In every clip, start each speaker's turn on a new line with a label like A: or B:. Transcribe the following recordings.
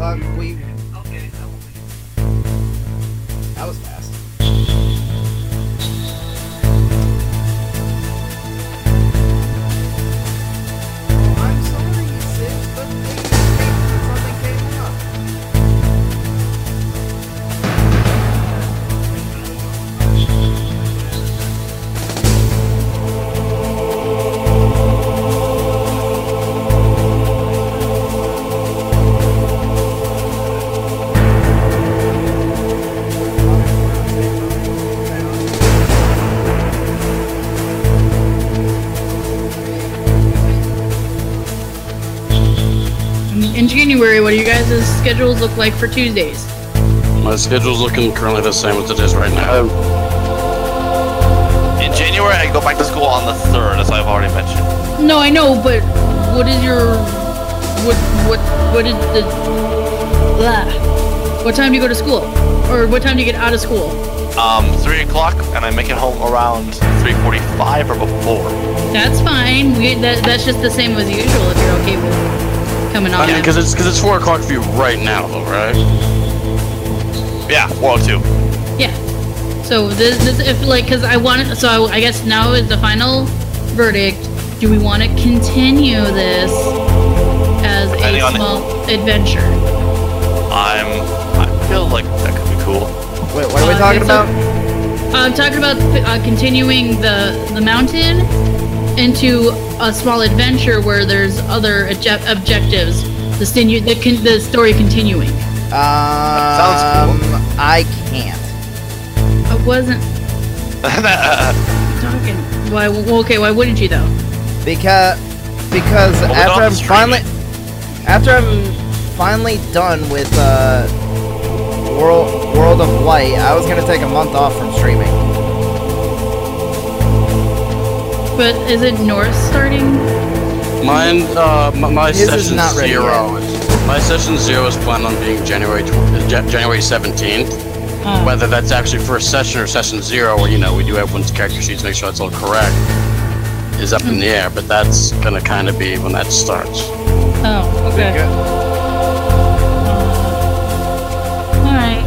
A: Okay.
B: That was fast. I'm sorry, sis, but something came up.
C: In January, what do you guys' schedules look like for Tuesdays?
D: My schedule's looking currently the same as it is right now.
E: In January, I go back to school on the 3rd, as I've already mentioned.
C: No, I know, but what is your... What is the... Blah. What time do you go to school? Or what time do you get out of school?
E: 3 o'clock, and I make it home around 3:45 or before.
C: That's fine. That's just the same as usual if you're okay with coming on.
D: Yeah, because it's 4 o'clock for you right now, though, right?
E: Yeah, 4:02.
C: Yeah. So this if like because I guess now is the final verdict. Do we want to continue this as
E: Depending
C: a
E: on
C: small adventure?
E: I feel like that could be cool.
B: Wait, what are we talking about?
C: I'm talking about continuing the mountain into a small adventure where there's other objectives. The story continuing.
E: Sounds cool.
B: I can't.
C: I wasn't talking. Why? Okay, why wouldn't you though?
B: Because after I'm finally done with World of Light, I was gonna take a month off from streaming.
C: But is it North starting?
D: Mine, my
B: His is
D: session
B: not ready
D: 0 is... My session 0 is planned on being January 17th. Whether that's actually first session or session 0, where, you know, we do everyone's character sheets, make sure that's all correct, is up in the air, but that's gonna kind of be when that starts.
C: Oh, okay. Alright.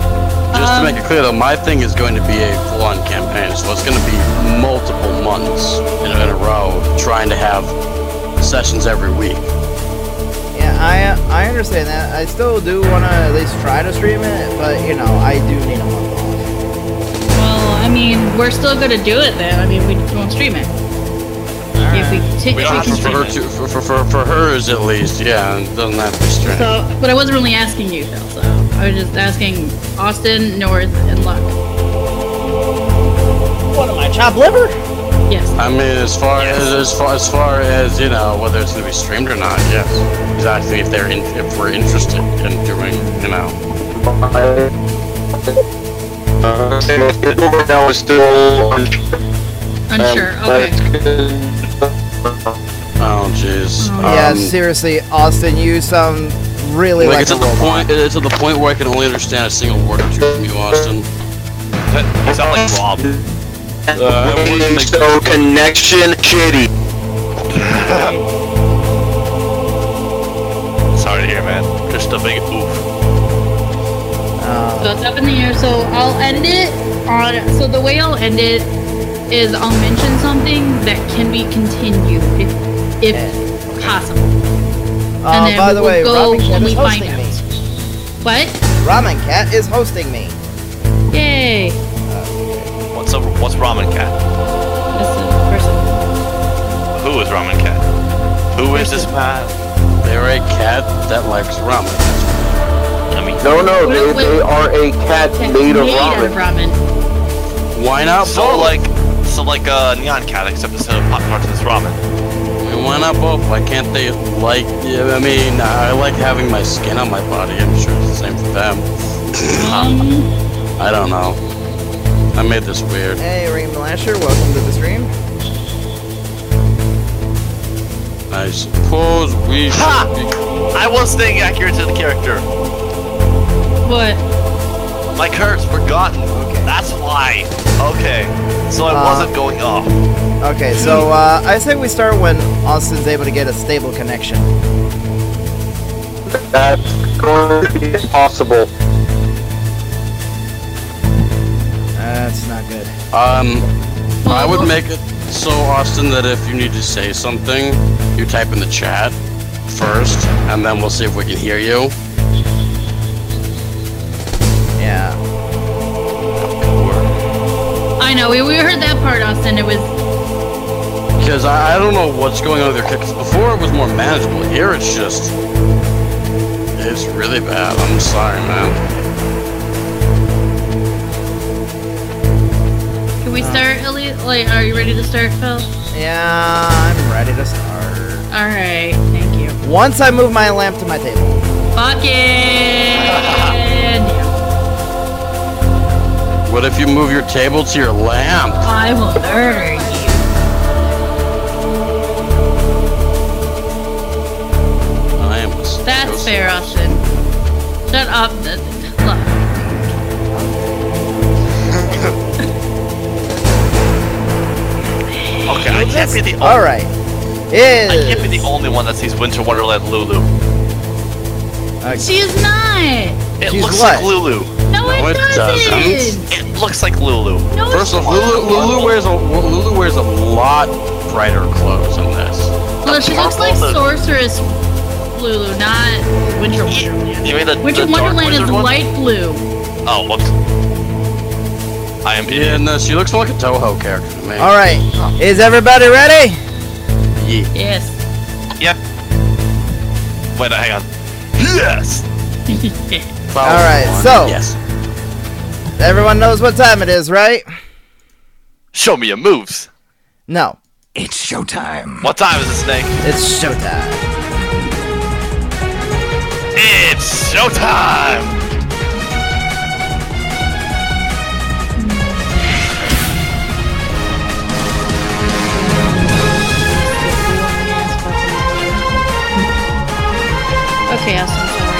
D: Just to make it clear, though, my thing is going to be a full-on campaign, so it's going to be multiple months in a row trying to have sessions every week.
B: Yeah, I understand that. I still do want to at least try to stream it, but, you know, I do need a month off.
C: Well, I mean, we're still gonna do it then. I mean, we won't stream it. If we continue.
E: We don't have to stream it.
D: For hers at least, yeah, it doesn't have to be strange.
C: So, but I wasn't really asking you, Phil. So I was just asking Austin, North, and Luck.
B: What am I, chopped liver?
C: Yes.
D: I mean, as far as you know, whether it's going to be streamed or not, yes, exactly. If we're interested in doing, you know.
F: Now is still
C: Unsure. Okay.
D: Oh jeez.
B: Yeah, seriously, Austin, you sound really like
D: it's
B: a
D: at the
B: robot.
D: point. It's at the point where I can only understand a single word or two from you, Austin.
E: You sound like Rob.
F: so connection shitty.
E: Sorry to hear, man. Just a big oof.
C: So it's up in the air. So I'll end it on. So the way I'll end it is I'll mention something that can be continued if possible. And then
B: by the way,
C: go
B: Ramen Cat
C: when
B: is
C: we find
B: hosting me.
C: out. What?
B: Ramen Cat is hosting me.
C: Yay!
E: What's Ramen Cat?
C: That's the person.
E: Who is Ramen Cat? Who is this man?
D: They're a cat that likes ramen.
E: I mean,
F: No, they are a cat made of ramen.
D: Why not
E: so
D: both?
E: like a Neon Cat, except instead of pop tarts, it's ramen.
D: I mean, why not both? Why can't they like? Yeah, I mean, I like having my skin on my body. I'm sure it's the same for them. I don't know. I made this weird.
B: Hey, Ring Lasher, welcome to the stream.
D: I suppose we should be...
E: I was staying accurate to the character.
C: What?
E: My curse forgotten.
B: Okay.
E: That's why. Okay. So I wasn't going off.
B: Okay, so I say we start when Austin's able to get a stable connection.
F: That's going to be impossible.
B: That's not good.
D: I would make it so, Austin, that if you need to say something, you type in the chat first, and then we'll see if we can hear you.
B: Yeah.
C: I know, we heard that part, Austin. It was...
D: Because I don't know what's going on with your kicks. Before it was more manageable. Here it's just... It's really bad. I'm sorry, man.
C: Can we start, Elliot? Like, are you ready to start, Phil?
B: Yeah, I'm ready to start.
C: Alright, thank you.
B: Once I move my lamp to my table.
C: Fucking...
D: What if you move your table to your lamp?
C: I will murder you.
D: I am.
C: That's fair, Austin. Shut up. Look.
E: Okay, I can't be the only.
B: All right.
E: I can't be the only one that sees Winter Wonderland Lulu.
C: She is not.
E: It
B: She's
E: looks
B: what?
E: like Lulu.
C: No, it doesn't.
E: It looks like Lulu.
C: No,
D: First off, Lulu wears a lot brighter clothes than this.
C: Well, she looks like Sorceress Lulu, not Winter Wonderland.
E: You mean the
C: Winter
E: the Dark
C: Wonderland is
E: Wizard one?
C: light blue.
E: Oh, whoops. I am.
D: Yeah, no, she looks more like a Toho character to me.
B: All right. Is everybody ready?
D: Yeah.
C: Yes.
E: Yep. Wait, hang on. Yes.
B: All right. So
D: Yes.
B: everyone knows what time it is, right?
E: Show me your moves.
B: No.
A: It's showtime.
E: What time is it, Snake?
B: It's showtime.
E: It's showtime.
C: Okay, Austin, sorry.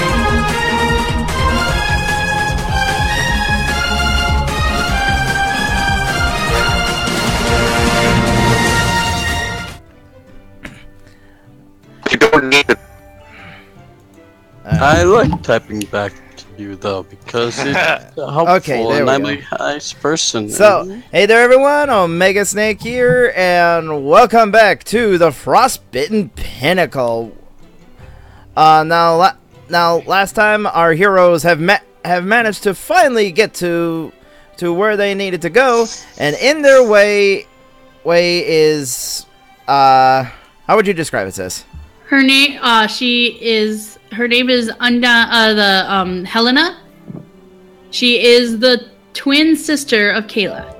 F: You don't need it.
D: I like typing back to you though because it's helpful
B: Okay, there
D: and
B: we
D: I'm
B: go.
D: a nice person.
B: So, hey there everyone, Omega Snake here, and welcome back to the Frostbitten Pinacle. Now last time our heroes have managed to finally get to where they needed to go, and in their way is how would you describe it, sis?
C: Her name, her name is Helena. She is the twin sister of Kayla.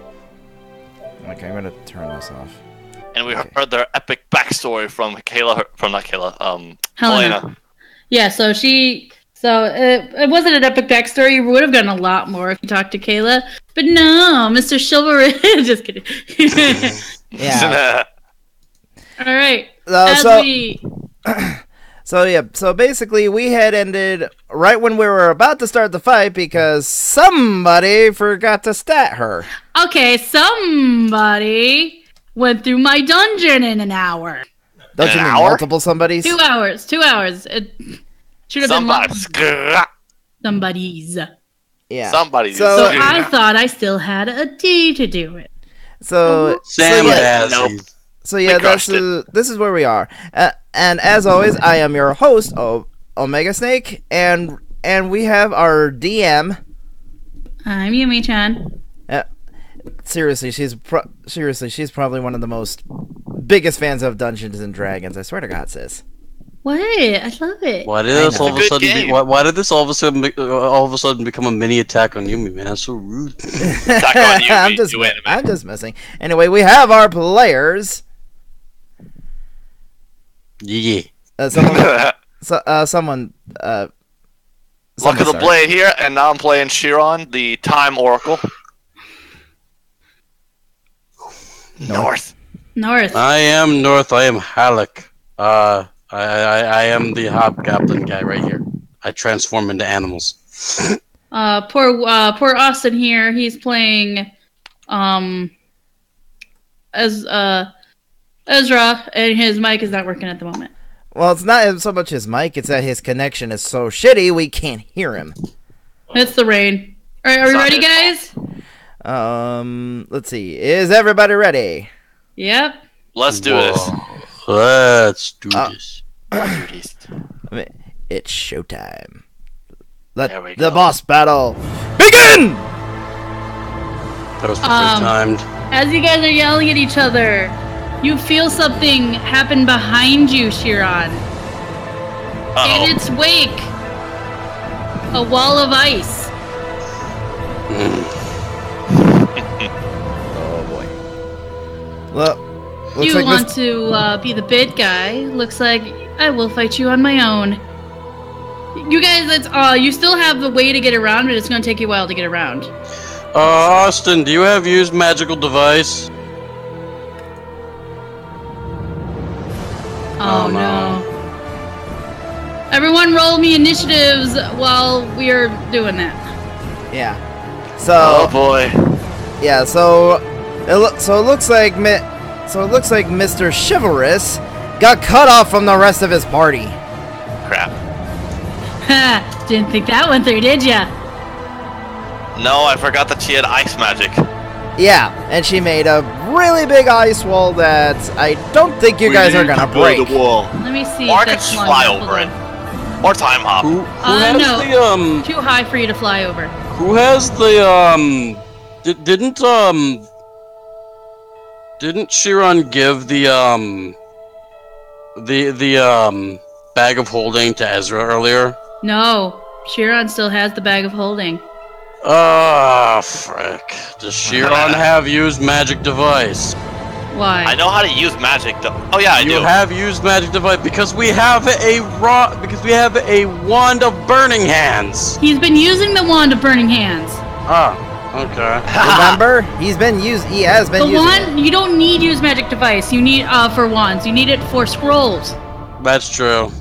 B: Okay, I'm gonna turn this off.
E: And we heard their epic backstory from
C: Helena.
E: Helena.
C: Yeah, so it wasn't an epic backstory. We would have gotten a lot more if you talked to Kayla. But no, Mr. Chivalrous. Just kidding.
B: Yeah.
C: All right.
B: So basically we had ended right when we were about to start the fight because somebody forgot to stat her.
C: Okay, somebody went through my dungeon in an hour.
B: Don't you mean multiple somebodies?
C: 2 hours. 2 hours. It should have been somebody's.
B: Yeah.
E: Somebody's.
B: So
C: I thought I still had a D to do it.
B: So
D: Sam has
E: Nope.
D: these.
B: So yeah, this is where we are. And as always, I am your host, Omega Snake, and we have our DM.
C: I'm Yumi-chan.
B: Seriously, she's probably one of the most biggest fans of Dungeons and Dragons. I swear to God, sis.
C: What? I love it.
D: Why did this all of a
E: It's a good
D: sudden?
E: game.
D: Why did this all of a sudden become a mini attack on Yumi, man? That's so rude.
E: Attack on Yumi,
B: I'm just messing. Anyway, we have our players.
D: Yeah.
B: Someone.
E: Luck of the Blade here, and now I'm playing Chiron, the Time Oracle. North.
D: I am North. I am Halleck. I am the hobgoblin guy right here. I transform into animals.
C: Poor Austin here. He's playing as Ezra, and his mic is not working at the moment.
B: Well, it's not so much his mic, it's that his connection is so shitty we can't hear him.
C: It's the rain. Alright, are we ready, guys?
B: Let's see. Is everybody ready?
C: Yep.
E: Let's do this.
D: Let's do this.
B: It's showtime.
E: There we
B: Let the
E: go.
B: boss battle begin!
D: That was perfectly timed.
C: As you guys are yelling at each other, you feel something happen behind you, Chiron. In its wake, a wall of ice.
B: Oh boy. Well, looks
C: You
B: like
C: want to be the bid guy? Looks like I will fight you on my own. You guys, you still have the way to get around, but it's going to take you a while to get around.
D: Austin, do you have used magical device?
C: Oh no. Everyone roll me initiatives while we are doing that.
B: Yeah. So.
E: Oh boy.
B: Yeah. So it looks like Mr. Chivalrous got cut off from the rest of his party.
E: Crap.
C: Ha! Didn't think that one through, did ya?
E: No, I forgot that she had ice magic.
B: Yeah, and she made a really big ice wall that I don't think you guys are gonna break.
E: The wall.
C: Let me see.
E: Or I
C: if
E: could
C: that's
E: fly
C: long enough.
E: over it.
C: Hold
E: Or time hop.
D: Who has
C: no.
D: the
C: Too high for you to fly over.
D: Who has the Didn't Chiron give the bag of holding to Ezra earlier?
C: No, Chiron still has the bag of holding.
D: Ah, frick. Does Chiron have used magic device?
C: Why?
E: I know how to use magic though. Oh yeah, I do.
D: You have used magic device because we have a wand of burning hands.
C: He's been using the wand of burning hands.
D: Ah, okay.
B: Remember, he has been using
C: The
B: it.
C: wand, you don't need use magic device. You need for wands. You need it for scrolls.
D: That's true.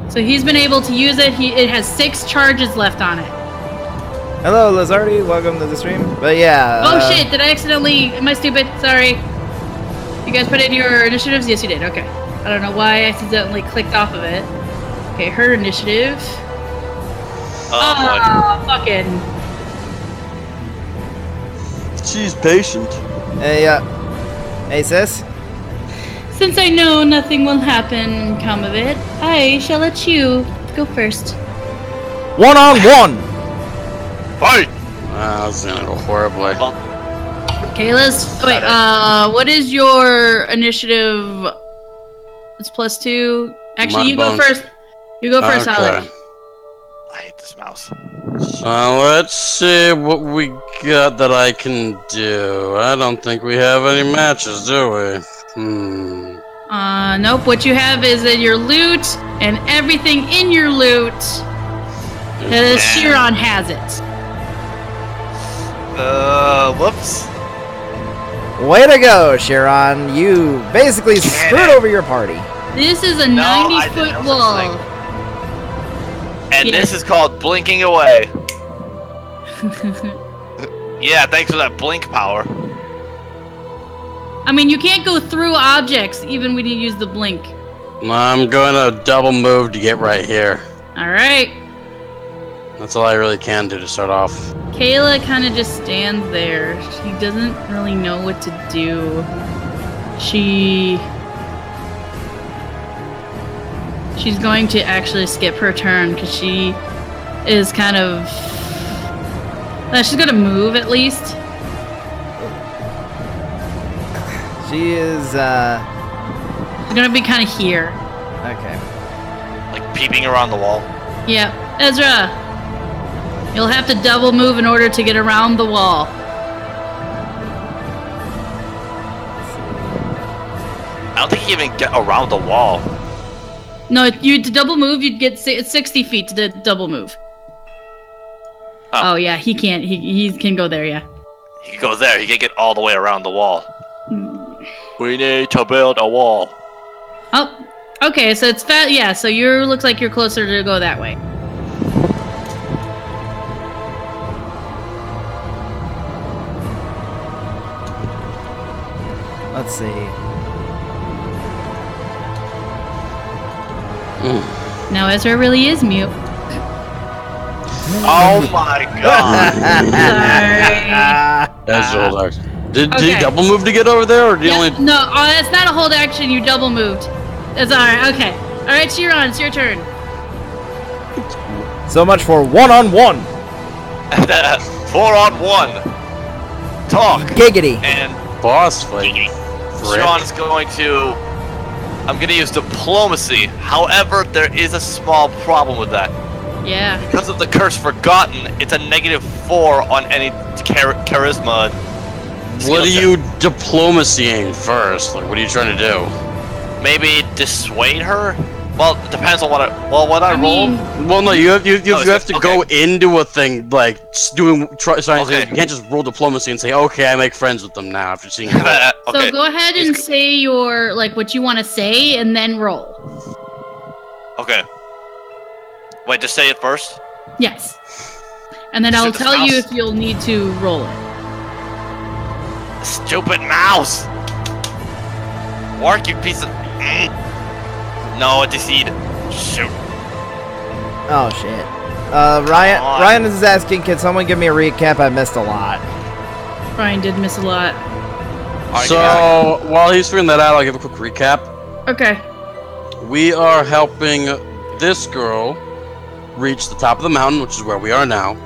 C: So he's been able to use it. It has 6 charges left on it.
B: Hello, Lazardi. Welcome to the stream. But yeah.
C: Oh shit! Did I accidentally? Am I stupid? Sorry. You guys put in your initiatives? Yes, you did. Okay. I don't know why I accidentally clicked off of it. Okay, her initiative.
E: Oh
C: Fucking.
D: She's patient.
B: Hey, sis.
C: Since I know nothing will happen come of it, I shall let you go first.
B: 1-on-1.
E: Fight!
D: Wow, this is gonna go horribly.
C: Kayla's. Wait. What is your initiative? It's +2. Actually, you go first. You go first, Alex.
E: I hate this mouse.
D: Let's see what we got that I can do. I don't think we have any matches, do we?
C: Nope. What you have is in your loot, and everything in your loot. Chiron has it.
E: Whoops.
B: Way to go, Chiron. You basically screwed over your party.
C: This is a
E: No, I
C: 90-foot
E: didn't know
C: wall.
E: such And
C: Yeah.
E: this is called blinking away. Yeah, thanks for that blink power.
C: I mean, you can't go through objects even when you use the blink.
D: I'm gonna double move to get right here.
C: Alright.
D: That's all I really can do to start off.
C: Kayla kind of just stands there. She doesn't really know what to do. She's going to actually skip her turn because she is kind of... she's gonna move at least.
B: She is,
C: She's gonna be kind of here.
B: Okay.
E: Like peeping around the wall.
C: Yeah. Ezra! You'll have to double move in order to get around the wall.
E: I don't think you even get around the wall.
C: No, to double move, you'd get 60 feet to double move. Oh yeah, he can't. He can go there, yeah.
E: He can go there. He can get all the way around the wall. We need to build a wall.
C: Oh, okay. So it's fat. Yeah. So you looks like you're closer to go that way.
B: Let's see.
C: Now Ezra really is mute.
E: Oh my god.
C: Sorry.
D: That's hold action. Did you double move to get over there, or do you only?
C: No, that's not a hold action. You double moved. That's alright. Okay. Alright, Chiron, it's your turn.
B: So much for one-on-one.
E: 4-on-1. Talk.
B: Giggity.
E: And
D: Boss fight.
E: Sean's going to... I'm going to use diplomacy. However, there is a small problem with that.
C: Yeah.
E: Because of the curse forgotten, it's a -4 on any charisma.
D: What are you diplomacying first? Like, what are you trying to do?
E: Maybe dissuade her? Well, it depends on what I roll.
D: Well, no, you have to go into a thing like you can't just roll diplomacy and say, okay, I make friends with them now after seeing that.
C: So go ahead and say your what you want to say, and then roll.
E: Okay. Wait, just say it first.
C: Yes. And then I'll tell you if you'll need to roll it.
E: Stupid mouse! Work, you piece of... No, deceit. Shoot.
B: Oh shit. Ryan is asking, can someone give me a recap? I missed a lot.
C: Ryan did miss a lot.
D: So, while he's figuring that out, I'll give a quick recap.
C: Okay.
D: We are helping this girl reach the top of the mountain, which is where we are now.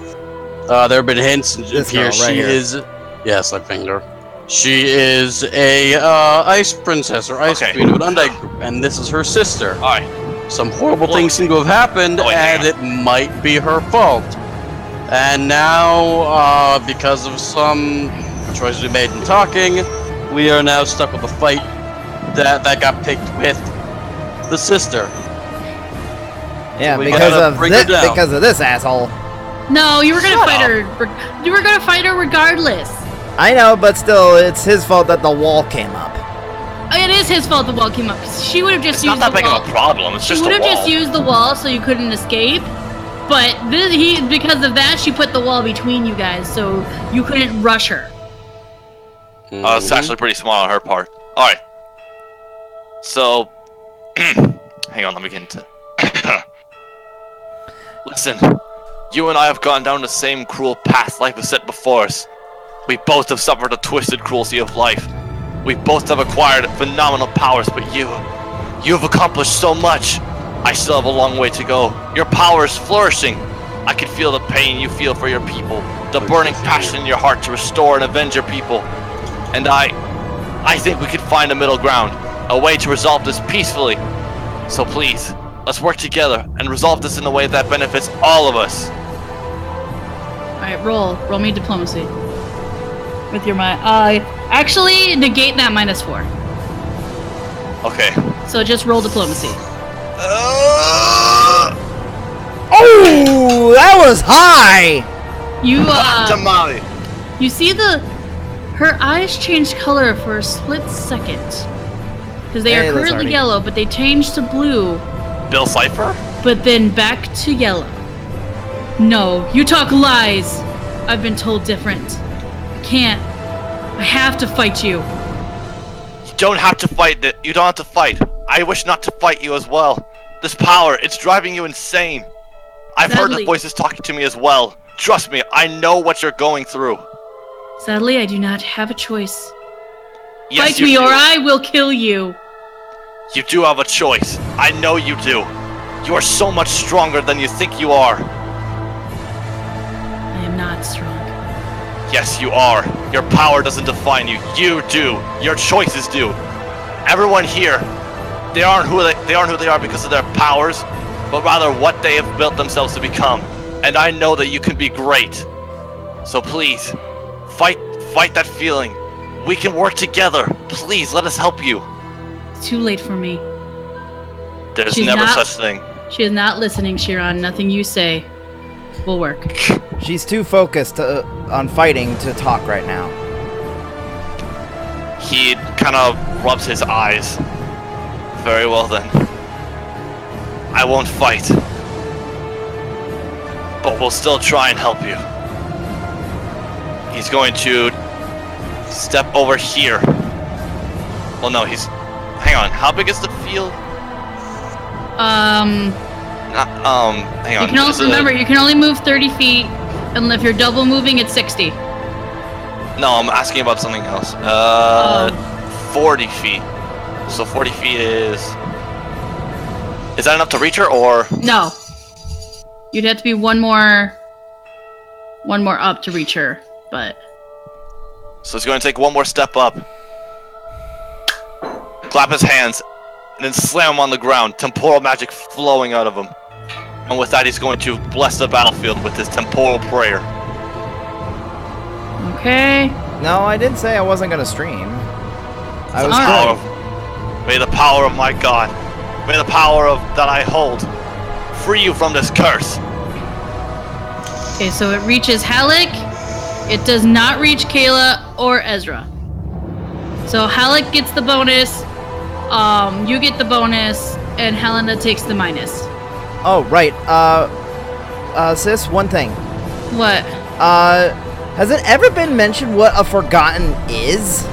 D: There have been hints here. She is... Yes, I pinged her. She is a ice princess or ice queen of an undead group, and this is her sister.
E: Alright.
D: Some horrible things seem to have happened, and it might be her fault. And now, because of some choices we made in talking, we are now stuck with a fight that got picked with the sister.
B: Yeah,
D: so
B: because of this asshole.
C: No, you were gonna fight her. You were gonna fight her regardless.
B: I know, but still, it's his fault that the wall came up.
C: It is his fault the wall came up. She would have just used the wall.
E: It's not that big of a problem. It's just
C: She would have just used the wall so you couldn't escape. But because of that, she put the wall between you guys, so you couldn't rush her.
E: It's actually pretty smart on her part. Alright. So... hang on, let me get into... Listen. You and I have gone down the same cruel path life has set before us. We both have suffered the twisted cruelty of life. We both have acquired phenomenal powers, but you have accomplished so much. I still have a long way to go. Your power is flourishing. I can feel the pain you feel for your people, the burning passion in your heart to restore and avenge your people. And I think we can find a middle ground, a way to resolve this peacefully. So please, let's work together and resolve this in a way that benefits all of us.
C: Alright, roll me diplomacy. With your mind. Actually, negate that -4.
E: Okay.
C: So just roll diplomacy.
B: Oh, that was high!
C: You see her eyes changed color for a split second. Because they are currently yellow, but they changed to blue.
E: Bill Cipher?
C: But then back to yellow. No, you talk lies! I've been told different. Can't. I have to fight you.
E: You don't have to fight. You don't have to fight. I wish not to fight you as well. This power, it's driving you insane. I've heard the voices talking to me as well. Trust me, I know what you're going through.
C: Sadly, I do not have a choice.
E: Yes,
C: fight me or I will kill you.
E: You do have a choice. I know you do. You are so much stronger than you think you are.
C: I am not strong.
E: Yes, you are. Your power doesn't define you. You do. Your choices do. Everyone here, they aren't who they are because of their powers, but rather what they have built themselves to become. And I know that you can be great. So please, fight that feeling. We can work together. Please, let us help you.
C: It's too late for me.
E: There's never such thing.
C: She is not listening, Chiron. Nothing you say will work.
B: She's too focused on fighting to talk right now.
E: He kind of rubs his eyes. Very well then. I won't fight. But we'll still try and help you. He's going to step over here. Well, no, hang on. How big is the field? Hang on.
C: You can also remember you can only move 30 feet, and if you're double moving, it's 60.
E: No, I'm asking about something else. 40 feet. So 40 feet is that enough to reach her, or?
C: No. You'd have to be one more up to reach her, but.
E: So he's going to take one more step up, clap his hands, and then slam him on the ground, temporal magic flowing out of him. And with that, he's going to bless the battlefield with his temporal prayer.
C: Okay.
B: No, I didn't say I wasn't gonna stream. I was
E: Alright. May the power of my God, may the power of that I hold, free you from this curse.
C: Okay, so it reaches Halleck. It does not reach Kayla or Ezra. So Halleck gets the bonus. You get the bonus, and Helena takes the minus.
B: Oh, right. Sis, one thing.
C: What?
B: Has it ever been mentioned what a forgotten is?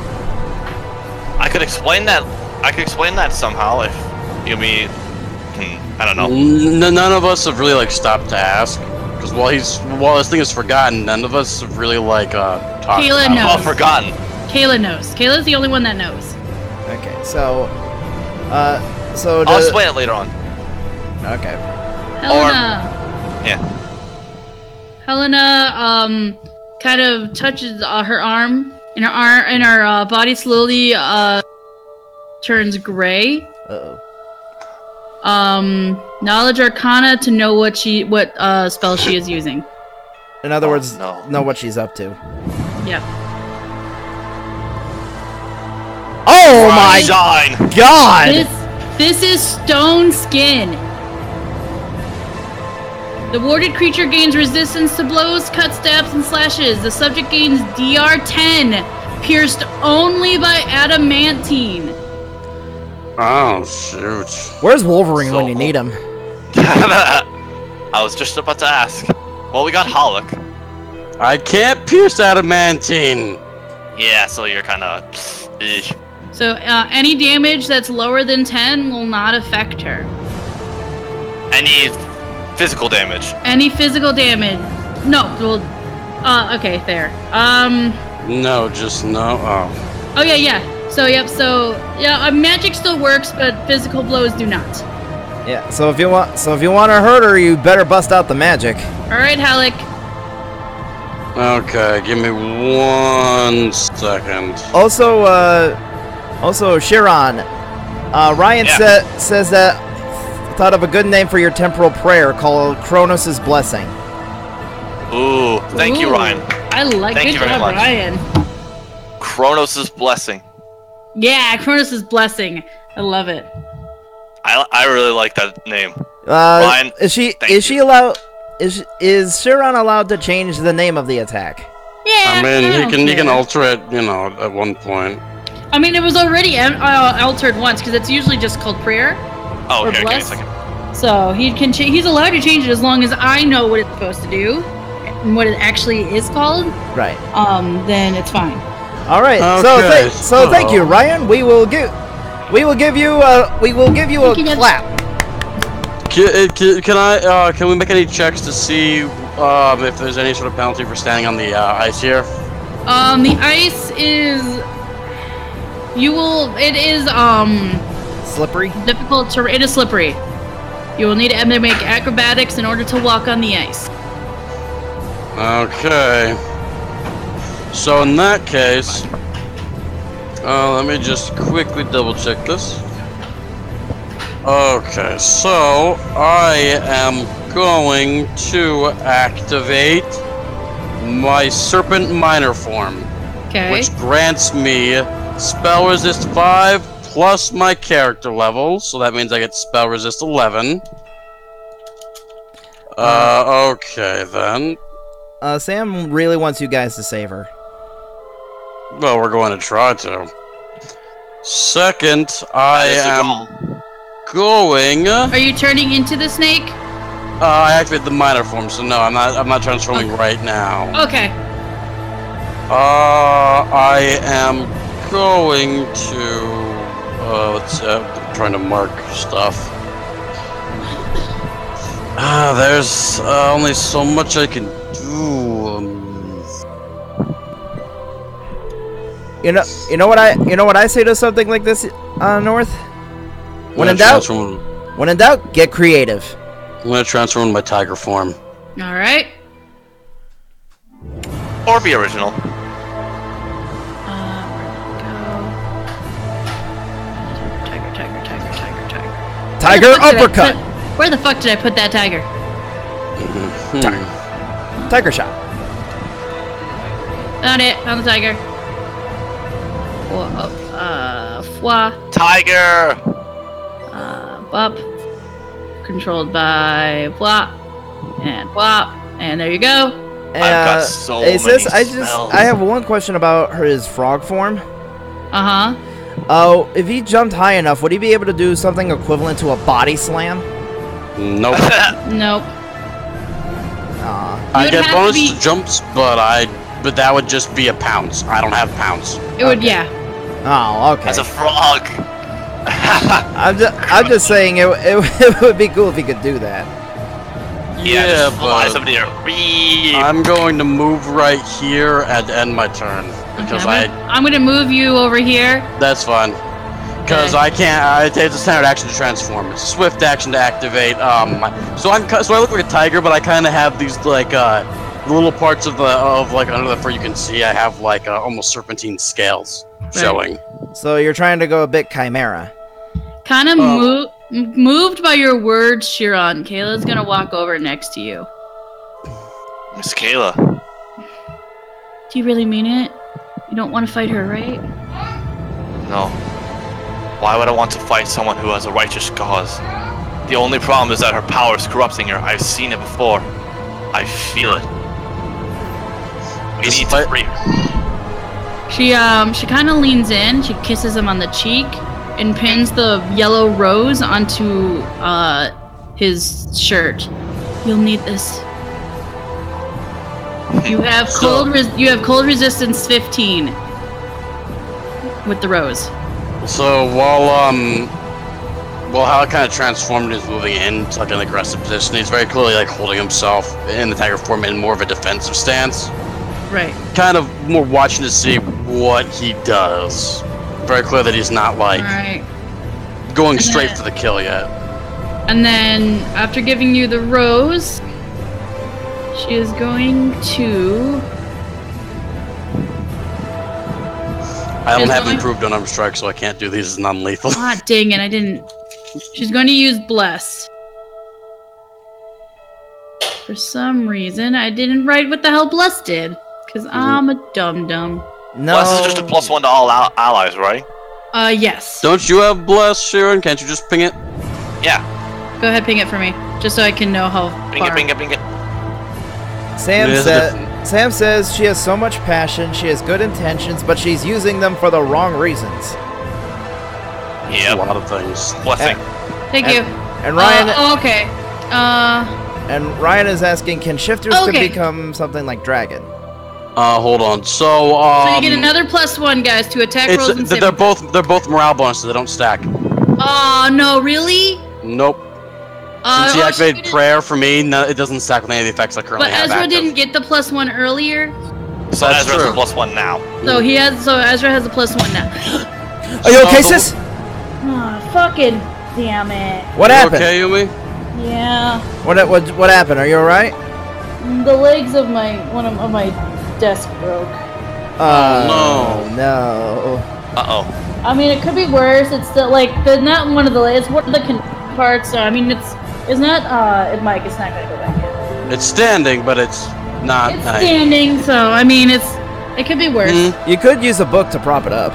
E: I could explain that. I could explain that somehow if Yumi can. I don't know.
D: None of us have really stopped to ask, because while this thing is forgotten, none of us have really talked
C: Kayla
D: about it.
C: knows.
E: Well, forgotten.
C: Kayla knows. Kayla's the only one that knows.
B: Okay, so
E: I'll explain it later on.
B: Okay.
C: Helena.
E: Yeah.
C: Helena kind of touches her arm, and her body slowly turns gray.
B: Uh-oh.
C: Knowledge Arcana to know what spell she is using.
B: In other words,
E: no.
B: know what she's up to.
C: Yep.
B: Oh my
E: Shine.
B: God!
C: This is Stone Skin. The warded creature gains resistance to blows, cuts, stabs, and slashes. The subject gains DR 10, pierced only by adamantine.
D: Oh, shoot.
B: Where's Wolverine when you need him?
E: I was just about to ask. Well, we got Halleck.
D: I can't pierce adamantine.
E: Yeah, so you're kind of.
C: So any damage that's lower than 10 will not affect her.
E: Any physical damage?
C: Any physical damage? No. Well, okay, fair.
D: No, just no. Oh.
C: Oh yeah. So magic still works, but physical blows do not.
B: Yeah. So if you want to hurt her, you better bust out the magic.
C: All right, Halleck.
D: Okay, give me 1 second.
B: Also, Chiron. Ryan says that thought of a good name for your temporal prayer called Kronos' Blessing.
E: Ooh, thank you, Ryan.
C: I like
E: Thank
C: good
E: you very
C: job,
E: much.
C: Ryan.
E: Kronos' Blessing.
C: Yeah, Kronos' Blessing. I love it.
E: I really like that name.
B: Ryan, is
E: thank
B: she
E: you.
B: allowed? Is Chiron allowed to change the name of the attack?
C: Yeah.
D: I mean,
C: don't
D: he can
C: care.
D: alter it, at one point.
C: I mean, it was already altered once because it's usually just called prayer.
E: Oh,
C: or
E: okay, give me a
C: bless.
E: second.
C: So he's allowed to change it as long as I know what it's supposed to do and what it actually is called.
B: Right.
C: Then it's fine.
B: All right.
D: Okay,
B: So thank you, Ryan. We will give you a clap.
D: Can we make any checks to see if there's any sort of penalty for standing on the ice here?
C: The ice is
B: Slippery.
C: difficult to. It is slippery. You will need to make acrobatics in order to walk on the ice.
D: Okay. So in that case, let me just quickly double check this. Okay, so I am going to activate my Serpent Minor form,
C: Okay.
D: which grants me Spell Resist 5 plus my character level, so that means I get Spell Resist 11. Okay then.
B: Sam really wants you guys to save her.
D: Well, we're going to try to. Second, I am going.
C: Are you turning into the snake?
D: I activate the minor form, so no, I'm not transforming right now.
C: Okay.
D: I am going to. Let's see, I'm trying to mark stuff. There's only so much I can do.
B: You know what I say to something like this, North? When in doubt, get creative.
D: I'm gonna transform into my tiger form.
C: All right.
E: Or be original.
B: Tiger uppercut.
C: Where the fuck did I put that tiger?
B: Tiger shot.
C: Found it. Found the tiger. Fwa.
E: Tiger.
C: Bop. Controlled by Flop. And Flop. And there you go.
E: I've got so many spells.
B: I have one question about his frog form.
C: Uh-huh.
B: Oh, if he jumped high enough, would he be able to do something equivalent to a body slam?
D: Nope.
C: Nope.
D: I get bonus to jumps, but that would just be a pounce. I don't have pounce.
C: It would, yeah.
B: Oh, okay.
E: As a frog.
B: I'm just saying it would be cool if he could do that.
E: Yeah,
D: but I'm going to move right here and end my turn because
C: I'm gonna move you over here.
D: That's fine. Because I can't. It takes a standard action to transform. It's a swift action to activate. So I look like a tiger, but I kind of have these like little parts of like under the fur. You can see I have like almost serpentine scales showing.
B: So you're trying to go a bit chimera.
C: Kind of moved by your words, Chiron. Kayla's gonna walk over next to you.
E: Miss Kayla.
C: Do you really mean it? You don't want to fight her, right?
E: No. Why would I want to fight someone who has a righteous cause? The only problem is that her power is corrupting her. I've seen it before. I feel it. We need to free her.
C: She kind of leans in. She kisses him on the cheek and pins the yellow rose onto his shirt. You'll need this. You have cold resistance 15 with the rose.
D: So while how it kind of transformed is moving into like an aggressive position, he's very clearly like holding himself in the tiger form in more of a defensive stance.
C: Right.
D: Kind of more watching to see what he does. Very clear that he's not like going straight for the kill yet. And
C: then after giving you the rose, she is going to.
D: I don't have improved on arm strike, so I can't do these as non-lethal.
C: Ah, dang it! I didn't. She's going to use bless. For some reason, I didn't write what the hell bless did, because I'm a dum-dum.
B: No.
E: Bless is just a +1 to all allies, right?
C: Yes.
D: Don't you have bless, Sharon? Can't you just ping it?
E: Yeah.
C: Go ahead, ping it for me, just so I can know how
E: Ping it, ping it, ping it.
B: Sam says she has so much passion, she has good intentions, but she's using them for the wrong reasons.
E: Yeah.
D: A lot of things.
E: Blessing.
C: Thank you.
B: And Ryan.
C: Okay.
B: And Ryan is asking, can shifters could become something like dragon?
D: Hold on. So
C: you get another +1, guys, to attack rolls and
D: they're both morale bonuses. They don't stack.
C: Oh no, really?
D: Nope. Since he activated prayer for me, it doesn't stack with any of the effects I currently have
C: But Ezra
D: active.
C: didn't get the +1 earlier.
E: So Ezra's a +1 now.
C: So Ezra has a +1 now.
B: Are you okay, sis?
C: Oh, fucking damn it.
B: What happened?
D: Okay, Yumi?
C: Yeah.
B: What happened? Are you alright?
C: The legs of one of my desk broke.
B: No.
E: Uh-oh.
C: I mean, it could be worse. It's still not one of the legs. It's one of the parts. So I mean, it's not. Mike, it's not gonna go back in.
D: It's standing, but it's not.
C: It's standing, so I mean, it could be worse.
B: You could use a book to prop it up.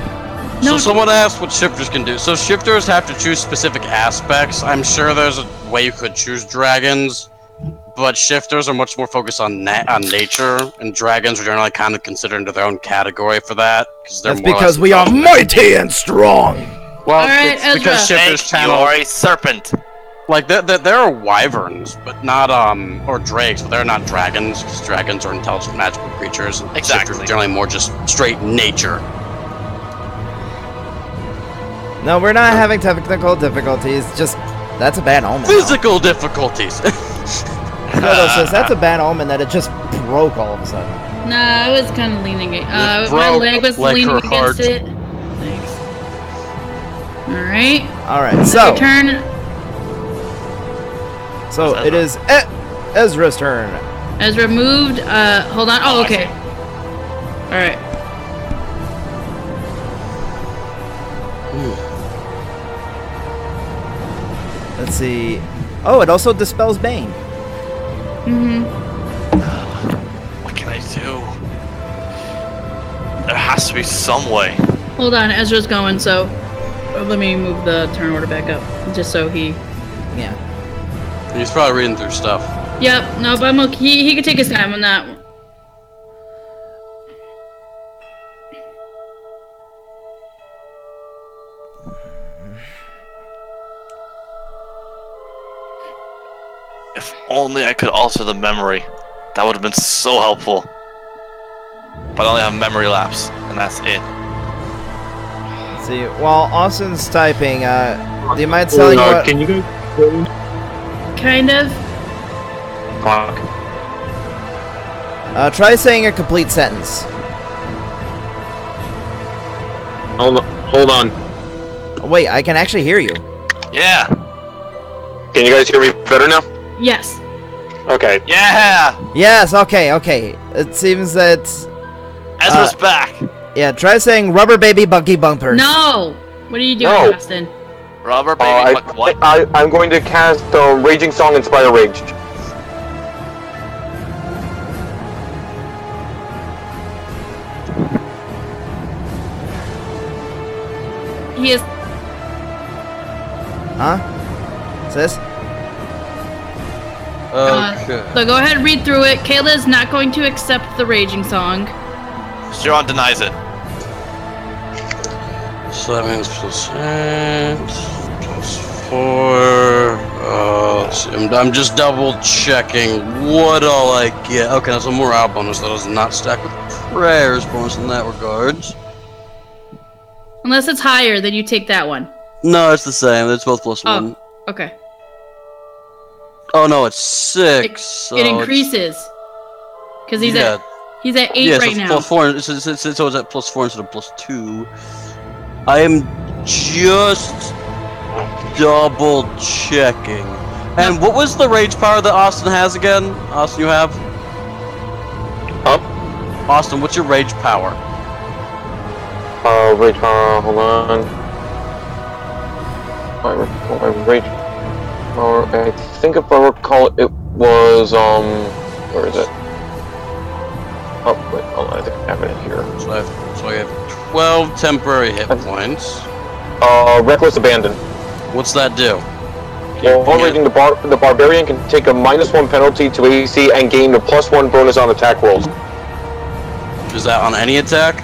D: So someone asked what shifters can do. So shifters have to choose specific aspects. I'm sure there's a way you could choose dragons, but shifters are much more focused on nature, and dragons are generally kind of considered into their own category for that.
B: That's because we are mighty and strong.
D: Well,
C: right,
D: it's because shifters channel.
E: You are a serpent.
D: Like there are wyverns, but not or drakes, but they're not dragons. Because dragons are intelligent, magical creatures. And
E: exactly.
D: Shifters are generally more just straight nature.
B: No, we're not having technical difficulties. Just that's a bad omen.
D: Physical difficulties.
B: No, sis, that's a bad omen that it just broke all of a sudden.
C: Nah, I was kind of leaning. My
E: broke
C: leg was
E: like
C: leaning
E: her
C: against
E: heart.
C: it. Thanks. All right.
B: All right, so
C: Your turn.
B: it is Ezra's turn.
C: Ezra moved. Hold on. Oh, okay. All right.
B: Let's see. Oh, it also dispels Bane.
E: What can I do? There has to be some way.
C: Hold on. Ezra's going. So let me move the turn order back up, just so he.
B: Yeah.
D: He's probably reading through stuff.
C: Yep. No, but I'm okay. He can take his time on that.
E: If only I could alter the memory. That would have been so helpful. But I only have memory lapse, and that's it.
B: Let's see. While Austin's typing, do you mind telling what?
F: Can you guys?
C: Kind of.
F: Fuck.
B: Try saying a complete sentence.
F: Hold on.
B: Wait, I can actually hear you.
E: Yeah!
F: Can you guys hear me better now?
C: Yes.
F: Okay.
E: Yeah!
B: Yes. Okay. It seems that.
E: Ezra's back!
B: Yeah. Try saying rubber baby buggy bumpers.
C: No. What are you doing,
F: No.
C: Austin?
E: Rubber baby, what?
F: I'm going to cast Raging Song Inspire Rage.
C: He is.
B: Huh? Sis?
D: Okay.
C: So go ahead and read through it. Kayla's not going to accept the raging song.
E: Sharon denies it.
D: So that means +8, +4. Let's see, I'm just double checking what all I get. Okay, that's a morale bonus that does not stack with prayers bonus in that regards.
C: Unless it's higher, then you take that one.
D: No, it's the same. It's both +1.
C: Okay.
D: Oh no, it's 6. So
C: it increases. Because he's at 8
D: so
C: right
D: it's
C: now.
D: +4. So it's at +4 instead of +2. I am just double checking. And what was the rage power that Austin has again? Austin, you have?
F: Huh?
D: Austin, what's your rage power?
F: Rage power, hold on. My rage power, I think if I recall, it was, where is it? Oh, wait, hold on, I think I have it here.
D: So I have 12 temporary hit points.
F: Reckless Abandon.
D: What's that do?
F: While raging, the Barbarian can take a -1 penalty to AC and gain a +1 bonus on attack rolls.
D: Is that on any attack?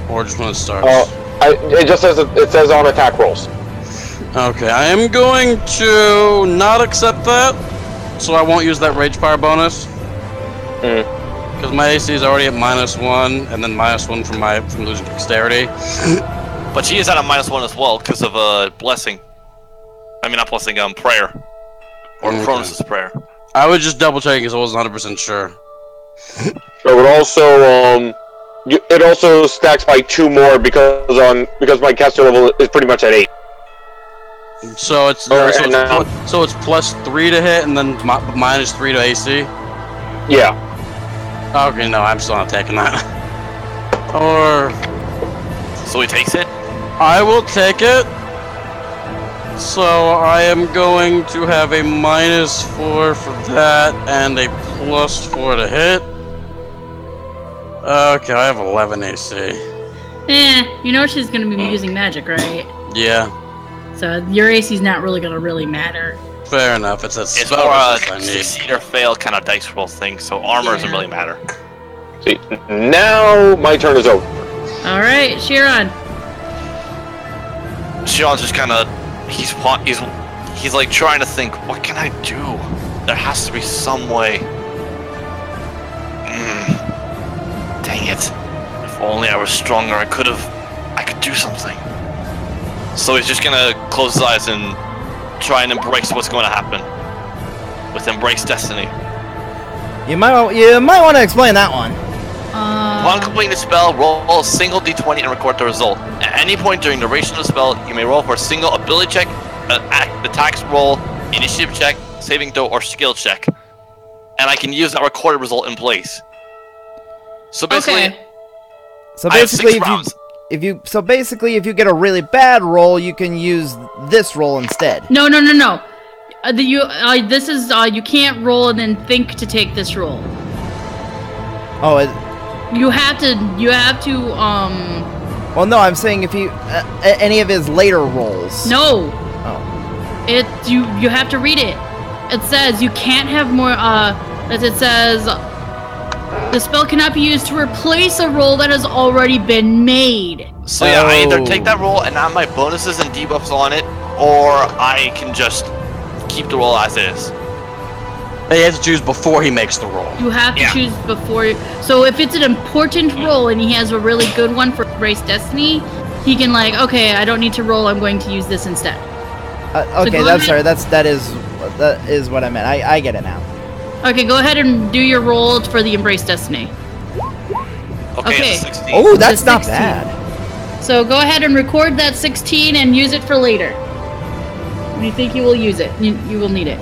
D: Or just when it starts?
F: It just says it says on attack rolls.
D: Okay, I am going to not accept that, so I won't use that rage power bonus. Because my AC is already at -1, and then -1 from losing dexterity.
E: But she is at a -1 as well, because of blessing. I mean, not blessing, prayer. Or Cronus' prayer.
D: I was just double checking because I wasn't 100% sure.
F: It also stacks by 2 more because my caster level is pretty much at 8.
D: So it's so it's +3 to hit and then -3 to AC.
F: Yeah.
D: Okay, no, I'm still not taking that. Or
E: So he takes it?
D: I will take it. So I am going to have a -4 for that and a +4 to hit. Okay, I have 11 AC.
C: You know she's gonna be using magic, right?
D: Yeah,
C: So your AC's not really gonna matter.
D: fair enough. It's a
E: It's
D: spell
E: more a
D: resist I need.
E: succeed or fail kind of dice roll thing, so armor doesn't really matter.
F: See, now my turn is over.
C: Alright, Shiron.
E: Sharon's just kind of he's like trying to think, what can I do? There has to be some way. Dang it. If only I was stronger, I could do something. So he's just gonna close his eyes and try and embrace what's going to happen. with Embrace Destiny.
B: You might want to explain that one.
E: Upon completing the spell, roll a single d20 and record the result. At any point during the duration of the spell, you may roll for a single ability check, attacks roll, initiative check, saving throw, or skill check. And I can use that recorded result in place. So basically,
C: Okay.
B: if you get a really bad roll, you can use this roll instead.
C: No. You can't roll and then think to take this roll.
B: Oh,
C: You have to.
B: well, no, I'm saying if you any of his later rolls.
C: No.
B: Oh.
C: You have to read it. It says you can't have more. As it says, the spell cannot be used to replace a roll that has already been made.
E: so yeah, I either take that roll and add my bonuses and debuffs on it, or I can just keep the roll as is.
D: He has to choose before he makes the roll.
C: You have to
E: Yeah.
C: choose before. So if it's an important roll and he has a really good one for Embrace Destiny, he can okay, I don't need to roll. I'm going to use this instead.
B: Okay,
C: go
B: that's
C: ahead.
B: sorry. That is what I meant. I get it now.
C: Okay, go ahead and do your roll for the Embrace Destiny. Okay.
E: It's a 16.
B: Oh, that's
C: It's a
B: not
C: 16.
B: bad.
C: So go ahead and record that 16 and use it for later. When you think you will use it, you will need it.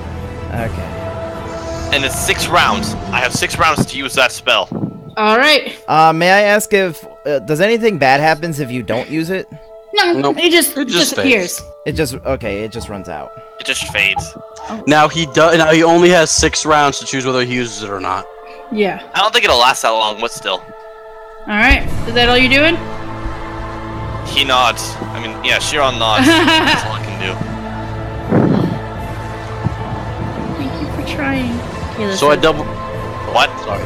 B: Okay.
E: And it's 6 rounds. I have 6 rounds to use that spell.
C: All right.
B: May I ask if does anything bad happens if you don't use it?
C: No,
D: Nope.
C: it just
D: It just
C: disappears.
B: It just runs out.
E: It just fades.
D: Now he only has 6 rounds to choose whether he uses it or not.
C: Yeah.
E: I don't think it'll last that long, but still.
C: All right. Is that all you're doing?
E: He nods. I mean, yeah, Shiron nods. That's all I can do.
C: Thank you for trying. Kayla
D: So I
C: said-
D: double.
E: What?
D: Sorry.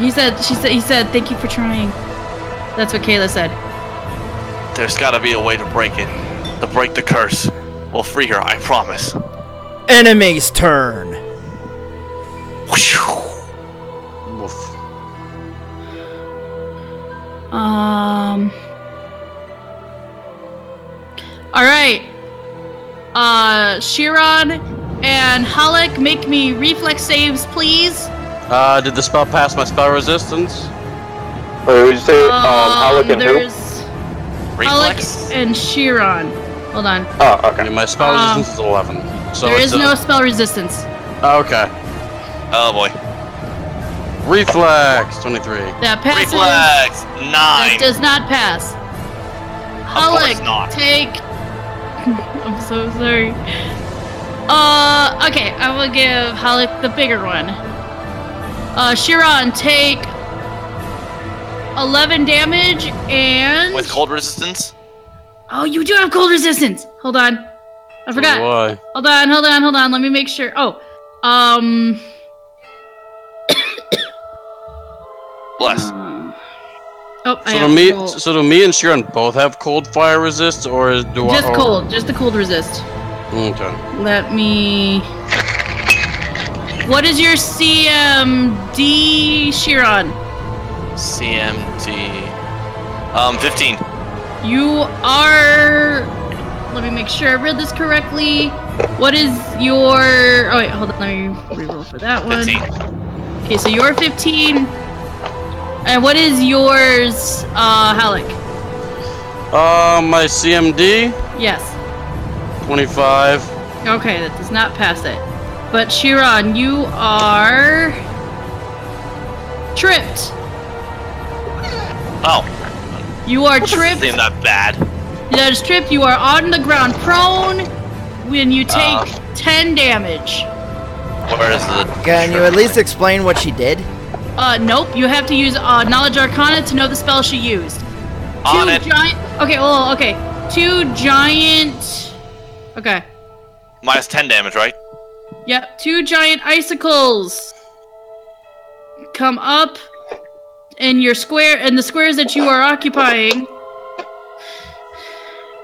C: He said, thank you for trying. That's what Kayla said.
E: There's gotta be a way to break it. To break the curse. We'll free her, I promise.
B: Enemy's turn.
D: Oof.
C: All right. Shiron and Halak, make me reflex saves, please.
D: Did the spell pass my spell resistance?
F: Wait, would you say Alec and who?
C: There's
E: Reflex?
C: Halak and Shiron. Hold on.
F: Oh, okay.
D: Okay, my spell resistance is 11. So
C: There
D: it's
C: is no spell resistance.
D: Okay.
E: Oh boy.
D: Reflex 23.
C: That passes.
E: Reflex! 9!
C: That does not pass.
E: course
C: Halak,
E: not.
C: take. I'm so sorry. Okay, I will give Halak the bigger one. Shiron, take 11 damage and.
E: With cold resistance?
C: Oh, you do have cold resistance. Hold on, I forgot.
D: Why?
C: Hold on. Let me make sure. Oh,
E: Bless.
C: I
D: So
C: have
D: do me,
C: to roll.
D: so do me and Sharon both have cold fire resist, or do I?
C: Just cold, just the cold resist.
D: Okay.
C: Let me. What is your CMD, Shiron?
E: CMD. 15.
C: You are. Let me make sure I read this correctly. What is your? Oh wait, hold on. Let me reroll for that one.
E: 15.
C: Okay, so you're 15. And what is yours, Halak?
D: My CMD
C: Yes.
D: 25.
C: Okay, that does not pass it. But Shiron, you are tripped.
E: Oh.
C: You are
E: Doesn't
C: tripped.
E: seem that bad.
C: That is tripped. You are on the ground, prone. When you take 10 damage.
E: Where is the...
B: Can you at least explain what she did?
C: Nope. You have to use Knowledge Arcana to know the spell she used.
E: On it.
C: Okay. 2 giant. Okay.
E: Minus 10 damage, right?
C: Yep. 2 giant icicles come up in your square, in the squares that you are occupying.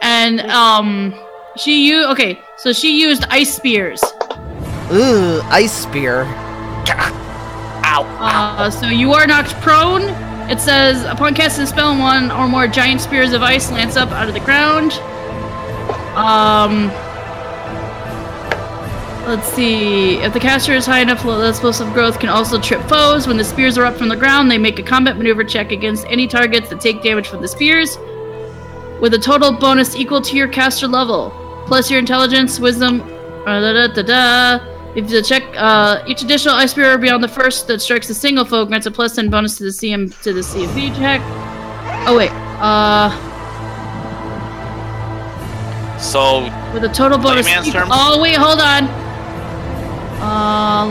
C: And so she used ice spears.
B: Ooh, ice spear.
E: Ow.
C: So you are knocked prone. It says, upon casting a spell, 1 or more giant spears of ice lance up out of the ground. Let's see. If the caster is high enough, the explosive growth can also trip foes. When the spears are up from the ground, they make a combat maneuver check against any targets that take damage from the spears, with a total bonus equal to your caster level, plus your intelligence, wisdom. If the check, each additional ice spear beyond the first that strikes a single foe grants a +10 bonus to the CMB check. Oh wait.
E: So.
C: With a total bonus. Oh wait, hold on.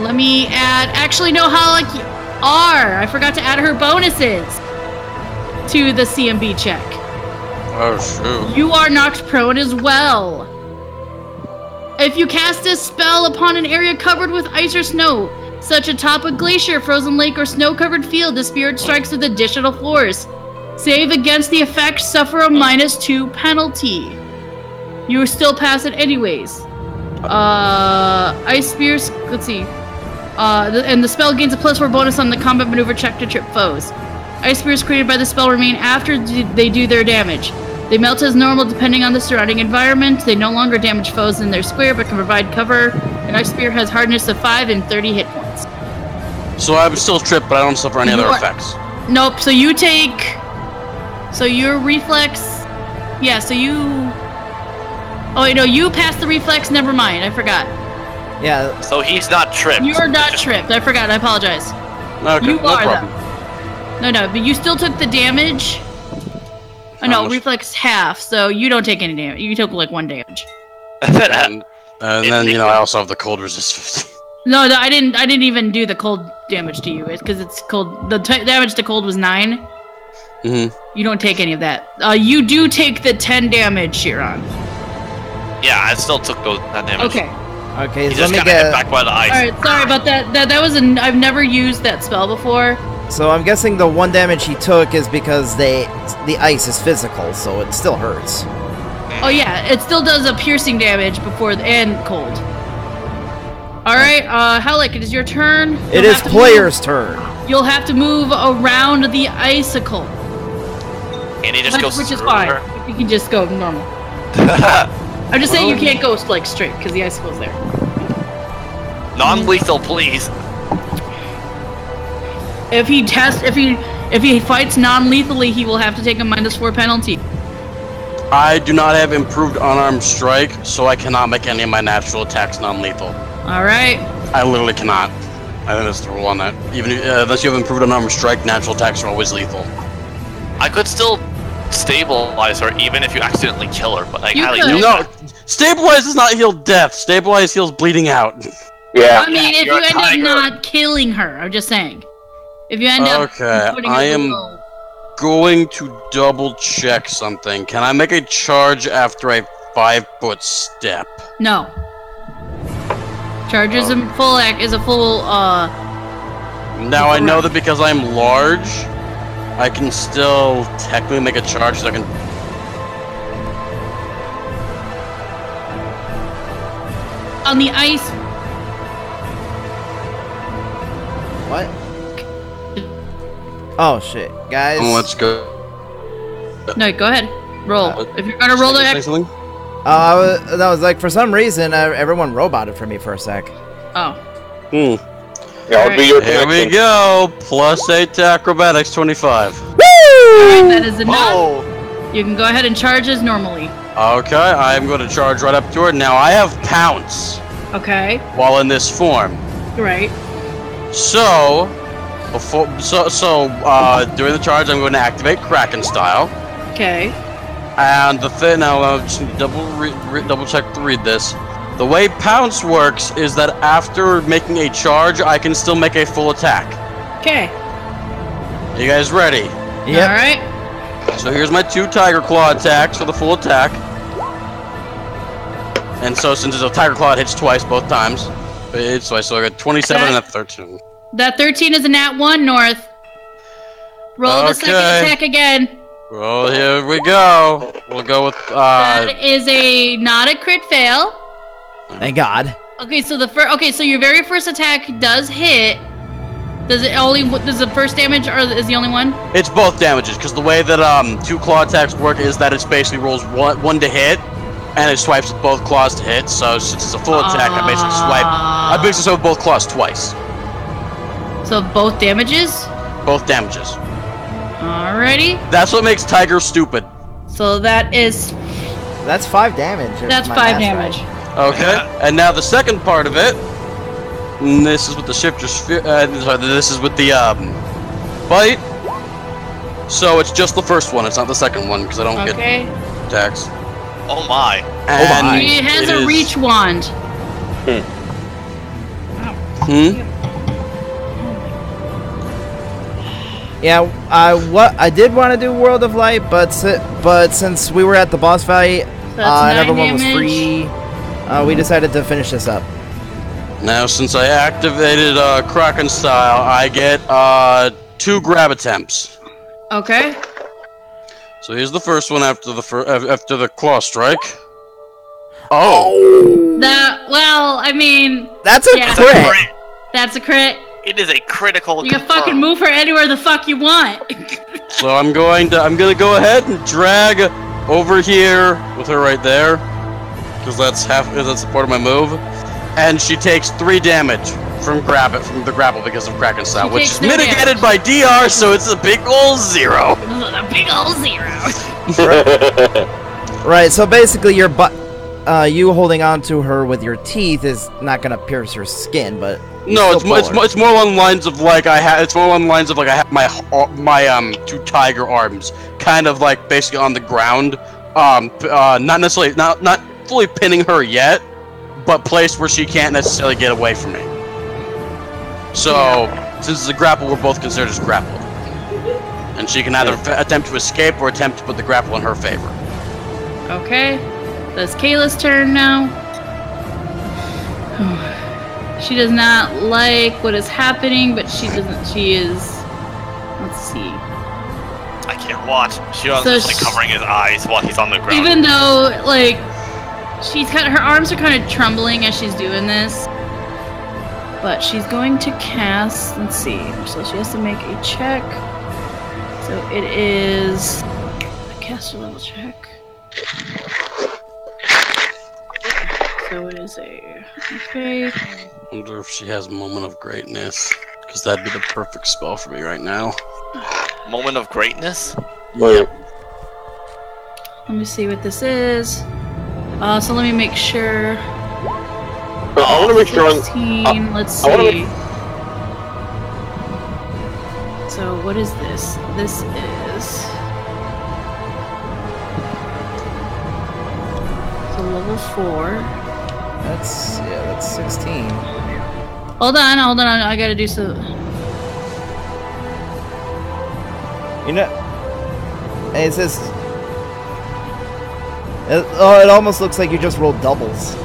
C: Let me add. Actually, no, I forgot to add her bonuses to the CMB check.
D: Oh shoot.
C: You are knocked prone as well. If you cast a spell upon an area covered with ice or snow, such atop a glacier, frozen lake, or snow-covered field, the spirit strikes with additional force. Save against the effect, suffer a -2 penalty. You still pass it anyways. Ice spears, let's see. And the spell gains a +4 bonus on the combat maneuver check to trip foes. Ice spears created by the spell remain after they do their damage. They melt as normal depending on the surrounding environment. They no longer damage foes in their square, but can provide cover. An ice spear has hardness of 5 and 30 hit points.
D: So I'm still tripped, but I don't suffer any other effects.
C: Nope, so you take... So your reflex... Yeah, so you... Oh, wait, no, you passed the reflex, never mind, I forgot.
B: Yeah.
E: So he's not tripped.
C: You're not tripped, I forgot, I apologize.
D: Okay,
C: you
D: no
C: are,
D: problem.
C: though. No, but you still took the damage. Oh, no, reflex half, so you don't take any damage. You took, like, 1 damage.
D: And then, you know, I also have the cold resist.
C: No, I didn't even do the cold damage to you. It's because it's cold. The damage to cold was 9.
D: Mm-hmm.
C: You don't take any of that. You do take the 10 damage, Shiron.
E: Yeah, I still took that damage.
C: Okay.
B: Okay,
E: He
B: so let
E: just
B: me
E: got hit
B: get...
E: back by the ice.
C: Alright, sorry about that. That was I've never used that spell before.
B: So I'm guessing the 1 damage he took is because the ice is physical, so it still hurts.
C: Oh yeah, it still does a piercing damage and cold. Alright, Halleck, it is your turn.
B: It is player's turn.
C: You'll have to move around the icicle.
E: And he just goes
C: Which is
E: through
C: fine.
E: her.
C: You can just go normal. I'm just saying you can't go like straight because the icicle's there.
E: Non-lethal, please.
C: If he fights non-lethally, he will have to take a -4 penalty.
D: I do not have improved unarmed strike, so I cannot make any of my natural attacks non-lethal.
C: All right.
D: I literally cannot. I think that's the rule on that. Even unless you have improved unarmed strike, natural attacks are always lethal.
E: I could still stabilize her even if you accidentally kill her, but like,
C: You
E: Allie,
C: could.
D: No, stabilize does not heal death. Stabilize heals bleeding out.
F: Yeah.
C: I mean, if
E: you're
C: you
E: a
C: end up
E: tiger.
C: not killing her, I'm just saying. If you end up
D: Okay,
C: putting her
D: I am
C: below.
D: going to double check something. Can I make a charge after a 5-foot step?
C: No. Charge is a full
D: Now I know that because I'm large, I can still technically make a charge so I can...
C: on the ice.
B: What? Oh shit, guys.
D: Let's go.
C: No, go ahead. Roll. If you're gonna roll the
D: Say
C: X.
D: something?
B: That was like, for some reason, everyone roboted for me for a sec.
C: Oh.
F: Yeah, I'll be your
D: Here we
F: connection.
D: go. +8 to acrobatics, 25.
C: Alright, that is enough.
E: Oh,
C: You can go ahead and charge as normally.
D: Okay, I'm going to charge right up to her. Now I have pounce
C: Okay.
D: while in this form.
C: Right.
D: So, during the charge, I'm going to activate Kraken style.
C: Okay.
D: And the thing now, I'll just double check to read this. The way pounce works is that after making a charge, I can still make a full attack.
C: Okay.
D: You guys ready?
B: Yep.
C: Alright.
D: So here's my 2 Tiger Claw attacks for the full attack. And so since it's a Tiger Claw, it hits twice both times. So I got 27 and a 13.
C: That 13 is a nat 1, North. Roll the second
D: Okay.
C: attack again.
D: Well, here we go. We'll go with
C: That is not a crit fail.
B: Thank God.
C: Okay, so so your very first attack does hit. Does the first damage or is the only one?
D: It's both damages, because the way that 2 claw attacks work is that it's basically rolls one to hit, and it swipes with both claws to hit. So since it's a full attack, I basically swipe. I basically swipe with both claws twice.
C: So both damages?
D: Both damages.
C: Alrighty.
D: That's what makes Tiger stupid.
C: So that's
B: 5 damage. if
C: That's
B: my
C: 5
B: math's
C: damage.
B: right.
D: Okay, and now the second part of it. And this is with the shifter sphere. Sorry, this is with the bite. So it's just the first one. It's not the second one because I don't get attacks.
E: Oh my.
D: And
C: It has
D: it
C: a
D: is-
C: reach wand.
B: Yeah, I did want to do World of Light, but since we were at the boss fight and
C: 9
B: everyone was
C: damage.
B: free, we decided to finish this up.
D: Now, since I activated Kraken style, I get 2 grab attempts.
C: Okay.
D: So here's the first one after the claw strike. Oh.
C: Well, I mean,
B: That's a
C: Yeah.
B: crit.
C: that's a crit.
E: It is a critical.
C: You can fucking move her anywhere the fuck you want.
D: So I'm gonna go ahead and drag over here with her right there, because that's a part of my move, and she takes 3 damage from the grapple because of Kraken style, which is
C: takes no
D: mitigated by DR, so it's a big ol' 0.
C: A big old 0.
B: Right, so basically you holding on to her with your teeth is not gonna pierce her skin, but
D: No, it's more along the lines of like I have my 2 tiger arms, kind of like basically on the ground, not necessarily not fully pinning her yet, but placed where she can't necessarily get away from me. So since it's a grapple, we're both considered as grappled, and she can either attempt to escape or attempt to put the grapple in her favor.
C: Okay. That's Kayla's turn now. She does not like what is happening, but she is. Let's see.
E: I can't watch. Shion's
C: So
E: just like covering his eyes while he's on the ground.
C: Even though, like, her arms are kind of trembling as she's doing this. But she's going to cast, let's see, so she has to make a check. So it is a caster level check. So it is okay.
D: I wonder if she has Moment of Greatness, because that'd be the perfect spell for me right now.
E: Moment of greatness?
F: Wait.
C: Let me see what this is. So let me make sure.
F: I want to make sure
C: 16, let's
F: I wanna
C: see. So what is this? This is... So level 4.
B: That's 16.
C: Hold on, I gotta do some...
B: You know, and it says, it almost looks like you just rolled doubles.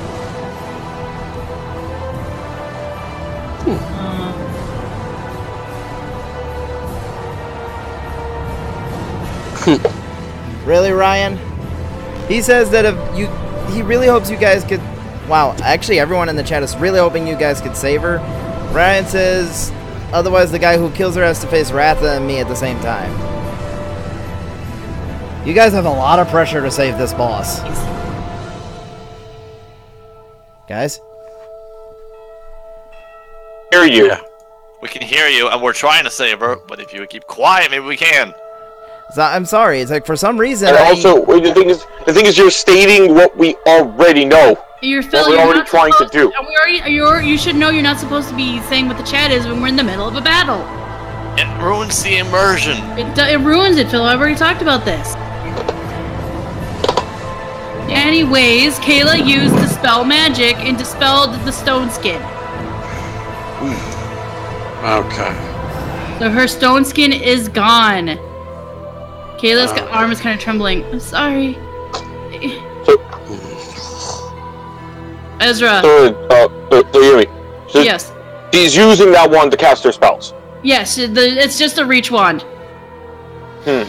B: Really, Ryan? He says that he really hopes you guys could. Wow, actually, everyone in the chat is really hoping you guys could save her. Ryan says, otherwise the guy who kills her has to face Ratha and me at the same time. You guys have a lot of pressure to save this boss. Guys?
F: hear you.
D: Yeah.
E: We can hear you, and we're trying to save her, but if you would keep quiet, maybe we can.
B: So, I'm sorry, it's like for some reason
F: And also, the thing is, you're stating what we already know.
C: You're
F: What we're already trying to do.
C: You should know you're not supposed to be saying what the chat is when we're in the middle of a battle.
E: It ruins the immersion.
C: It ruins it, Phil. I've already talked about this. Anyways, Kayla used Dispel Magic and dispelled the stone skin.
D: Okay.
C: So her stone skin is gone. Kayla's arm is kind of trembling. I'm sorry. Ezra.
F: Yumi. So
C: Yes.
F: she's using that one to cast her spells.
C: Yes, it's just a reach wand.
F: I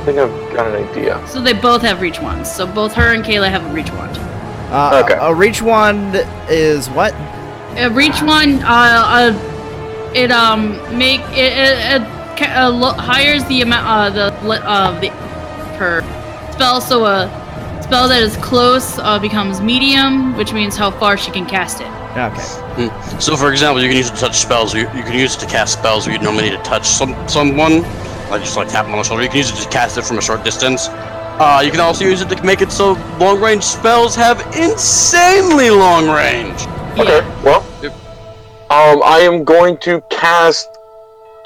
F: think I've got an idea.
C: So they both have reach wands. So both her and Kayla have a reach wand.
F: Okay.
B: A reach wand is what?
C: A reach wand, hires the amount, her spell. So Spell that is close becomes medium, which means how far she can cast it.
B: Okay.
D: So, for example, you can use it to touch spells. You can use it to cast spells where you normally need to touch someone, like just like tap them on the shoulder. You can use it to cast it from a short distance. You can also use it to make it so long-range spells have insanely long range.
F: Okay, well, I am going to cast.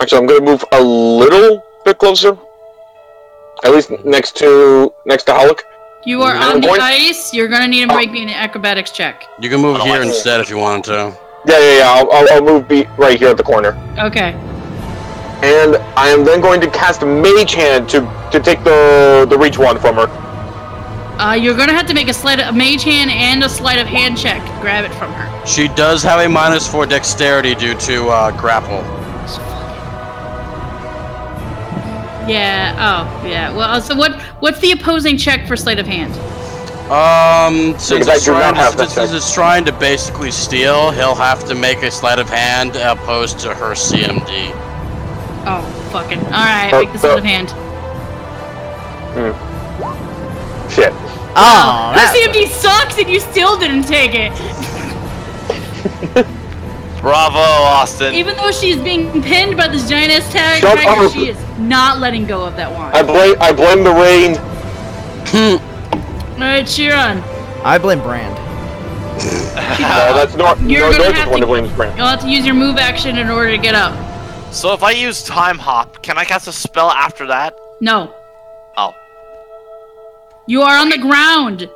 F: Actually, I'm going to move a little bit closer, at least next to Holic.
C: You are on the ice. You're gonna need to make me an acrobatics check.
D: You can move here instead if you wanted to.
F: Yeah. I'll move right here at the corner.
C: Okay.
F: And I am then going to cast a Mage Hand to take the reach wand from her.
C: You're gonna have to make a Mage Hand and a sleight of hand check to grab it from her.
D: She does have a -4 dexterity due to grapple.
C: Yeah. Oh, yeah. Well, so what's the opposing check for sleight of hand?
D: Since it's trying to basically steal, he'll have to make a sleight of hand opposed to her CMD.
C: Oh, fucking. Alright, make the sleight of hand.
F: Shit.
B: Oh,
C: her CMD sucks and you still didn't take it.
E: Bravo, Austin.
C: Even though she's being pinned by this giant ass tag, she is not letting go of that wand.
F: I blame the rain.
C: Alright, Chiron.
B: I blame Brand.
F: That's not.
C: You're
F: no,
C: gonna
F: just
C: have
F: one
C: to,
F: to blame Brand.
C: you'll have to use your move action in order to get up.
E: So if I use Time Hop, can I cast a spell after that?
C: No.
E: Oh.
C: You are on the ground.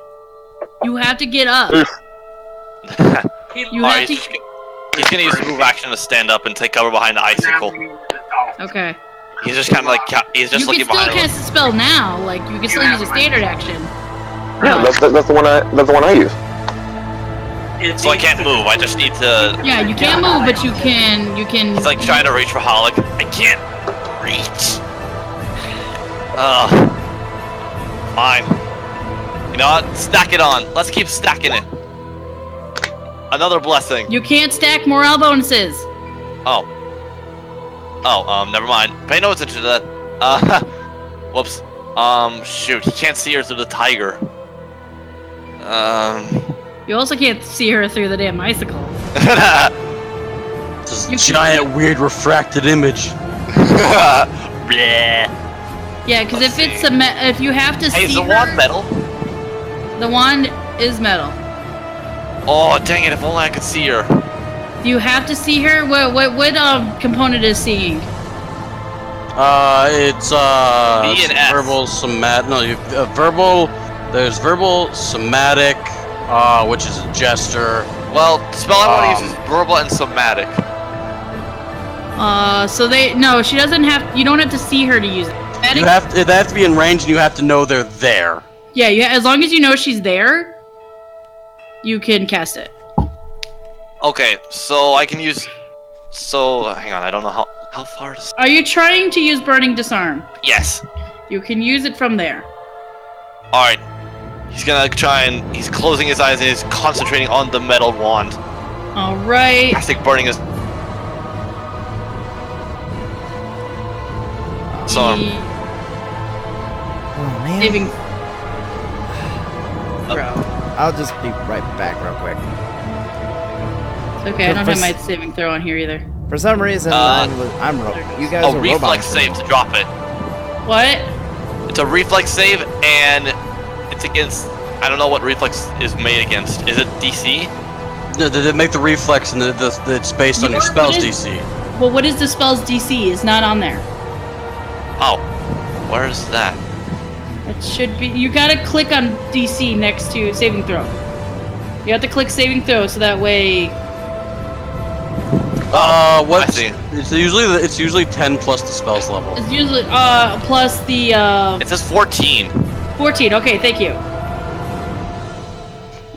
C: You have to get up. You have to.
E: He's gonna use move action to stand up and take cover behind the icicle.
C: Okay.
E: He's just kind of like looking behind him.
C: You can still cast a spell now. Like you can still use a standard action.
F: Yeah, that's the one I use.
E: So I can't move. I just need to.
C: Yeah, you can't move, but you can.
E: He's like trying to reach for Holic. I can't reach. Fine. You know what? Stack it on. Let's keep stacking it. Another blessing.
C: You can't stack morale bonuses.
E: Oh, never mind. Pay no attention to that. Whoops. Shoot. He can't see her through the tiger.
C: You also can't see her through the damn icicle.
D: This giant, weird, refracted image.
C: Yeah, because if it's if you have to see
E: Hey, is the
C: her,
E: wand metal?
C: The wand is metal.
E: Oh, dang it! If only I could see her.
C: Do you have to see her? What component is seeing?
D: It's verbal, somatic. No, verbal. There's verbal, somatic, which is a gesture.
E: Well, the spell I want to use is verbal and somatic.
C: No, she doesn't have. You don't have to see her to use it.
D: They have to be in range, and you have to know they're there.
C: Yeah, as long as you know she's there, you can cast it.
E: Okay, so I can use. So hang on, I don't know how far to.
C: Are you trying to use Burning Disarm?
E: Yes.
C: You can use it from there.
E: All right. He's gonna try and he's closing his eyes and he's concentrating on the metal wand.
C: All right.
E: Casting burning is. So.
B: Oh man.
C: Saving throw.
B: I'll just be right back real quick.
C: It's okay, I don't have my saving throw on here either.
B: For some reason, you guys are
E: reflex
B: robots.
E: save to drop it.
C: What?
E: It's a reflex save and it's against. I don't know what reflex is made against. Is it DC?
D: No, they make the reflex and it's based on your spell's DC.
C: Well, what is the spell's DC? It's not on there.
E: Oh, where is that?
C: It should be. You gotta click on DC next to saving throw. You have to click saving throw so that way.
E: What? I see.
D: It's usually 10 plus the spell's level.
C: It's usually plus the.
E: It says 14.
C: 14. Okay, thank you.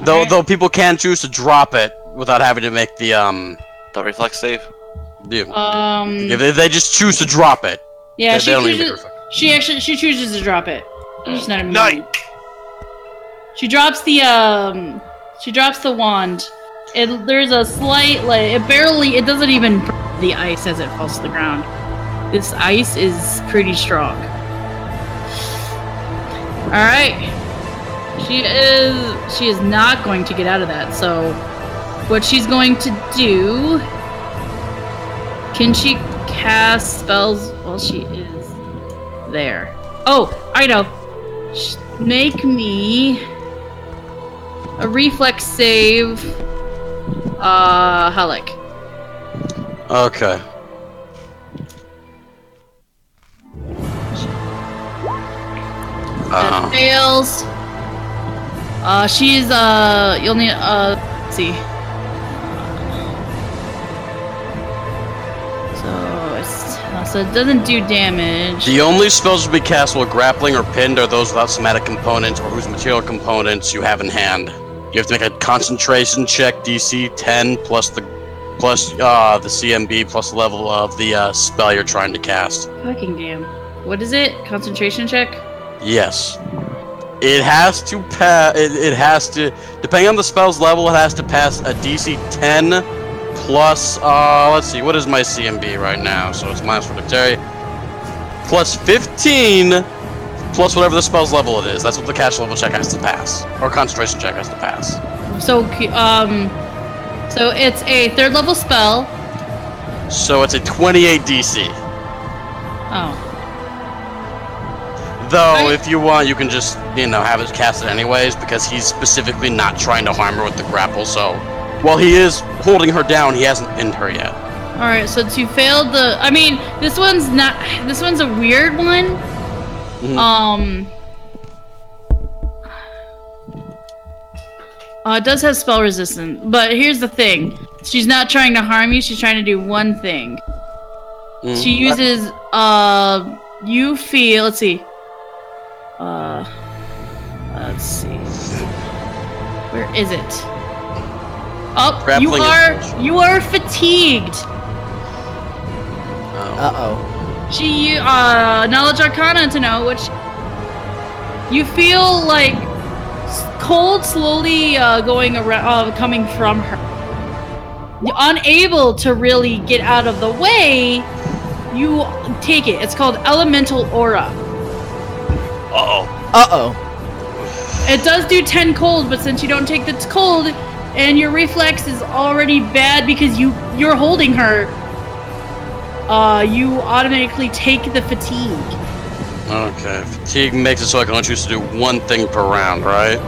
D: Though people can choose to drop it without having to make the
E: reflex save.
D: Yeah. If they just choose to drop it.
C: Yeah,
D: she
C: chooses to drop it. She's not even.
E: Nice.
C: She drops the wand. There's a slight it doesn't even burn the ice as it falls to the ground. This ice is pretty strong. All right. She is not going to get out of that. So, what she's going to do? Can she cast spells while she is there? Oh, I know. Make me a reflex save. Halleck.
D: Okay.
C: That fails. She's you'll need let's see. So it doesn't do damage.
D: The only spells to be cast while grappling or pinned are those without somatic components or whose material components you have in hand. You have to make a concentration check, DC 10 plus the CMB plus the level of the spell you're trying to cast.
C: Fucking damn. What is it? Concentration check?
D: Yes. It has to pass. It has to, depending on the spell's level, it has to pass a DC 10 plus. Let's see. What is my CMB right now? So it's minus for dexterity. Plus 15 plus whatever the spell's level it is. That's what the catch level check has to pass, or concentration check has to pass.
C: So so it's a 3rd level spell.
D: So it's a 28 DC.
C: Oh.
D: Though, if you want, you can just, have it cast it anyways, because he's specifically not trying to harm her with the grapple, so while he is holding her down, he hasn't pinned her yet.
C: Alright, so to fail the... I mean, this one's a weird one.
D: Mm-hmm.
C: It does have spell resistance, but here's the thing. She's not trying to harm you, she's trying to do one thing.
D: Mm-hmm.
C: She uses, you feel... Let's see. Let's see. Where is it? Oh, you are fatigued.
B: Uh-oh.
C: She, knowledge arcana to know, which you feel like cold slowly going around, coming from her. You're unable to really get out of the way. You take it. It's called elemental aura.
E: Uh-oh.
B: Uh-oh.
C: It does do 10 cold, but since you don't take the cold, and your reflex is already bad because you're holding her, you automatically take the fatigue.
D: Okay, fatigue makes it so I can only choose to do one thing per round, right?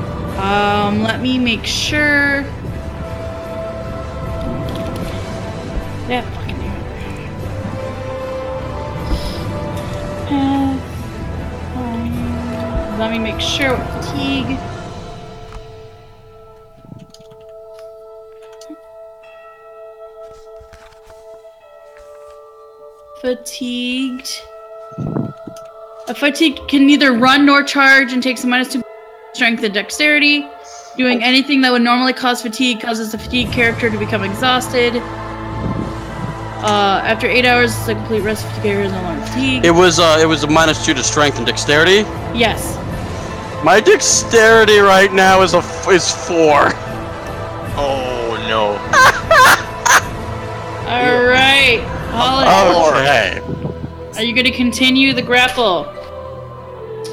C: Let me make sure. Yeah, fucking do. Let me make sure with fatigue. Fatigued. A fatigue can neither run nor charge and takes a -2 strength and dexterity. Doing anything that would normally cause fatigue causes the fatigue character to become exhausted. After 8 hours, the complete rest of the character is no longer fatigued.
D: It was a -2 to strength and dexterity.
C: Yes.
D: My dexterity right now is 4.
E: Oh no.
C: Alright.
D: Okay.
C: Are you going to continue the grapple?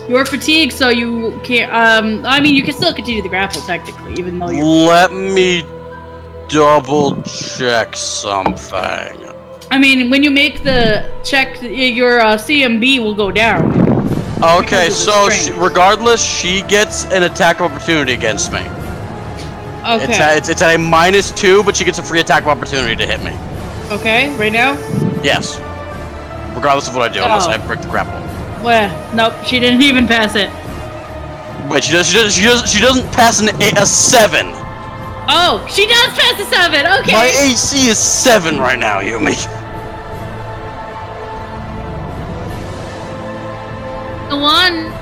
C: You're fatigued, so you can't. I mean, you can still continue the grapple technically, even though you're.
D: Let me double check something.
C: I mean, when you make the check, your CMB will go down.
D: Okay, so regardless, she gets an attack of opportunity against me.
C: Okay.
D: It's at a -2, but she gets a free attack of opportunity to hit me.
C: Okay, right now?
D: Yes. Regardless of what I do, unless I break the grapple.
C: Well, nope, she didn't even pass it.
D: Wait, she doesn't pass a 7.
C: Oh, she does pass a 7. Okay.
D: My AC is 7 right now, Yumi.
C: The one.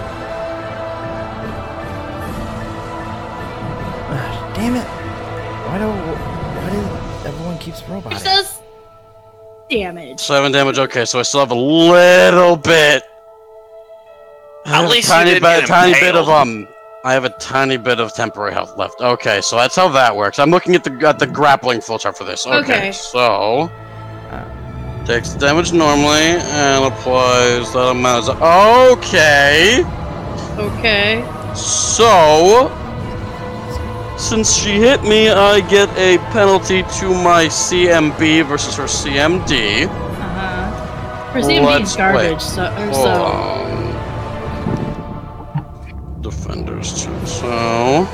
B: Damn it! Why do everyone keeps roboting?
C: It does damage.
D: 7 damage. Okay, so I still have a little bit.
E: At least you didn't get impaled.
D: I have a tiny bit of temporary health left. Okay, so that's how that works. I'm looking at the grappling flowchart for this. Okay. So takes damage normally and applies that amount. Okay.
C: Okay.
D: So, since she hit me, I get a penalty to my CMB versus her CMD.
C: Her CMD is garbage, so...
D: Defenders too. So...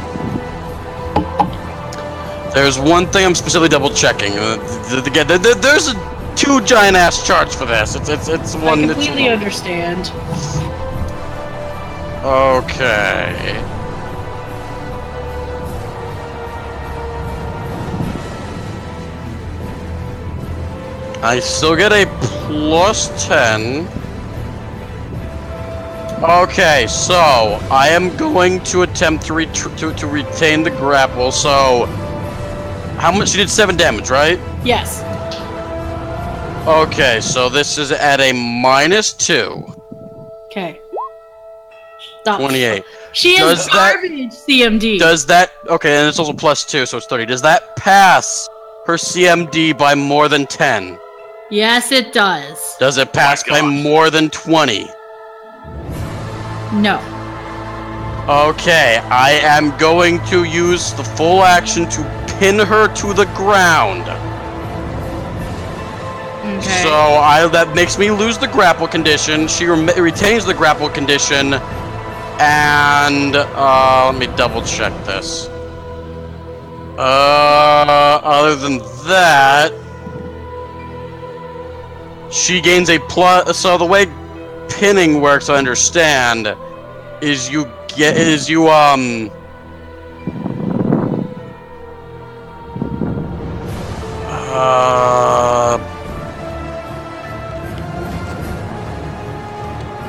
D: There's one thing I'm specifically double checking. There's a 2 giant ass charts for this. It's one.
C: I completely understand.
D: Okay. I still get a +10. Okay, so I am going to attempt to retain the grapple. So, how much? She did 7 damage, right?
C: Yes.
D: Okay, so this is at a -2.
C: Okay. Stop.
D: 28.
C: She is garbage, CMD.
D: Does that... Okay, and it's also +2, so it's 30. Does that pass her CMD by more than 10?
C: Yes, it does.
D: Does it pass by more than 20?
C: No.
D: Okay, I am going to use the full action to pin her to the ground.
C: Okay.
D: So that makes me lose the grapple condition. She retains the grapple condition, and let me double check this. Other than that, she gains a plus. So the way pinning works, I understand, is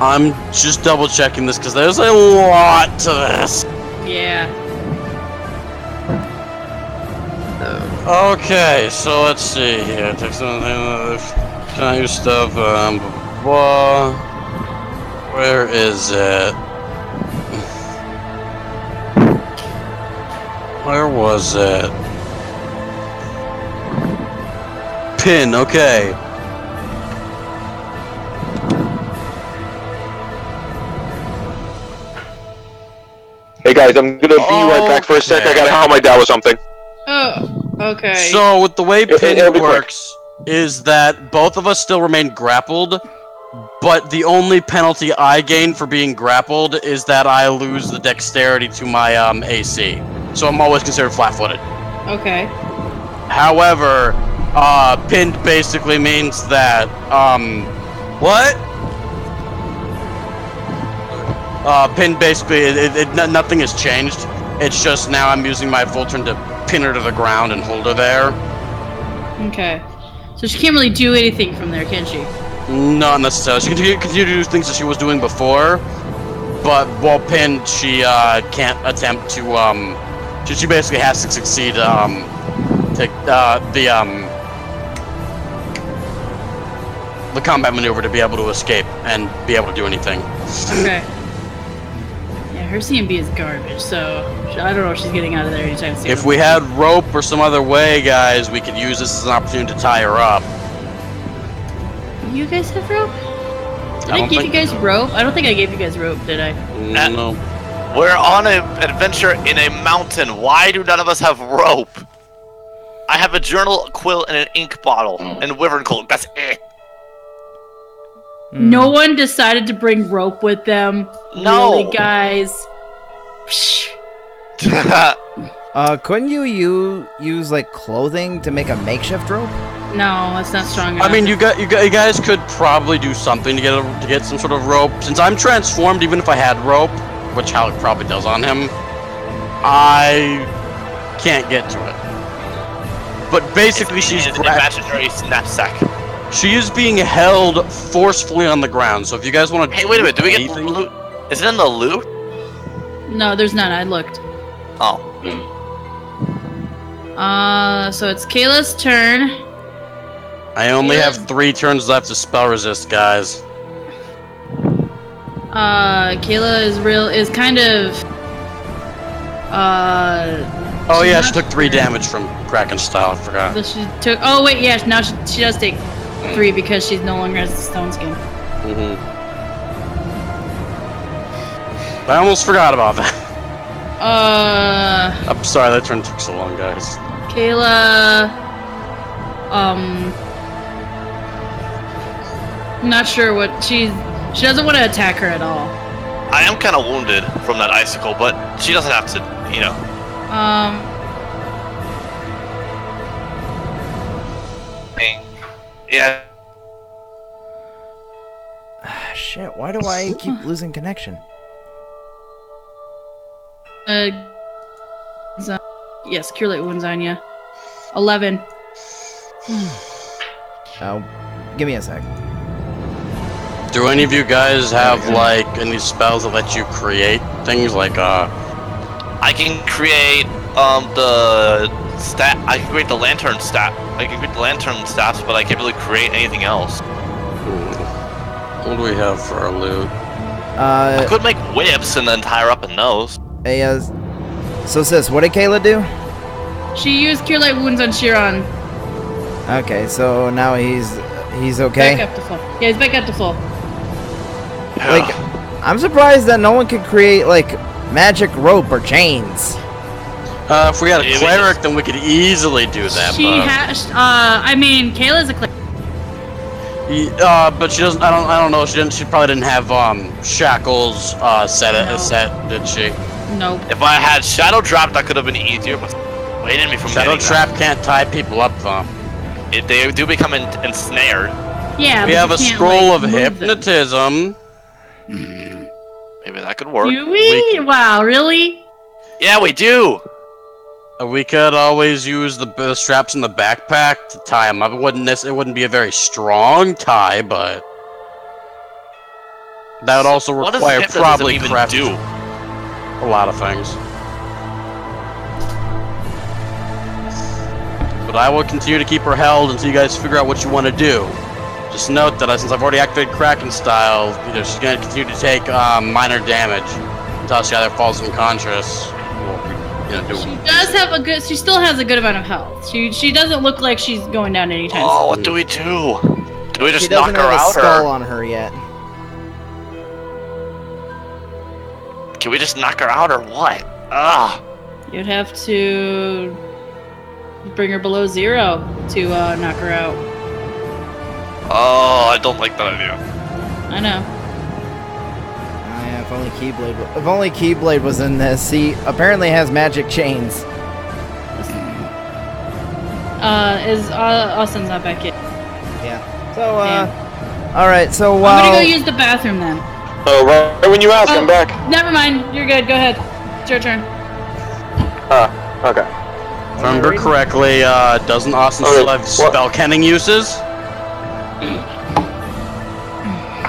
D: I'm just double checking this because there's a lot to this.
C: Yeah.
D: Okay, so let's see here. Take something. Can I use stuff? Blah. Where is it? Where was it? Pin. Okay.
F: Hey guys, I'm gonna be right back for a sec. I gotta help my dad with something.
C: Oh, okay.
D: So, with the way pin works, is that both of us still remain grappled, but the only penalty I gain for being grappled is that I lose the dexterity to my AC. So I'm always considered flat-footed.
C: Okay.
D: However, pinned basically means that, what? Pinned basically, nothing has changed. It's just now I'm using my full turn to pin her to the ground and hold her there.
C: Okay. So she can't really do anything from there, can she?
D: Not necessarily. She can continue to do things that she was doing before, but while pinned, she can't attempt to, she basically has to succeed, the combat maneuver to be able to escape and be able to do anything.
C: Okay. Yeah, her CMB is garbage, so I don't know if she's getting out of there anytime soon.
D: If we had rope or some other way, guys, we could use this as an opportunity to tie her up.
C: You guys have rope? Did I give you guys rope? I don't think I gave you guys rope, did I?
D: No.
E: We're on an adventure in a mountain. Why do none of us have rope? I have a journal, a quill, and an ink bottle, and wyvern cloak. That's it.
C: No one decided to bring rope with them.
E: No.
C: Really, guys.
B: Couldn't you use like clothing to make a makeshift rope?
C: No, that's not strong enough.
D: I mean, you guys could probably do something to get some sort of rope. Since I'm transformed, even if I had rope, which Halleck probably does on him, I can't get to it. But basically, she's
E: an imaginary knapsack.
D: She is being held forcefully on the ground. So if you guys want to,
E: hey, wait a minute. Do we get loot? Is it in the loot?
C: No, there's none. I looked.
E: Oh.
C: So it's Kayla's turn.
D: I only have 3 turns left to spell resist, guys.
C: Kayla is kind of
D: Oh yeah, she took 3 damage from Kraken style. I forgot.
C: So she took. Oh wait, yeah. Now she does take 3 because she no longer has the stone skin.
D: I almost forgot about that.
C: I'm
D: I'm sorry that turn took so long, guys.
C: Kayla. Not sure what she doesn't want to attack her at all.
E: I am kind of wounded from that icicle, but she doesn't have to, you know. Yeah.
B: Shit, why do I keep losing connection?
C: Yes, Cure Light Wounds on you. 11.
B: Oh, give me a sec.
D: Do any of you guys have like any spells that let you create things like
E: I can create the stat. I can create the lantern stat. I can create the lantern staffs, but I can't really create anything else.
D: what do we have for our loot?
E: I could make whips and then tie her up in those.
B: Hey, so sis, what did Kayla do?
C: She used Cure Light Wounds on Chiron.
B: Okay, so now he's okay.
C: Back up to full. Yeah, he's back up to full.
B: Like, I'm surprised that no one could create like magic rope or chains.
D: If we had a cleric, then we could easily do that.
C: She has. I mean, Kayla's a cleric.
D: But she doesn't. I don't know. She probably didn't have shackles set, did she?
C: Nope.
E: If I had Shadow Drop, that could have been easier, but waiting me from
D: Shadow
E: getting
D: Trap can't tie people up though.
E: They do become ensnared.
C: Yeah.
D: We have a scroll of hypnotism.
E: Maybe that could work.
C: Do we? Wow, really?
E: Yeah, we do.
D: We could always use the straps in the backpack to tie them up. It wouldn't be a very strong tie, but that would also require probably craft a lot of things. But I will continue to keep her held until you guys figure out what you want to do. Just note that since I've already activated Kraken style, she's going to continue to take minor damage until she either falls unconscious.
C: She does have a good. She still has a good amount of health. She doesn't look like she's going down anytime soon.
E: Oh, what do we do? Do we just
B: She doesn't
E: knock her
B: have a
E: out,
B: skull
E: or
B: on her yet.
E: can we just knock her out, or what? Ah.
C: You'd have to bring her below 0 to knock her out.
E: Oh, I don't like that idea.
C: I know.
B: Oh, yeah, if only Keyblade was in this. He apparently has magic chains.
C: Austin's not back yet.
B: Yeah. So, alright, so
C: I'm gonna go use the bathroom then.
F: Oh, right when you ask, I'm back.
C: Never mind. You're good. Go ahead. It's your turn.
F: Okay.
D: If I remember correctly, doesn't Austin still have spell kenning uses?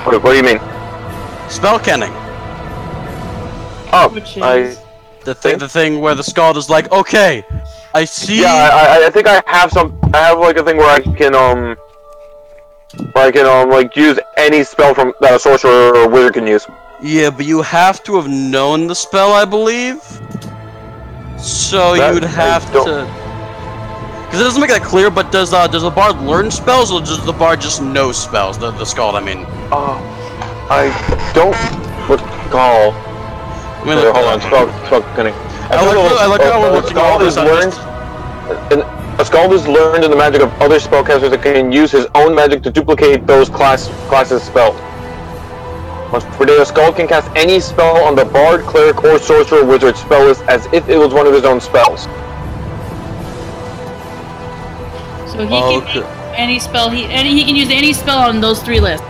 F: What do you mean?
D: Spell kenning.
F: Oh,
C: Which is...
D: The thing where the Scald is like, okay, I see.
F: Yeah, I think I have like a thing where I can like use any spell from that a sorcerer or a wizard can use.
D: Yeah, but you have to have known the spell, I believe. So you would have to. Because it doesn't make that clear. But does the bard learn spells, or does the bard just know spells? The Scald, I mean.
F: I don't recall. Hold on, spell cunning.
D: I like how we're working all this.
F: A Scald is learned in the magic of other spellcasters that can use his own magic to duplicate those classes' spells. Once per day, a Scald can cast any spell on the bard, cleric, or sorcerer wizard spell list as if it was one of his own spells.
C: So he can use any spell. He can use any spell on those 3 lists.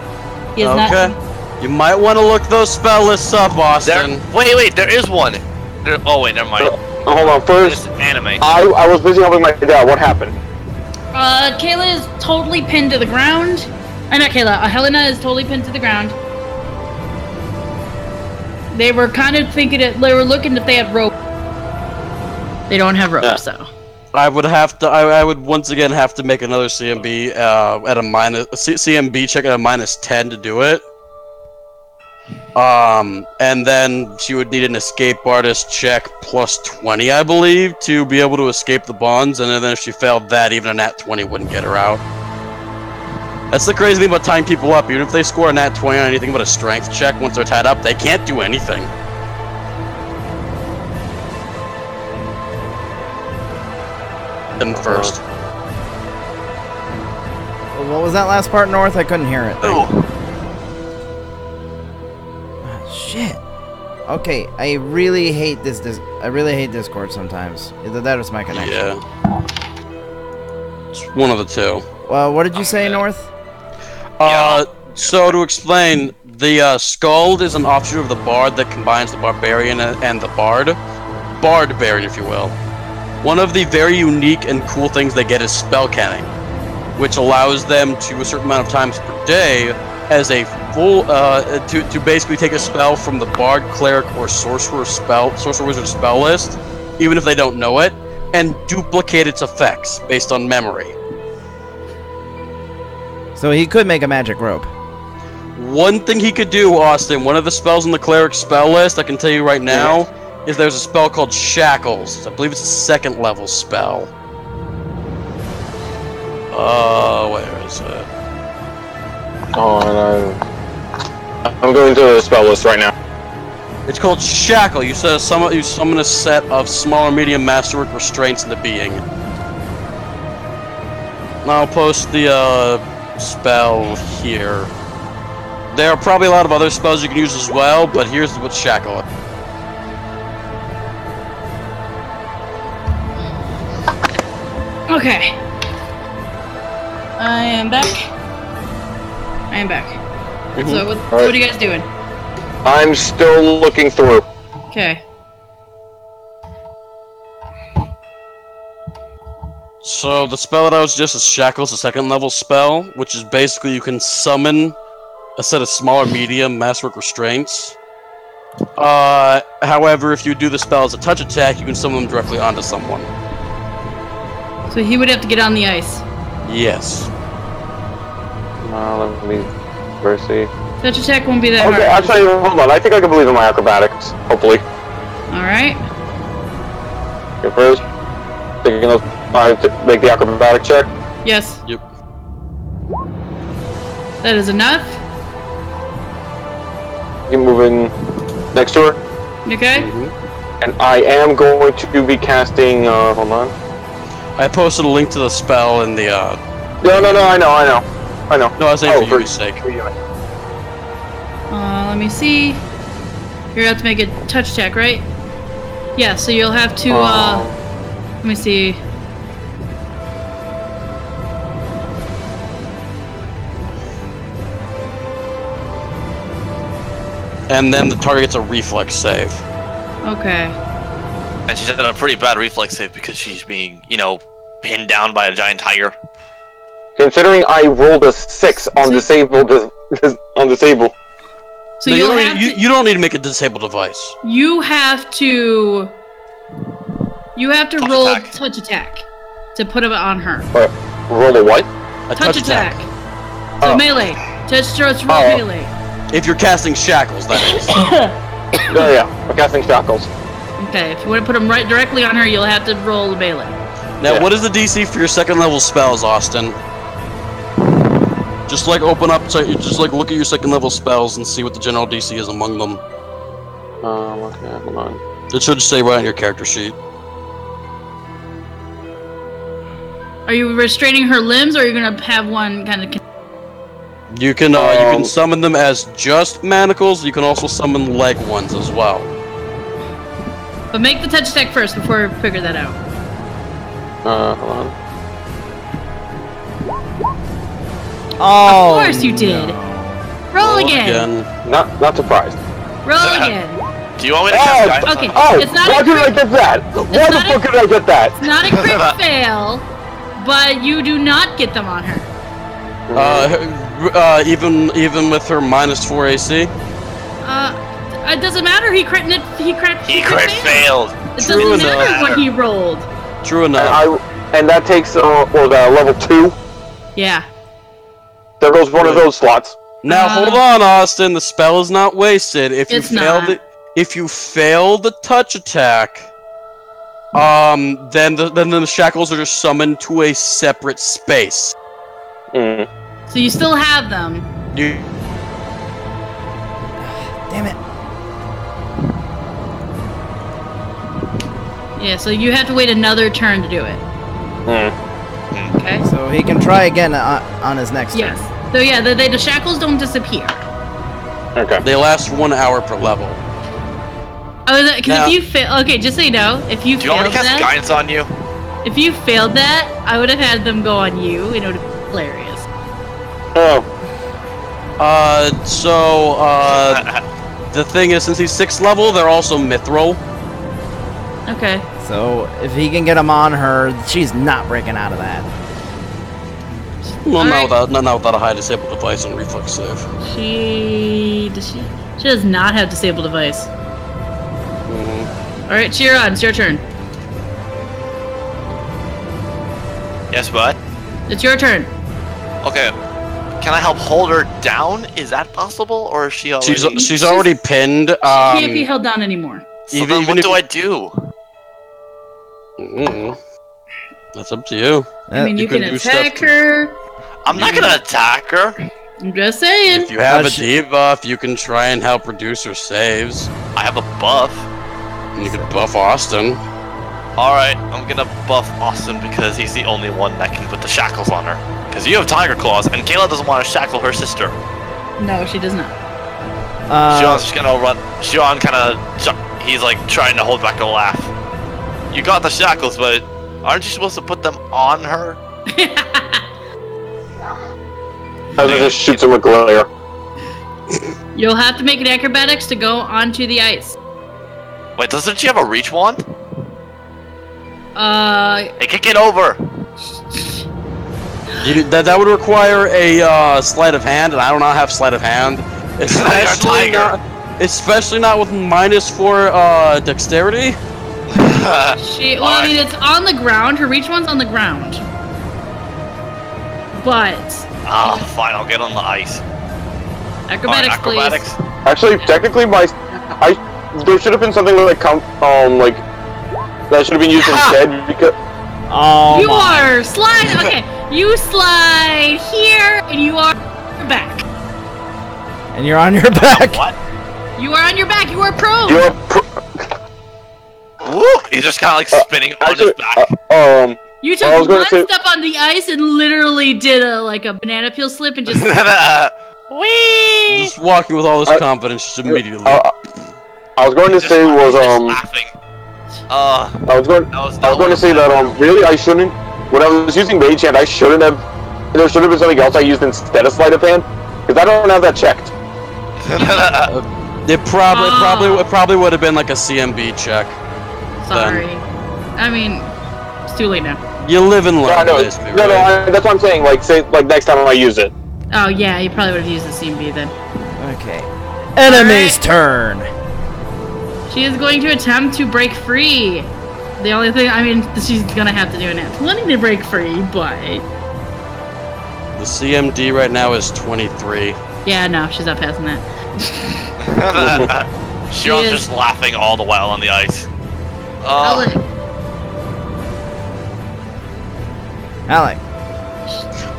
C: He has not.
D: You might want to look those spell lists up, Austin.
E: Wait, there is one. Oh wait, never mind.
F: Hold on, first.
E: It's anime.
F: I was busy helping my dad. What happened?
C: Kayla is totally pinned to the ground. Not Kayla. Helena is totally pinned to the ground. They were kind of thinking they were looking if they had rope. They don't have rope, so.
D: I would once again have to make another CMB at a CMB check at a -10 to do it. And then she would need an escape artist check +20, I believe, to be able to escape the bonds. And then if she failed that, even a nat 20 wouldn't get her out. That's the crazy thing about tying people up. Even if they score a nat 20 on anything but a strength check, once they're tied up, they can't do anything. Frostbitten first.
B: What was that last part, North? I couldn't hear it.
E: Oh.
B: Ah, shit. Okay, I really hate this. I really hate Discord sometimes. Either that or it's my connection.
D: Yeah. It's one of the two.
B: Well, what did you say, North?
D: So to explain, the Skald is an offshoot of the Bard that combines the Barbarian and the Bard. Bardbarian, if you will. One of the very unique and cool things they get is spell canning, which allows them to a certain amount of times per day as a full to basically take a spell from the Bard, Cleric, or Sorcerer Wizard spell list, even if they don't know it, and duplicate its effects based on memory.
B: So he could make a magic rope.
D: One thing he could do, Austin, one of the spells on the Cleric spell list, I can tell you right now, is there's a spell called Shackles. I believe it's a 2nd level spell. Where is it?
F: I'm going to the spell list right now.
D: It's called Shackle. You summon a set of small or medium masterwork restraints into being. And I'll post the spell here. There are probably a lot of other spells you can use as well, but here's what Shackle is.
C: Okay. I am back. So what are you guys doing?
F: I'm still looking through.
C: Okay.
D: So the spell that I was just is Shackles, a 2nd level spell, which is basically you can summon a set of small or medium masterwork restraints. However, if you do the spell as a touch attack, you can summon them directly onto someone.
C: So he would have to get on the ice.
D: Yes.
F: Let me first see.
C: Touch attack won't be that
F: Okay,
C: hard.
F: actually, hold on. I think I can believe in my acrobatics. Hopefully.
C: Alright.
F: Okay, first, taking those 5 to make the acrobatic check.
C: Yes.
D: Yep.
C: That is enough.
F: You're moving next to her.
C: Okay?
F: And I am going to be casting, hold on.
D: I posted a link to the spell in the,
F: No, I know.
D: No, I was saying for Yumi's sake.
C: Let me see. You're gonna have to make a touch check, right? Yeah, so you'll have to, let me see.
D: And then the target gets a reflex save.
C: Okay.
E: And she's had a pretty bad reflex save because she's being, pinned down by a giant tiger.
F: Considering I rolled a 6 on disable,
C: So
D: No,
C: you
D: don't need to make a disable device.
C: You have to
E: Touch
C: roll
E: attack.
C: touch attack to put it on her.
F: Roll a what?
D: A
C: Touch attack. So melee. Touch throws roll melee.
D: If you're casting Shackles, that is.
F: Oh yeah, we're casting shackles.
C: Okay, if you want to put them right directly on her, you'll have to roll melee.
D: Now,
F: Yeah.
D: what is the DC for your 2nd level spells, Austin? Just like look at your 2nd level spells and see what the general DC is among them.
F: Okay, hold on.
D: It should say right on your character sheet.
C: Are you restraining her limbs, or are you gonna have one kind of?
D: You can summon them as just manacles. You can also summon leg ones as well.
C: But make the touch attack first before we figure that out.
F: Hold on.
B: Oh,
C: Of course you did. Roll again.
F: Not surprised.
C: Roll again.
E: Do you want me to cast guidance?
C: Okay.
F: Oh,
C: It's not
F: why
C: a
F: did I
C: crit.
F: get that? Why the
C: not
F: fuck did I get that?
C: It's not a crit fail, but you do not get them on her.
D: Even with her -4 AC.
C: It doesn't matter. He crit
E: failed.
C: It
D: True
C: doesn't matter
D: enough.
C: what he rolled.
D: True enough.
F: And that takes level 2.
C: Yeah.
F: There goes one of those slots.
D: Now hold on, Austin. The spell is not wasted. If you
C: It's
D: fail
C: not.
D: if you fail the touch attack, then the shackles are just summoned to a separate space.
F: Mm.
C: So you still have them.
B: damn it.
C: Yeah, so you have to wait another turn to do it. Okay.
B: So he can try again on his next turn.
C: Yes. So yeah, the shackles don't disappear.
F: Okay.
D: They last 1 hour per level.
C: Oh, because
D: Now-
C: if you fail, okay, just so you know, if you
E: Do you want me
C: failed
E: to cast
C: that,
E: guidance on you?
C: if you failed that, I would have had them go on you, and it would have been hilarious.
F: Oh.
D: The thing is, since he's 6th level, they're also mithril.
C: Okay.
B: So if he can get him on her, she's not breaking out of that.
D: Well,
C: Alright.
D: not without a high disable device and reflex save.
C: She does not have disable device. All right, Chiron, it's your turn.
E: Yes, bud.
C: It's your turn.
E: Okay. Can I help hold her down? Is that possible, or is she already?
D: She's already pinned.
C: Can't be held down anymore.
E: So then what do I do?
D: That's up to you.
C: I mean, you can
D: do stuff
C: attack her.
E: I'm not gonna attack her.
C: I'm just saying.
D: If you have a debuff, you can try and help reduce her saves.
E: I have a buff.
D: And you could buff Austin.
E: Alright, I'm gonna buff Austin because he's the only one that can put the shackles on her. Because you have Tiger Claws, and Kayla doesn't want to shackle her sister.
C: No, she does not.
E: Shion's just gonna run. Shion he's like trying to hold back a laugh. You got the shackles, but aren't you supposed to put them on her?
F: I just shoots him with glare.
C: You'll have to make an acrobatics to go onto the ice.
E: Wait, doesn't she have a reach wand?
C: Hey,
E: kick it over!
D: That would require a sleight of hand, and I do not have sleight of hand. Especially not with -4 dexterity.
C: I mean, it's on the ground. Her reach one's on the ground. But.
E: Fine, I'll get on the ice.
C: Acrobatics,
E: acrobatics.
C: please.
F: Actually, technically, there should have been something like that should have been used instead because.
B: Oh,
C: you are slide. Okay, you slide here, and you are back.
B: And you're on your back.
E: What?
C: You are on your back. You are prone.
F: You're
E: Woo! He's just kind of like spinning on his back.
C: You took one step on the ice and literally did a banana peel slip and just. Whee!
D: Just walking with all this confidence just immediately.
F: I was going to say was
E: laughing.
F: I was going to say that really I shouldn't. When I was using Mage Hand, I shouldn't have. There should have been something else I used instead of Sleight of Hand, because I don't have that checked.
D: It probably would have been like a CMB check.
C: Sorry. I mean, it's too late now.
D: You live and learn.
F: No, that's what I'm saying. Say next time I use it.
C: Oh yeah, you probably would have used the CMB then.
B: Okay. Enemy's turn.
C: She is going to attempt to break free. The only thing, I mean, she's gonna have to do an +20 to break free, but
D: the CMD right now is 23.
C: yeah, no, she's not passing that.
E: Shion's just laughing all the while on the ice.
B: Alec.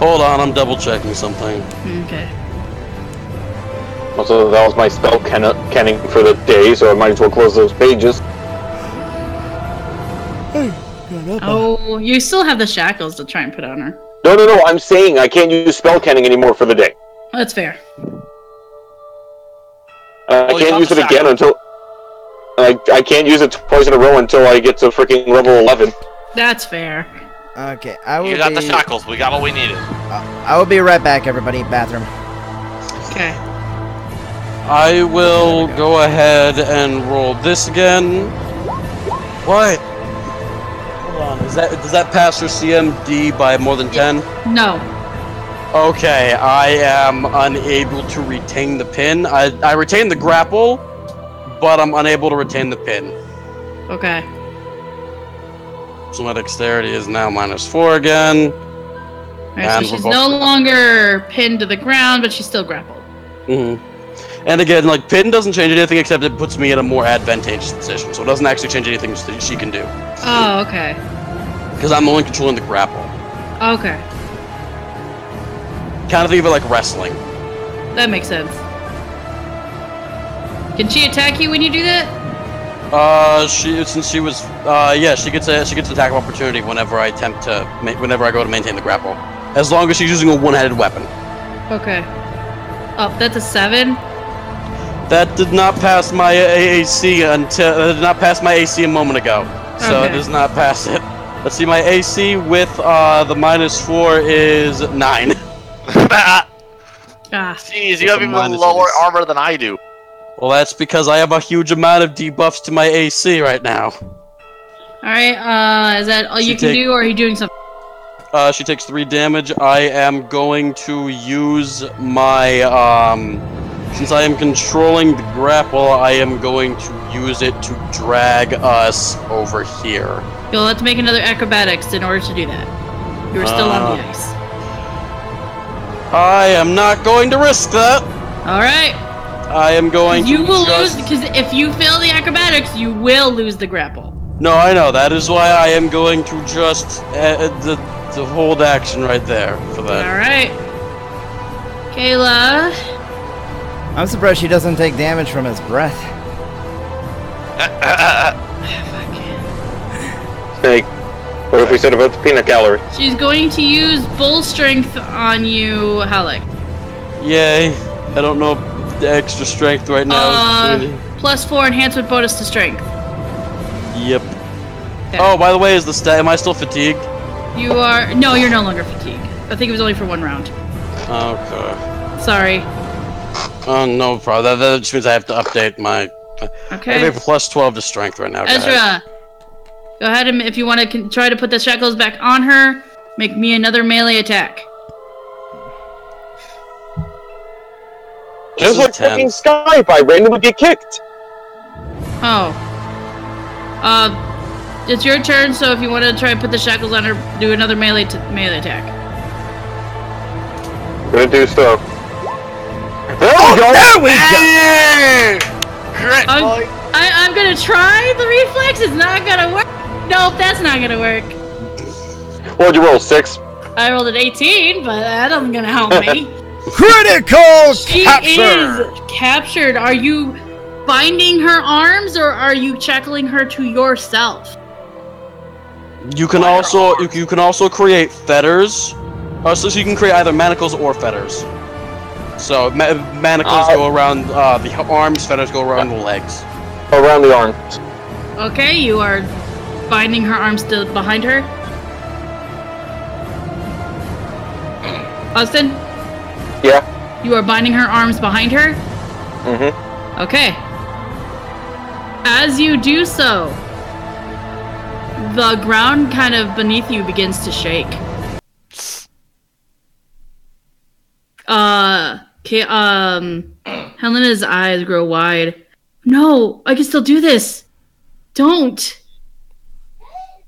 D: Hold on, I'm double checking something.
C: Okay.
F: Also, that was my spell canning for the day, so I might as well close those pages.
C: Oh, you still have the shackles to try and put on her.
F: No, I'm saying I can't use spell canning anymore for the day.
C: That's fair.
F: I can't use it again until... I can't use it twice in a row until I get to freaking level 11.
C: That's fair.
B: Okay,
E: You got the shackles. We got what we needed.
B: I will be right back, everybody. Bathroom.
C: Okay.
D: I will go ahead and roll this again. What? Hold on. Does that pass your CMD by more than 10?
C: No.
D: Okay, I am unable to retain the pin. I retain the grapple, but I'm unable to retain the pin.
C: Okay.
D: So my dexterity is now -4 again.
C: Alright, so she's no longer pinned to the ground, but she's still grappled.
D: And again, pin doesn't change anything except it puts me in a more advantageous position, so it doesn't actually change anything that she can do.
C: Oh, okay.
D: Because I'm only controlling the grapple.
C: Okay.
D: Kind of think of it like wrestling.
C: That makes sense. Can she attack you when you do that?
D: Since she was, she gets an attack of opportunity whenever I go to maintain the grapple, as long as she's using a one-handed weapon.
C: Okay. Oh, that's a 7.
D: That did not pass my AC a moment ago, so
C: Okay.
D: it does not pass it. Let's see, my AC with the -4 is 9.
C: Ah.
E: Jeez, you have even lower armor than I do.
D: Well, that's because I have a huge amount of debuffs to my AC right now.
C: Alright, is that all you can do, or are you doing something?
D: She takes 3 damage. I am going to use my, since I am controlling the grapple, I am going to use it to drag us over here.
C: You'll have to make another acrobatics in order to do that. You're still on the ice.
D: I am not going to risk that.
C: Alright.
D: I am going
C: You
D: to
C: will lose, because if you fail the acrobatics, you will lose the grapple.
D: No, I know. That is why I am going to just the hold action right there for that.
C: Alright. Kayla.
B: I'm surprised she doesn't take damage from his breath.
F: Snake. What have we said about the peanut gallery?
C: She's going to use bull strength on you, Halleck.
D: Yay. I don't know the extra strength right now.
C: +4 enhancement bonus to strength.
D: Yep.
C: Okay.
D: Oh, by the way, am I still fatigued?
C: You are... No, you're no longer fatigued. I think it was only for 1 round.
D: Okay.
C: Sorry.
D: Oh, no problem. That just means I have to update my...
C: Okay.
D: I have a +12 to strength right now, guys.
C: Ezra, go ahead and if you want to try to put the shackles back on her, make me another melee attack.
F: Just like fucking Skype, I randomly get kicked.
C: Oh. It's your turn, so if you want to try and put the shackles on her, do another melee attack.
F: I'm gonna do so. There we go!
B: There we go!
E: Correct, boy.
C: I'm gonna try the reflex, it's not gonna work. Nope, that's not gonna work.
F: What'd you roll, 6?
C: I rolled an 18, but that isn't gonna help me.
B: Critical
C: She
B: capture!
C: is captured. Are you binding her arms, or are you shackling her to yourself?
D: You can also create fetters. So you can create either manacles or fetters. So manacles go around the arms, fetters go around the legs.
F: Around the arms.
C: Okay, you are binding her arms behind her. Austin?
F: Yeah.
C: You are binding her arms behind her?
F: Mm-hmm.
C: Okay. As you do so, the ground kind of beneath you begins to shake. Helena's eyes grow wide. No, I can still do this. Don't.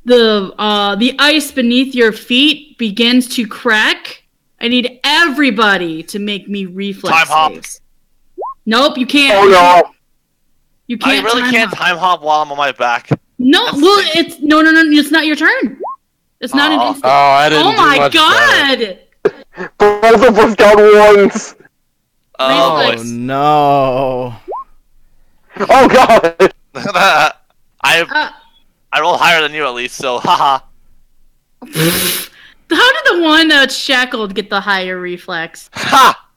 C: The ice beneath your feet begins to crack. I need everybody to make me reflex
E: Time hop.
C: saves. Nope, you can't.
F: Oh no!
C: You can't.
E: I really can't time hop while I'm on my back.
C: No,
E: That's
C: well,
E: the-
C: it's no, it's not your turn. It's not an instant.
D: Oh, I didn't.
C: Oh
D: do
C: my
D: much better.
C: god!
F: Both of us got 1s!
E: Oh,
C: Reflex.
B: Oh no.
F: Oh god!
E: I roll higher than you at least, so haha.
C: How did the one that's shackled get the higher reflex?
E: Ha!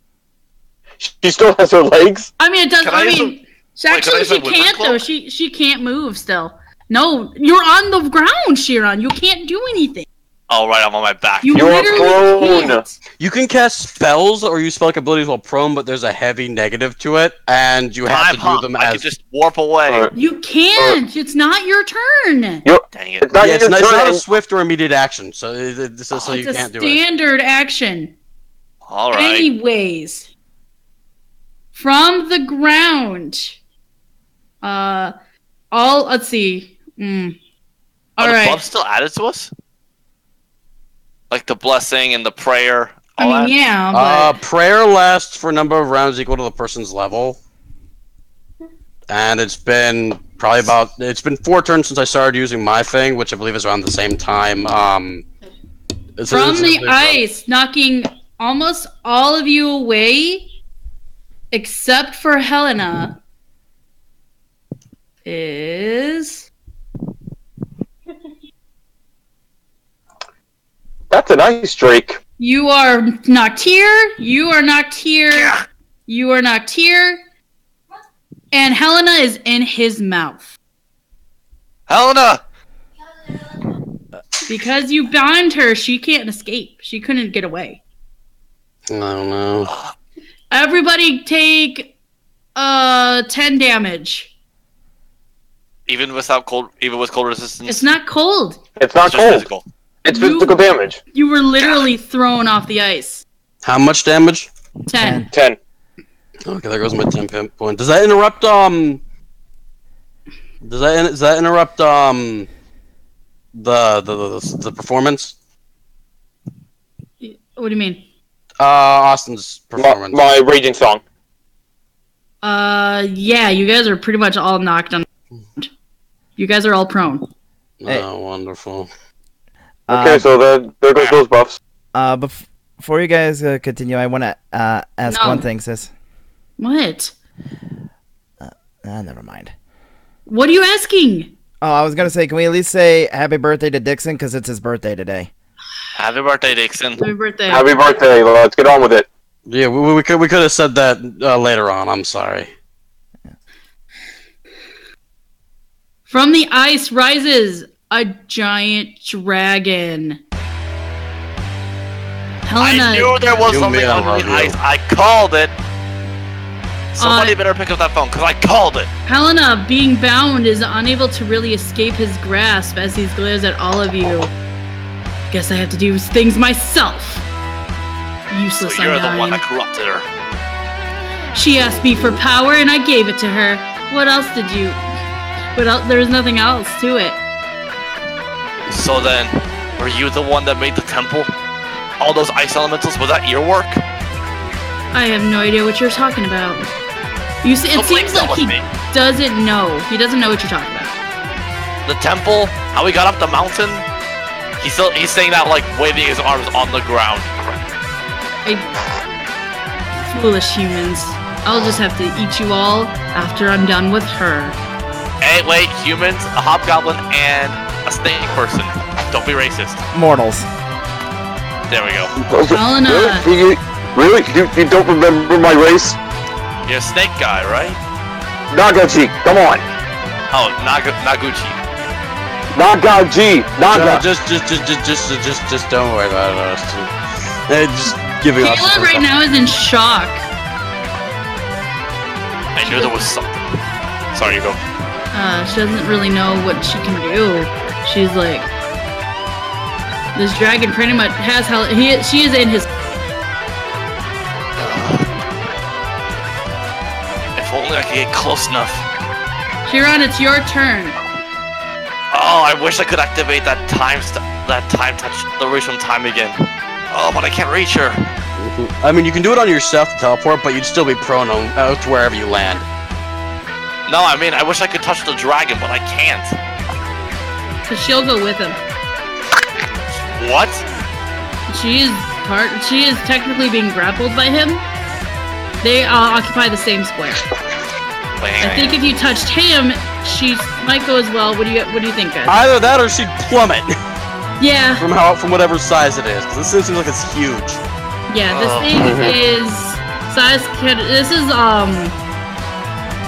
F: She still has her legs?
C: I mean, it does.
E: Can I
C: I
E: use
C: mean,
E: can I
C: actually,
E: use
C: she
E: my
C: can't
E: wizard
C: though.
E: cloak?
C: She can't move still. No, you're on the ground, Shiran. You can't do anything.
E: Oh right, I'm on my back.
C: You
F: You're
C: literally
F: prone.
C: can't.
D: You can cast spells or use spell abilities while prone, but there's a heavy negative to it, and you have
E: Time
D: to
E: hop.
D: do them
E: I can
D: as.
E: just warp away.
F: Alright.
C: You can't. It's not your turn.
E: Dang it.
F: It's not
D: Yeah, it's
F: your
D: not
F: turn.
D: a swift or immediate action, so you
C: It's
D: can't
C: a
D: do it.
C: standard action.
E: All right.
C: Anyways, from the ground, let's see. All
E: Are the
C: right.
E: buffs still added to us? Like the blessing and the prayer.
C: I
E: all
C: mean,
E: that?
C: yeah, but
D: Prayer lasts for a number of rounds equal to the person's level. And it's been it's been 4 turns since I started using my thing, which I believe is around the same time.
C: from the ice, knocking almost all of you away, except for Helena, is...
F: That's a nice streak.
C: You are Noctier. You are Noctier.
E: Yeah.
C: You are Noctier. And Helena is in his mouth.
E: Helena!
C: Because you bound her, she can't escape. She couldn't get away.
F: I don't know.
C: Everybody take 10 damage.
E: Even with cold resistance?
C: It's not cold.
F: It's not
E: just
F: cold.
E: physical.
F: It's physical damage.
C: You were literally thrown off the ice.
F: How much damage?
C: 10.
F: 10. Okay, there goes my 10 pin point. Does that interrupt Does that interrupt the performance?
C: What do you mean?
F: Austin's performance. My raging song.
C: Yeah, you guys are pretty much all knocked on. You guys are all prone.
F: Oh, wonderful. Okay, so there goes those buffs.
B: Before you guys continue, I want to ask one thing, sis.
C: What?
B: Never mind.
C: What are you asking?
B: Oh, I was going to say, can we at least say happy birthday to Dixon, because it's his birthday today.
E: Happy birthday, Dixon.
C: Happy birthday.
F: Happy birthday. Let's get on with it. Yeah, we could have said that later on. I'm sorry.
C: From the ice rises a giant dragon. Helena,
E: I knew there was something underneath ice. I called it. Somebody better pick up that phone, because I called it.
C: Helena, being bound, is unable to really escape his grasp as he glares at all of you. Guess I have to do things myself. Useless,
E: So you're
C: undying.
E: the one that corrupted her.
C: She asked me for power, and I gave it to her. What else did you... There's nothing else to it.
E: So then, were you the one that made the temple? All those ice elementals, was that your work?
C: I have no idea what you're talking about. It seems like he doesn't know. He doesn't know what you're talking about.
E: The temple, how we got up the mountain? He's saying that like waving his arms on the ground.
C: Foolish humans. I'll just have to eat you all after I'm done with her.
E: Hey, wait, humans, a hobgoblin, and a snake person. Don't be racist.
B: Mortals.
E: There we go.
C: Helena.
F: Really? You don't remember my race?
E: You're a snake guy, right?
F: Nagaji, come on.
E: Oh, Naguchi.
F: Nagaji, Naga.
A: No, just don't worry about it. Just giving us.
C: Kayla right now is in shock.
E: I knew there was something. Sorry, you go.
C: She doesn't really know what she can do. She's like, this dragon pretty much has she is in his.
E: If only I could get close enough.
C: Chiron, it's your turn.
E: Oh, I wish I could activate that time touch, the reach from time again. Oh, but I can't reach her.
A: I mean, you can do it on yourself to teleport, but you'd still be prone out to wherever you land.
E: No, I mean, I wish I could touch the dragon, but I can't.
C: Cause she'll go with him.
E: What?
C: She is technically being grappled by him. They occupy the same square. I think if you touched him, she might go as well. What do you think, guys?
A: Either that or she'd plummet.
C: Yeah.
A: From whatever size it is. This seems like it's huge.
C: Yeah, this thing is size. This is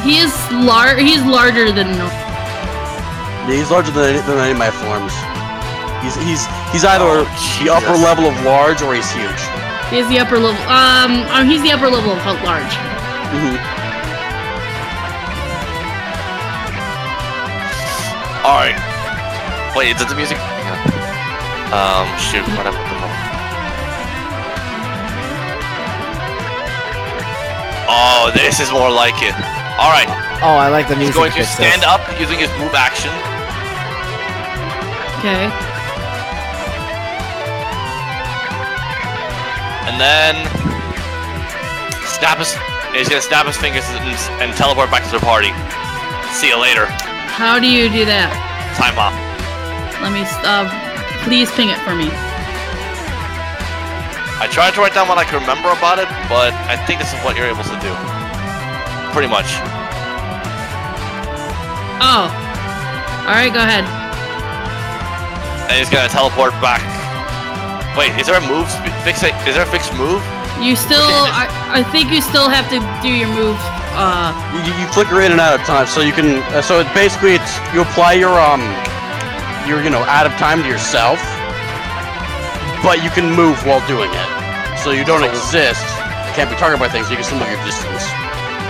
C: He's larger than.
A: Yeah, he's larger than any of my forms. He's either the upper level of large or he's huge.
C: He's the upper level. He's the upper level of large.
E: All right. Wait, is it the music? Shoot, whatever. Oh, this is more like it. All right.
B: Oh, I like the music.
E: He's going to stand up using his move action.
C: Okay.
E: And then he's gonna snap his fingers and teleport back to the party. See you later.
C: How do you do that?
E: Time off.
C: Let me please ping it for me.
E: I tried to write down what I can remember about it, but I think this is what you're able to do. Pretty much.
C: Oh. Alright, go ahead.
E: And he's gonna teleport back. Wait, is there a move? Is there a fixed move?
C: You still, I think you still have to do your move.
A: You flicker in and out of time, so you can. So it basically, you apply your out of time to yourself, but you can move while doing it. So you don't exist. You can't be targeted by things. You can still move your distance.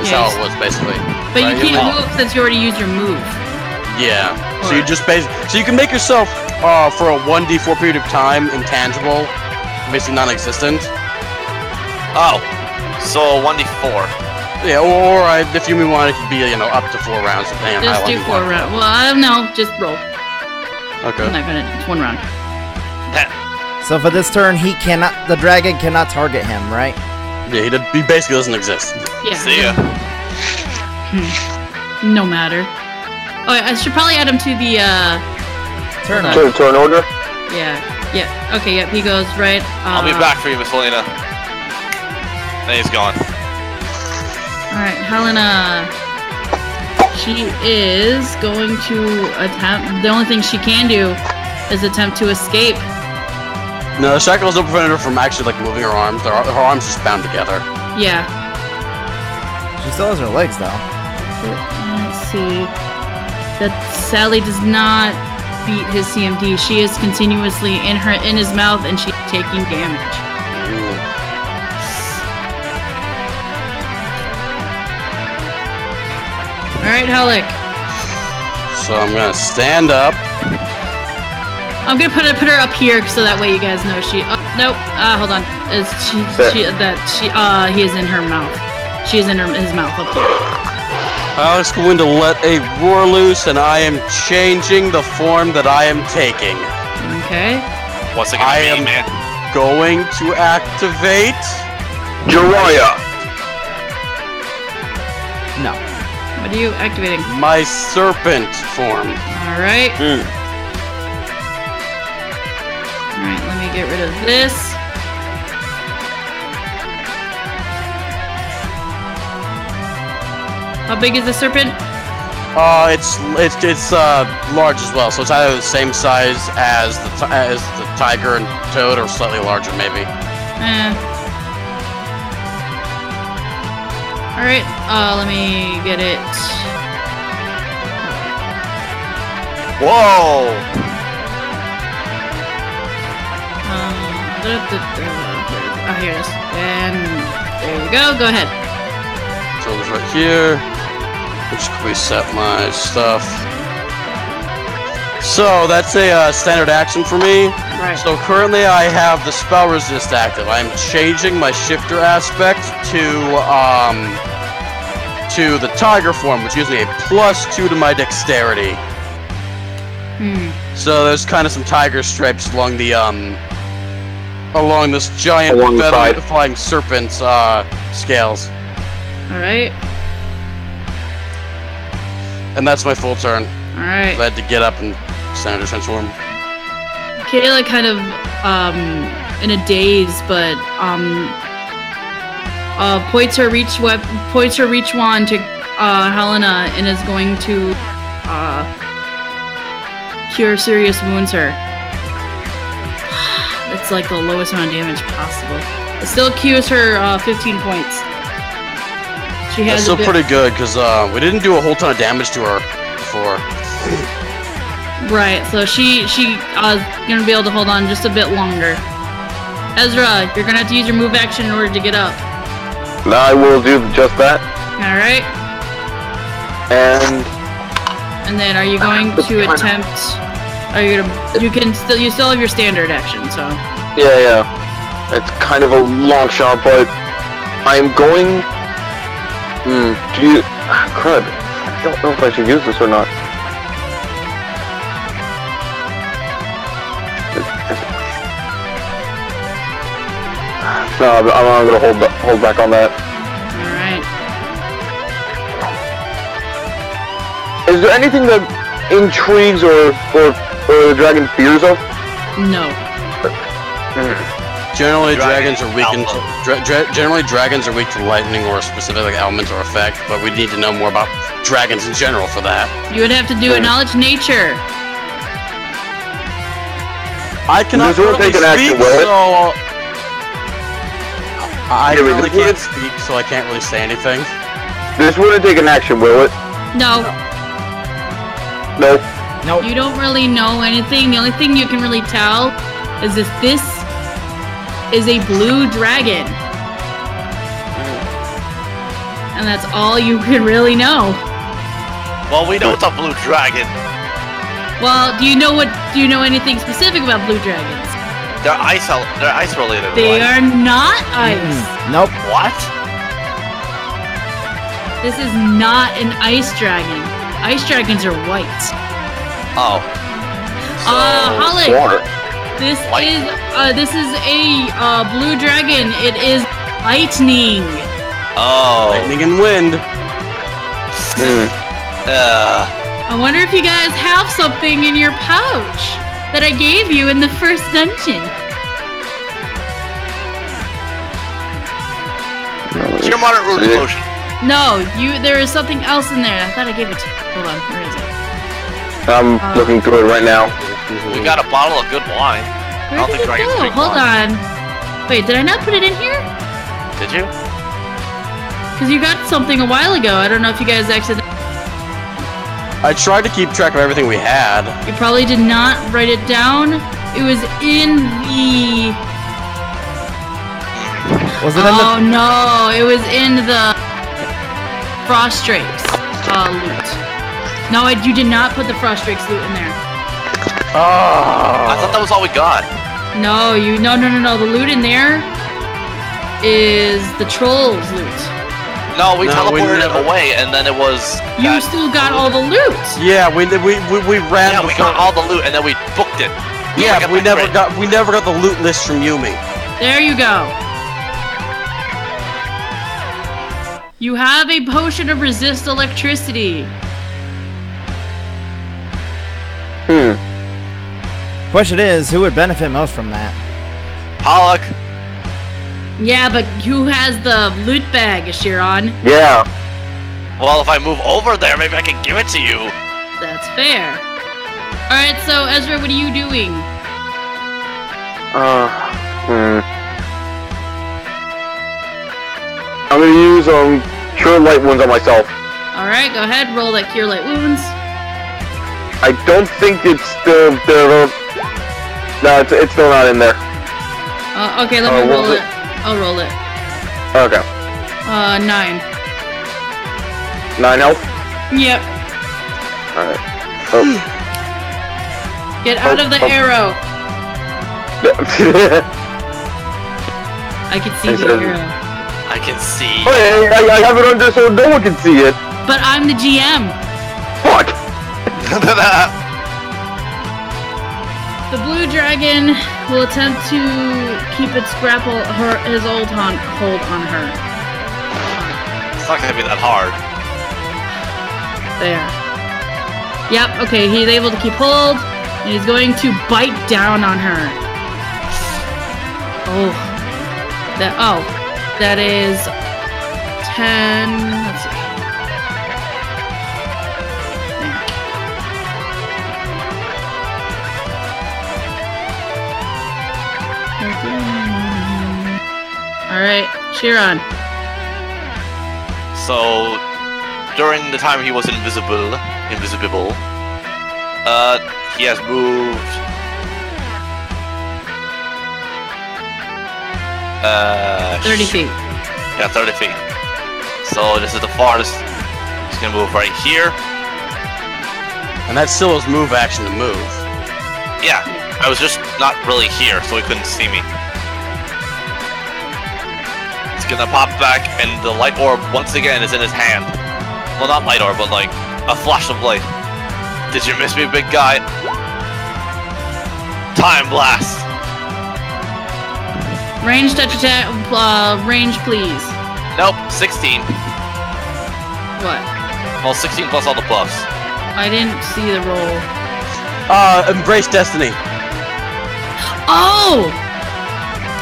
A: That's how it was basically.
C: But you can't move since you already used your move.
A: Yeah. So you just so you can make yourself for a 1d4 period of time intangible, basically non-existent.
E: Oh, so 1d4.
A: Yeah, or if you want, it could be up to 4 rounds.
C: Just do 4 rounds. Well, I don't know. Just roll.
A: Okay.
C: I'm not gonna. It's 1 round.
B: So for this turn, the dragon cannot target him, right?
A: Yeah, he basically doesn't exist.
C: Yeah.
E: See ya.
C: No matter. Oh, I should probably add him to the
F: Turn order?
C: Yeah. Okay, yep, he goes right.
E: I'll be back for you, Miss Helena. And he's gone.
C: Alright, Helena. She is going to attempt. The only thing she can do is attempt to escape.
A: No, the shackles don't prevent her from actually moving her arms. Her arms just bound together.
C: Yeah.
B: She still has her legs though.
C: Let's see. That Sally does not beat his CMD. She is continuously in his mouth, and she's taking damage. All right, Helic.
A: So I'm gonna stand up.
C: I'm gonna put her up here so that way you guys know she. Nope. Hold on. He is in her mouth. She is in his mouth up here.
A: Alex going to let a roar loose, and I am changing the form that I am taking.
C: Okay.
E: What's it gonna be, man?
A: Going to activate
F: Jiraiya.
B: No.
C: What are you activating?
A: my serpent form.
C: All right. All right. Let me get rid of this. How big is the serpent?
A: It's large as well, so it's either the same size as the tiger and toad, or slightly larger, maybe.
C: All right. Let me get it.
E: Whoa!
C: Here it is. And there we go. Go ahead.
A: So it's right here. Let's reset my stuff. So that's a standard action for me.
C: Right.
A: So currently I have the spell resist active. I'm changing my shifter aspect to the tiger form, which gives me a +2 to my dexterity. So there's kind of some tiger stripes along the along this giant flying serpent's scales.
C: All right.
A: And that's my full turn.
C: All right.
A: I had to get up and standard transform.
C: Kayla kind of in a daze, but points her reach wand to Helena and is going to cure serious wounds her. It's like the lowest amount of damage possible. It still cures her 15 points. She has
A: That's still pretty good, because we didn't do a whole ton of damage to her before.
C: Right, so she's gonna be able to hold on just a bit longer. Ezra, you're gonna have to use your move action in order to get up.
F: I will do just that.
C: Alright.
F: And
C: then are you going to attempt... You still have your standard action, so...
F: Yeah. It's kind of a long shot, but I'm going... crud. I don't know if I should use this or not. No, I'm gonna hold back on that.
C: Alright.
F: Is there anything that intrigues or the dragon fears of?
C: No.
A: Generally, dragons are weak generally dragons are weak to lightning or a specific element or effect, but we need to know more about dragons in general for that.
C: You would have to do a knowledge nature.
A: I cannot really speak, so I really can't speak, so I can't really say anything.
F: This wouldn't take an action, will it?
C: No.
F: No.
B: Nope.
C: You don't really know anything. The only thing you can really tell is if this is a blue dragon. And that's all you can really know.
E: Well, we know it's a blue dragon.
C: Well, do you know anything specific about blue dragons?
E: They're ice related.
C: They are not ice.
B: Nope.
E: What?
C: This is not an ice dragon. Ice dragons are white.
E: Oh.
C: Holly.
F: Water.
C: This is a blue dragon. It is lightning.
E: Oh.
A: Lightning and wind.
C: I wonder if you guys have something in your pouch that I gave you in the first dungeon.
E: Cure moderate wound potion.
C: No, there is something else in there. I thought I gave it to you. Hold on, where is it?
F: I'm looking through it right now.
E: We got a bottle of good wine.
C: Where did it go? Hold on. Wait, did I not put it in here?
E: Did you?
C: Because you got something a while ago. I don't know if you guys actually...
A: I tried to keep track of everything we had.
C: You probably did not write it down. It was in the...
B: Was it in the...
C: Oh no, it was in the Frostrakes loot. No, you did not put the Frostrakes loot in there.
E: I thought that was all we got.
C: No, no. The loot in there is the Trolls loot.
E: No, we teleported it away, and then it was...
C: You still got all the loot.
A: Yeah, we ran.
E: Yeah, we got all the loot, and then we booked it.
A: Yeah, but we never got the loot list from Yumi.
C: There you go. You have a potion of resist electricity.
B: Question is, who would benefit most from that?
E: Pollock.
C: Yeah, but who has the loot bag, Chiron?
F: Yeah.
E: Well, if I move over there, maybe I can give it to you.
C: That's fair. Alright, so Ezra, what are you doing?
F: I'm gonna use Cure Light Wounds on myself.
C: Alright, go ahead, roll that Cure Light Wounds.
F: I don't think it's still there. No, it's still not in there.
C: Okay, let me roll it. I'll roll it.
F: Okay.
C: 9.
F: 9 health?
C: Yep.
F: Alright. Oh.
C: Get out of the arrow. I can see the arrow.
E: I can see.
F: Oh, yeah, I have it under so no one can see it.
C: But I'm the GM.
F: Fuck.
C: The blue dragon will attempt to keep its his hold on her.
E: It's not gonna be that hard.
C: There. Yep, okay, he's able to keep hold, and he's going to bite down on her. That is 10, let's see. Alright, Chiron.
E: So, during the time he was invisible, he has moved
C: 30 feet.
E: Yeah, 30 feet. So this is the farthest. He's gonna move right here.
A: And that's still his move action to move.
E: Yeah, I was just not really here, so he couldn't see me. He's gonna pop back, and the light orb once again is in his hand. Well, not light orb, but like a flash of light. Did you miss me, big guy? Time blast.
C: Range touch attack, range please.
E: Nope, 16.
C: What?
E: Well, 16 plus all the buffs.
C: I didn't see the roll.
A: Embrace Destiny.
C: Oh!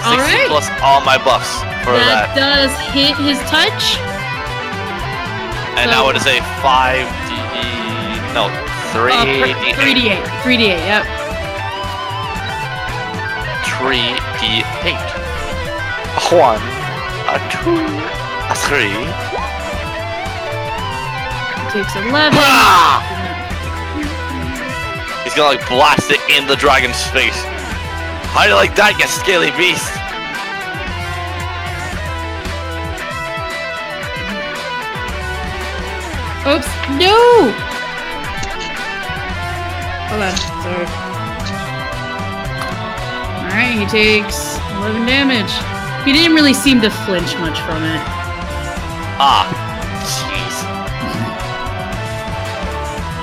E: 60
C: Alright.
E: plus all my buffs for
C: That
E: that.
C: does hit his touch.
E: And
C: so-
E: now it is a 5d... No, 3d8.
C: 3d8. 3d8, yep.
E: 3d8. A 1, a 2, a 3.
C: Takes 11.
E: He's gonna like blast it in the dragon's face. How do you like that, you scaly beast?
C: Oops, no! Hold on, sorry. Alright, he takes 11 damage. He didn't really seem to flinch much from it.
E: Ah, jeez.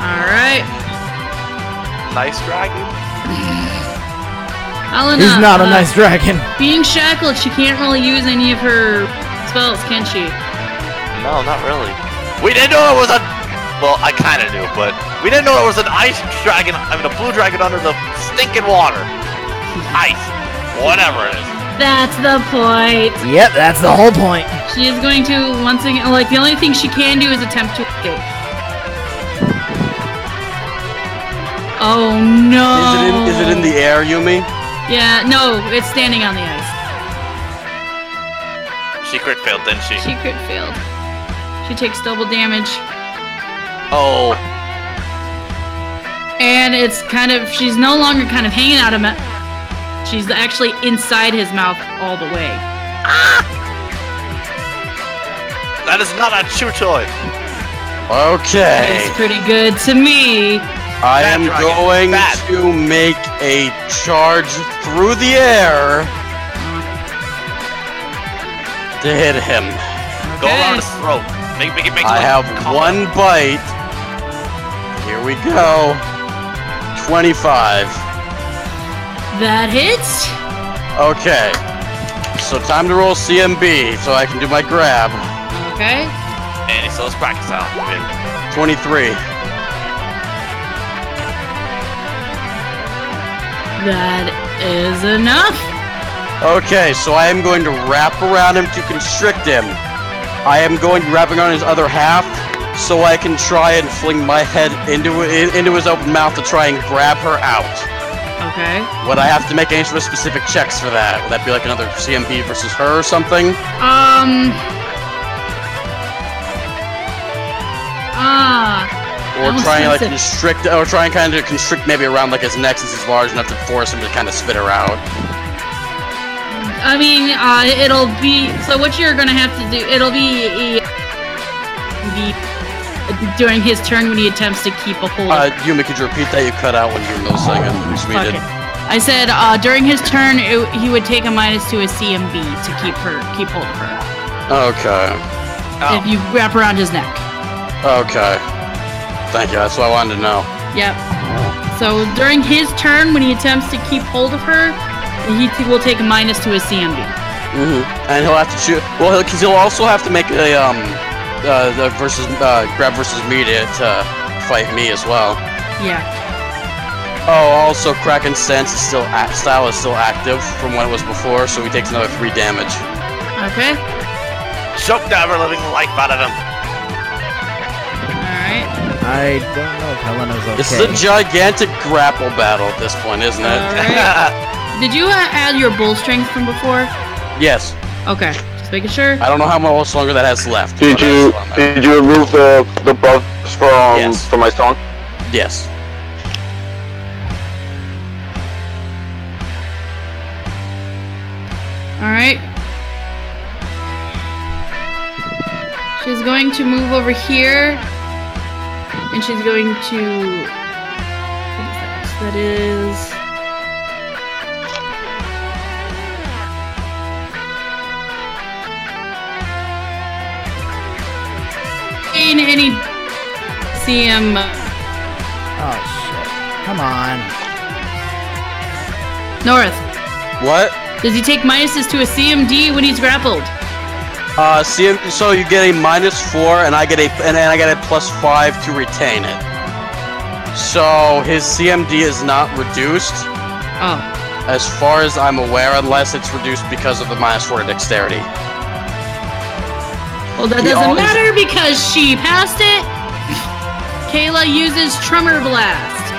C: Alright.
E: Nice dragon.
C: Alana,
B: He's not a nice dragon.
C: being shackled, she can't really use any of her spells, can she?
E: No, not really. We didn't know it was a... Well, I kinda knew, but... We didn't know it was an ice dragon, I mean a blue dragon under the stinking water. Ice. Whatever it is.
C: That's the point.
B: Yep, that's the whole point.
C: She is going to, once again, like, the only thing she can do is attempt to escape. Oh no!
A: Is it in the air, Yumi?
C: Yeah, no, it's standing on the ice.
E: She crit failed, didn't she?
C: She crit failed. She takes double damage.
E: Oh.
C: And it's kind of, she's no longer kind of hanging out of it. She's actually inside his mouth all the way.
E: That is not a chew toy.
A: Okay.
C: It's pretty good to me.
A: I am
E: dragon,
A: going
E: bad.
A: to make a charge through the air to hit him.
E: Go
C: Okay.
E: around his throat. Make it
A: I have one bite. Here we go. 25.
C: That hits.
A: Okay. So time to roll CMB so I can do my grab.
C: Okay.
E: And he still has practice out.
A: 23.
C: That is enough.
A: Okay, so I am going to wrap around him to constrict him. I am going to wrap around his other half so I can try and fling my head into his open mouth to try and grab her out.
C: Okay.
A: Would I have to make any sort of specific checks for that? Would that be like another CMB versus her or something? Or
C: Almost
A: try and like
C: sensitive.
A: constrict, or try and kind of constrict maybe around like his neck since he's large enough to force him to kind of spit her out.
C: I mean, it'll be, so what you're gonna have to do, it'll be during his turn when he attempts to keep a hold of
A: Yumi, could you repeat that? You cut out when you were millisecond.
C: Fuck it. I said, during his turn, he would take a minus to his CMB to keep hold of her.
A: Okay.
C: If you wrap around his neck.
A: Okay. Thank you. That's what I wanted to know.
C: Yep. So during his turn, when he attempts to keep hold of her, he will take a minus to his CMB.
A: And he'll have to shoot. Well, because he'll also have to make a the grab versus me to fight me as well.
C: Yeah.
A: Oh, also Kraken Sense is style is still active from when it was before, so he takes another 3 damage.
C: Okay.
E: Choke the ever-living life out of him.
C: Alright.
B: I don't know if Helena's okay.
A: This is a gigantic grapple battle at this point, isn't it?
C: Alright. Did you add your bull strength from before?
A: Yes.
C: Okay. Just making sure.
A: I don't know how much longer that has left.
F: Did
A: but
F: you
A: that's on there.
F: remove the buffs from my song?
A: Yes.
C: Alright. She's going to move over here. And she's going to... What is that? That is... Any CM...
B: Oh shit! Come on.
C: North.
A: What?
C: Does he take minuses to a CMD when he's grappled?
A: So you get a -4, and I get a +5 to retain it. So his CMD is not reduced.
C: Oh.
A: As far as I'm aware, unless it's reduced because of the -4 to dexterity.
C: Well, that doesn't matter because she passed it. Kayla uses Tremor Blast.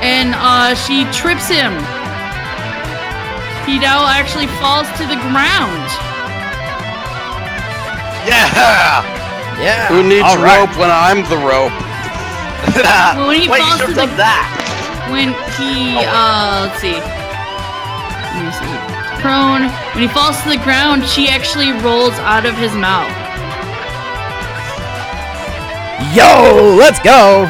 C: And she trips him. He now actually falls to the ground.
E: Yeah!
B: Yeah.
A: Who needs rope when I'm the rope?
C: Well, when he falls to the when he let's see. Let me see. Prone. When he falls to the ground, she actually rolls out of his mouth.
B: Yo, let's go.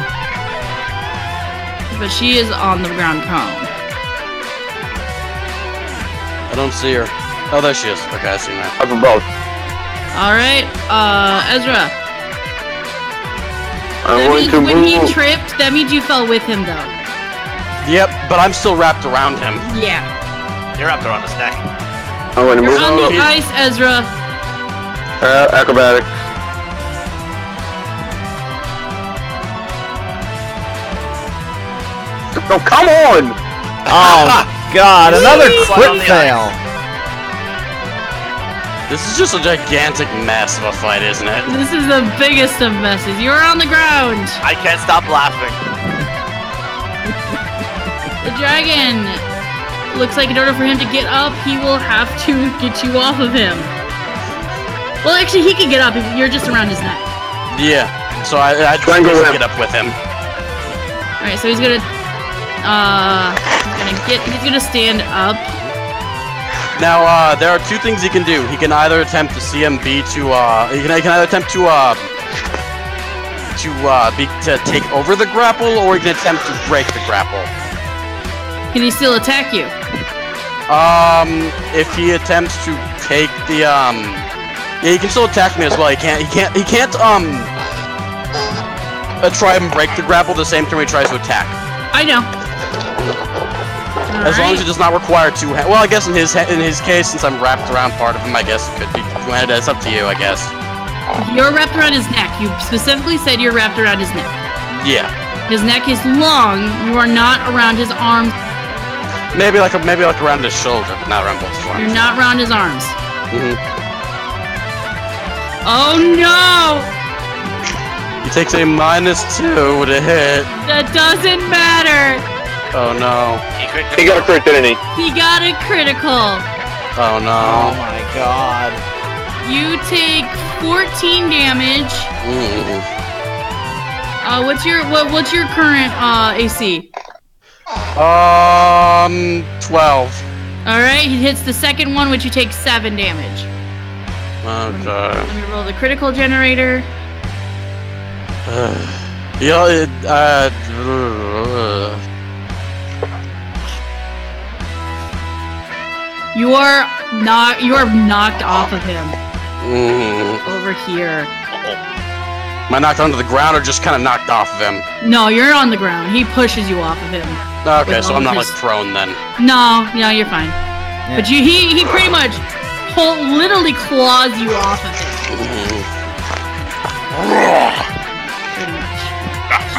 C: But she is on the ground prone.
A: I don't see her. Oh, there she is. Okay, I see that.
F: I'm for both.
C: Alright, Ezra. When he tripped, that means you fell with him though.
A: Yep, but I'm still wrapped around him.
C: Yeah.
E: You're wrapped around his neck.
F: I'm going to
C: You're
F: move
C: on the ice, Ezra.
F: acrobatics. Oh, come on!
B: Oh God, another crit fail.
A: This is just a gigantic mess of a fight, isn't it?
C: This is the biggest of messes. You're on the ground.
E: I can't stop laughing.
C: The dragon looks like in order for him to get up, he will have to get you off of him. Well, actually, he can get up if you're just around his neck.
A: Yeah. So I try to get up with him.
C: All right, so he's gonna stand up.
A: Now, there are two things he can do. He can either attempt to CMB to he can either attempt to take over the grapple, or he can attempt to break the grapple.
C: Can he still attack you?
A: If he attempts to take the yeah, he can still attack me as well. He can't try and break the grapple the same time he tries to attack.
C: I know.
A: As long as it does not require two hands. Well, I guess in his case, since I'm wrapped around part of him, I guess it could be two-handed. It's up to you, I guess.
C: You're wrapped around his neck. You specifically said you're wrapped around his neck.
A: Yeah.
C: His neck is long. You are not around his arms.
A: Maybe like around his shoulder, but not around both his arms.
C: You're not around his arms.
A: Mhm.
C: Oh no!
A: He takes a -2 to hit.
C: That doesn't matter.
A: Oh no.
F: He got a crit, didn't he?
C: He got a critical.
A: Oh no.
B: Oh my God.
C: You take 14 damage.
A: Mm.
C: What's your current AC?
A: 12.
C: All right, he hits the second one, which you take 7 damage.
A: Okay.
C: Let me roll the critical generator. You are knocked off of him. Over here.
A: Am I knocked onto the ground or just kind of knocked off of him?
C: No, you're on the ground. He pushes you off of him.
A: Okay, so I'm not like prone then.
C: No, you're fine. Yeah. But he pretty much literally claws you off of him. Pretty much.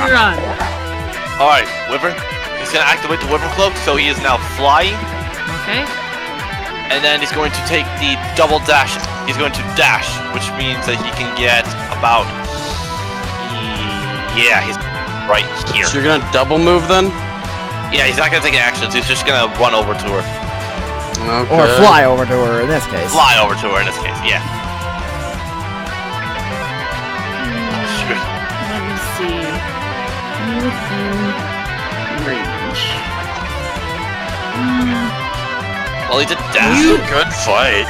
C: You're on.
E: Alright, Wyvern. He's gonna activate the Wyvern Cloak, so he is now flying.
C: Okay.
E: And then he's going to take the double dash. He's going to dash, which means that he can get about... Yeah, he's right here.
A: So you're gonna double move then?
E: Yeah, he's not gonna take actions. He's just gonna run over to her.
A: Okay.
B: Or fly over to her in this case.
E: Fly over to her in this case, yeah. Shoot.
C: Let me see. Within range.
E: Well, he did dash.
A: This is a good fight.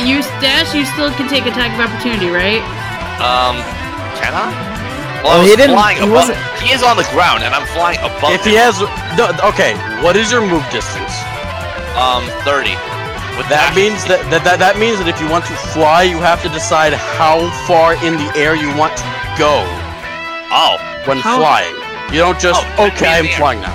C: You dash, you still can take attack of opportunity, right?
E: Can I? Well,
B: he didn't.
E: He wasn't. He is on the ground, and I'm flying above
A: If
E: him.
A: he has, no, okay. What is your move distance?
E: 30. With
A: That
E: dash.
A: means that means that if you want to fly, you have to decide how far in the air you want to go.
E: Oh.
A: When flying, you don't just
E: 10
A: feet I'm flying now.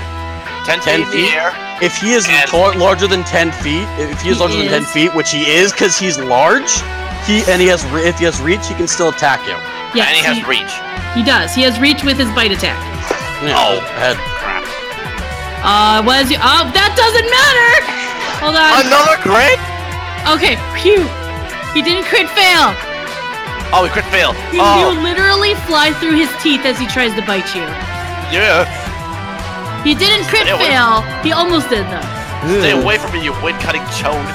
E: 10 feet in the air.
A: If he is larger than 10 feet, if he is larger than 10 feet, which he is because he's large, if he has reach, he can still attack you.
C: Yes,
E: And he has reach.
C: He does. He has reach with his bite attack.
A: Yeah,
E: Oh.
A: head.
E: Crap.
C: What is you? Oh, that doesn't matter! Hold on.
E: Another crit?
C: Okay, phew. He didn't crit fail.
E: Oh, we crit fail.
C: You literally fly through his teeth as he tries to bite you.
E: Yeah.
C: He didn't crit fail. He almost did though.
E: Stay away from me, you wind-cutting chode.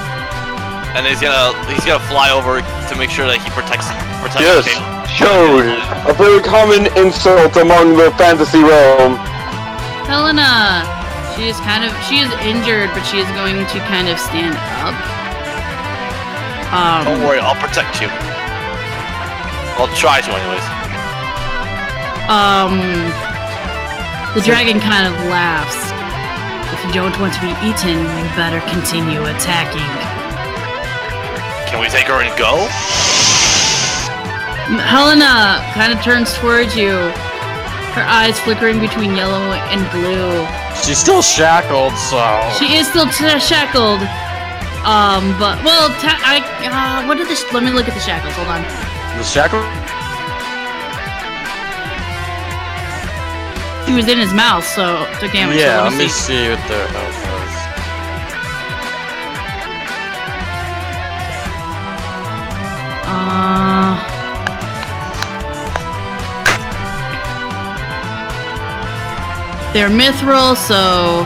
E: And he's gonna fly over to make sure that he protects
F: Yes,
E: the tail.
F: chode. A very common insult among the fantasy realm.
C: Helena, she is injured, but she is going to kind of stand up.
E: Don't worry, I'll protect you. I'll try to anyways.
C: The dragon kind of laughs. If you don't want to be eaten, you better continue attacking.
E: Can we take her and go?
C: Helena kind of turns towards you, her eyes flickering between yellow and blue.
A: She's still shackled, so...
C: She is still shackled. But, well, let me look at the shackles, hold on.
A: The shackle?
C: She was in his mouth, so took damage.
A: Yeah,
C: so
A: let me see what their health
C: is. They're mithril, so...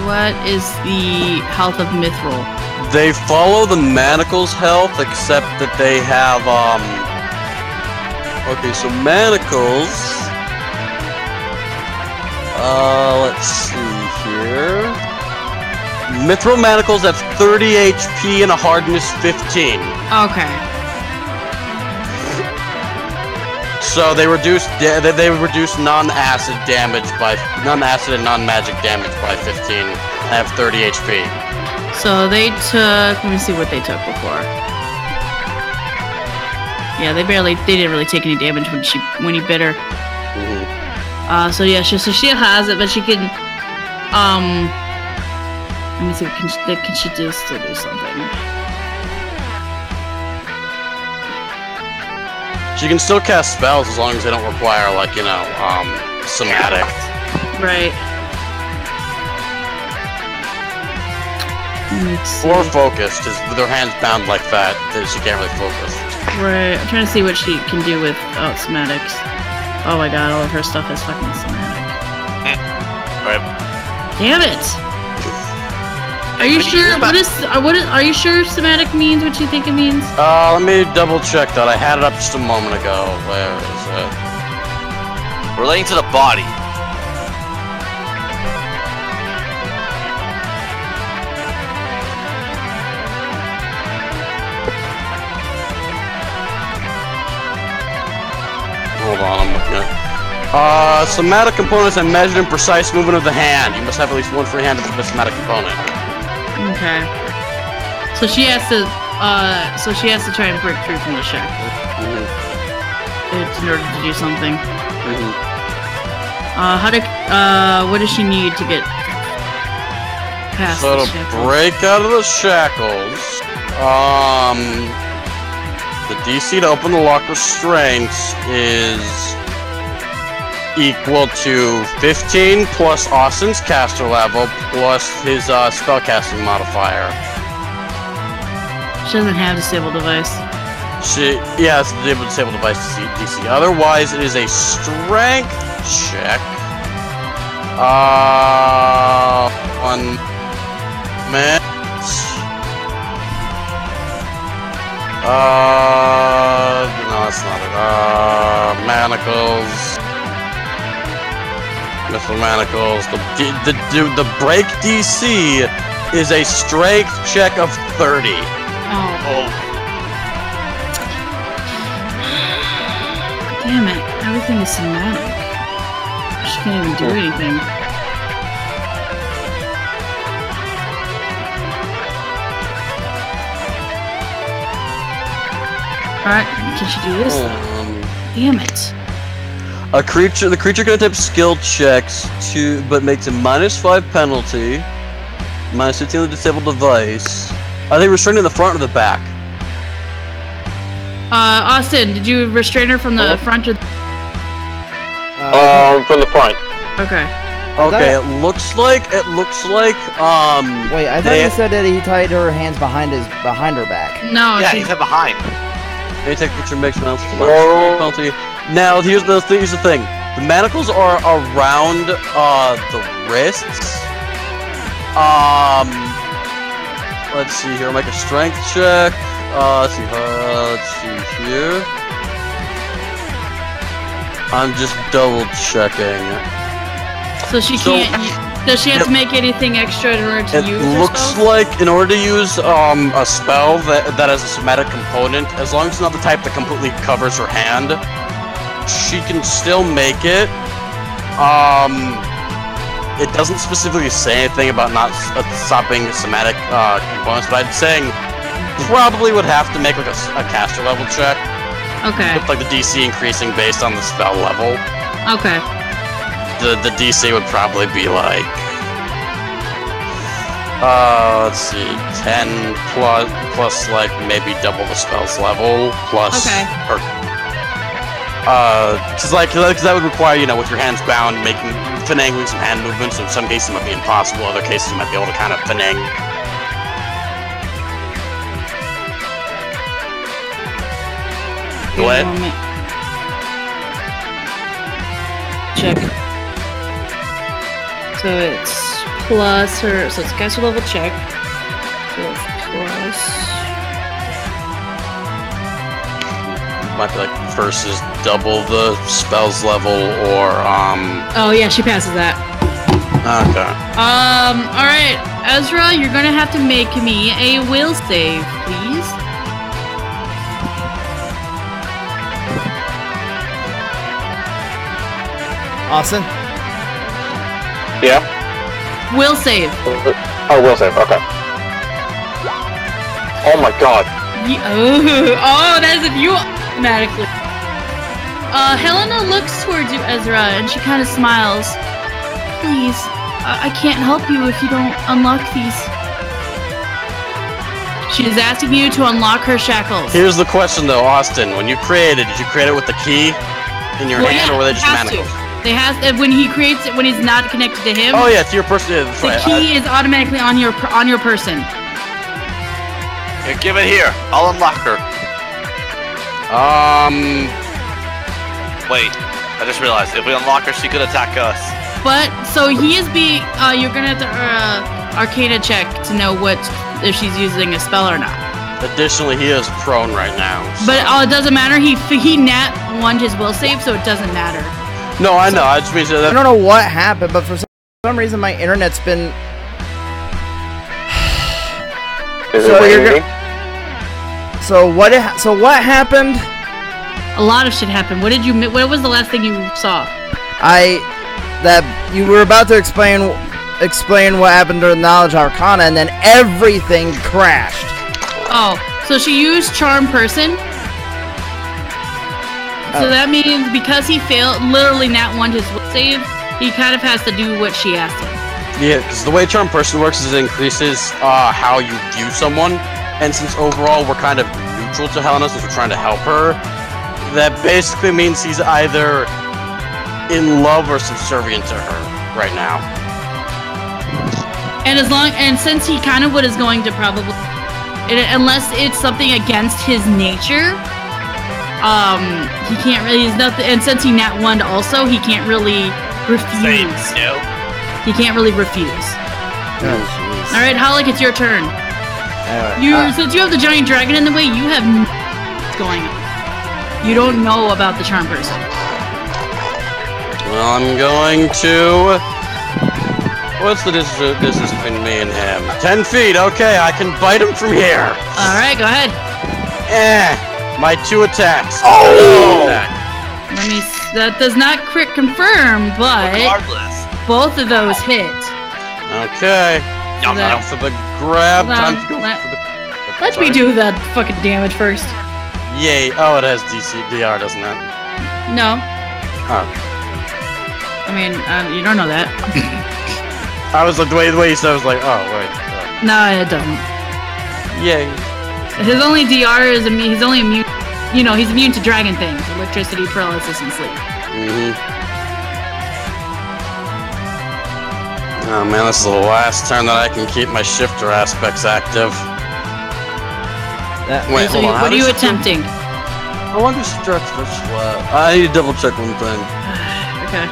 C: What is the health of mithril?
A: They follow the manacle's health, except that they have, Okay, so manacles... let's see here... Mithril manacles have 30 HP and a hardness 15.
C: Okay.
A: So they reduce non-acid damage by non-acid and non-magic damage by 15. And have 30 HP.
C: So they took. Let me see what they took before. Yeah, they didn't really take any damage when he bit her.
A: Mm-hmm.
C: So yeah, so she has it, but she can. Let me see. Can she still do something?
A: She can still cast spells as long as they don't require, like, somatic.
C: Right.
A: Or focused, because with her hands bound like that, she can't really focus.
C: Right. I'm trying to see what she can do with somatics. Oh my god, all of her stuff is fucking somatic.
E: Right.
C: Damn it! Are you sure? Are you sure somatic means what you think it means?
A: Let me double check that. I had it up just a moment ago. Where is it?
E: Relating to the body.
A: Hold on, I'm looking at it. Somatic components are measured in precise movement of the hand. You must have at least one free hand to the somatic component.
C: Okay. So she has to try and break free from the shackle. In order to do something. What does she need to get past
A: So
C: the
A: to
C: shackles?
A: break out of the shackles, the DC to open the lock restraints is equal to 15 plus Austin's caster level plus his spellcasting modifier.
C: She doesn't have disable device.
A: It's the disable device DC. Otherwise, it is a strength check. 1 minute. No, that's not it. Manacles. Mithril manacles. The break DC is a strength check of 30.
C: Oh. Damn it. Everything is somatic. She can't even do anything. Alright, can she do this? Damn it.
A: The creature can attempt skill checks but makes a -5 penalty. -15 on the disabled device. Are they restraining the front or the back?
C: Austin, did you restrain her from the front or
F: from the front.
C: Okay.
A: Okay, it looks like
B: Wait, I thought you said that he tied her hands behind her back.
C: No,
E: Yeah, he's behind.
A: They take picture makes penalty. Now here's the thing. The manacles are around the wrists. Let's see here. I'll make a strength check. Let's see here. I'm just double checking.
C: So she can't. Does she have to make anything extra in order to use
A: It
C: her
A: looks
C: spells?
A: like in order to use a spell that has a somatic component, as long as it's not the type that completely covers her hand, she can still make it. It doesn't specifically say anything about not stopping somatic components, but I'd say probably would have to make like a caster level check.
C: Okay.
A: With like the DC increasing based on the spell level.
C: Okay.
A: The DC would probably be like, let's see, 10 plus like maybe double the spell's level plus.
C: Okay.
A: Cause that would require, you know, with your hands bound, finagling some hand movements. So in some cases it might be impossible. Other cases you might be able to kind of finagle. Go ahead.
C: Check. So it's plus her. So it's caster level check. So it's plus.
A: Might be like versus double the spell's level or
C: Oh yeah, she passes that.
A: Okay.
C: All right, Ezra, you're gonna have to make me a will save, please.
B: Austin?
F: Yeah?
C: Will save.
F: Oh, will save, okay. Oh my god.
C: Oh, that is if you automatically. Helena looks towards you, Ezra, and she kind of smiles. Please, I can't help you if you don't unlock these. She is asking you to unlock her shackles.
A: Here's the question though, Austin. When you created, did you create it with the key in your hand, or were they just manacles?
C: They has when he creates it when he's not connected to him.
A: Oh yeah, to your person. Yeah, that's
C: the
A: right.
C: key is automatically on your person.
E: Here, give it here. I'll unlock her. Wait, I just realized if we unlock her, she could attack us.
C: But so he is being. You're gonna have to Arcana check to know if she's using a spell or not.
A: Additionally, he is prone right now. So.
C: But it doesn't matter. He nat 1'd his will save, so it doesn't matter.
A: No, I know. I just mean that.
B: I don't know what happened, but for some reason my internet's been.
F: Is it raining?
B: So what happened?
C: A lot of shit happened. What was the last thing you saw?
B: That you were about to explain what happened to the Knowledge Arcana, and then everything crashed.
C: Oh, so she used Charm Person. So that means because he failed, literally nat 1'd his will save, he kind of has to do what she asked him.
A: Yeah, because the way Charm Person works is it increases how you view someone, and since overall we're kind of neutral to Helena, since we're trying to help her, that basically means he's either in love or subservient to her right now.
C: And since he kind of is going to probably, unless it's something against his nature, he can't really. He's nothing. And since he nat 1'd also, he can't really refuse.
E: No.
C: He can't really refuse.
B: Oh,
C: all right, Halik, it's your turn. Since you have the giant dragon in the way, you have what's going on. You don't know about the Charm Person.
A: Well, I'm going to. What's the distance between me and him? 10 feet. Okay, I can bite him from here.
C: All right, go ahead.
A: My 2 attacks.
F: Oh!
C: Let me. That does not crit confirm, but
E: Regardless.
C: both of those hit.
A: Okay. Time for the grab. Time to go for the.
C: Let me do the fucking damage first.
A: Yay! Oh, it has DR, doesn't it?
C: No.
A: Oh.
C: I mean, you don't know that.
A: I was like the way you said. I was like, oh wait.
C: No, it doesn't.
A: Yay.
C: His only DR is he's only immune. You know, he's immune to dragon things: electricity, paralysis, and sleep.
A: Oh man, this is the last turn that I can keep my shifter aspects active. Wait,
C: So
A: hold on.
C: what are you attempting?
A: I want to stretch this flat. I need to double check one thing.
C: Okay.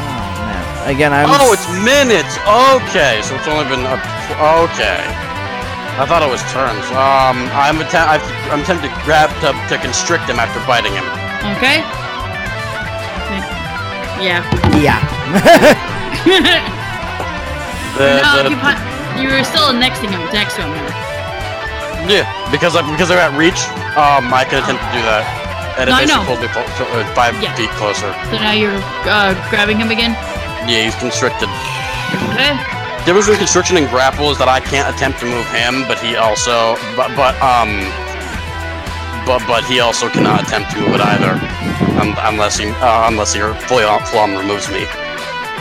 B: Oh man. Again,
A: Oh, it's minutes. Okay, so it's only been up. Okay. I thought it was turns. I'm tempted to grab to constrict him after biting him.
C: Okay. Yeah.
B: Yeah.
C: You were still next to him.
A: Yeah, because they're at reach. I can attempt to do that, and
C: No, I
A: it
C: know.
A: basically pulls me 5 feet closer.
C: So now you're grabbing him again.
A: Yeah, he's constricted.
C: Okay.
A: The difference between constriction and grapple is that I can't attempt to move him, but he also, but he also cannot attempt to move it either, unless he full-on removes me.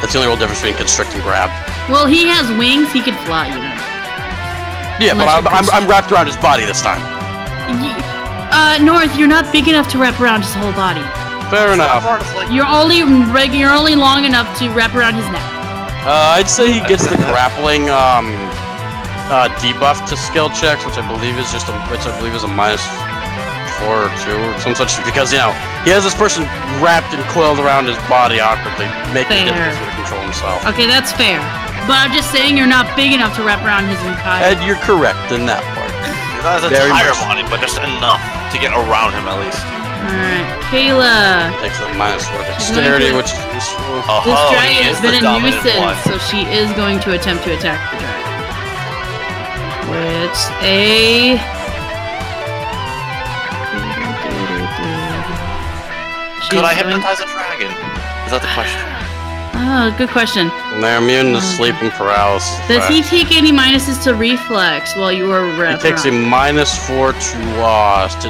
A: That's the only real difference between constrict and grab.
C: Well, he has wings. He could fly, you know.
A: Yeah,
C: Unless
A: but I'm wrapped around his body this time.
C: North, you're not big enough to wrap around his whole body.
A: Fair enough.
C: You're only long enough to wrap around his neck.
A: I'd say he gets the grappling debuff to skill checks, which I believe is a -4 or 2 or some such, because he has this person wrapped and coiled around his body awkwardly, making it difficult to control himself.
C: Okay, that's fair. But I'm just saying you're not big enough to wrap around his entire.
A: And you're correct in that part.
E: Not his
A: Very
E: entire
A: much.
E: body, but just enough to get around him at least.
C: Alright, Kayla.
A: Takes a -4 dexterity, which is useful.
C: This
E: Oh, he
C: dragon
E: is
C: has been
E: the
C: a
E: dominant
C: nuisance,
E: one.
C: so she is going to attempt to attack the dragon. With a.
E: Could I
C: She's going-
E: hypnotize a dragon? Is that the question?
C: Oh, good question.
A: And they're immune to sleep and paralysis.
C: Does he
A: effects.
C: take any minuses to reflex while you are
A: He
C: wrapped
A: takes a
C: around?
A: -4 to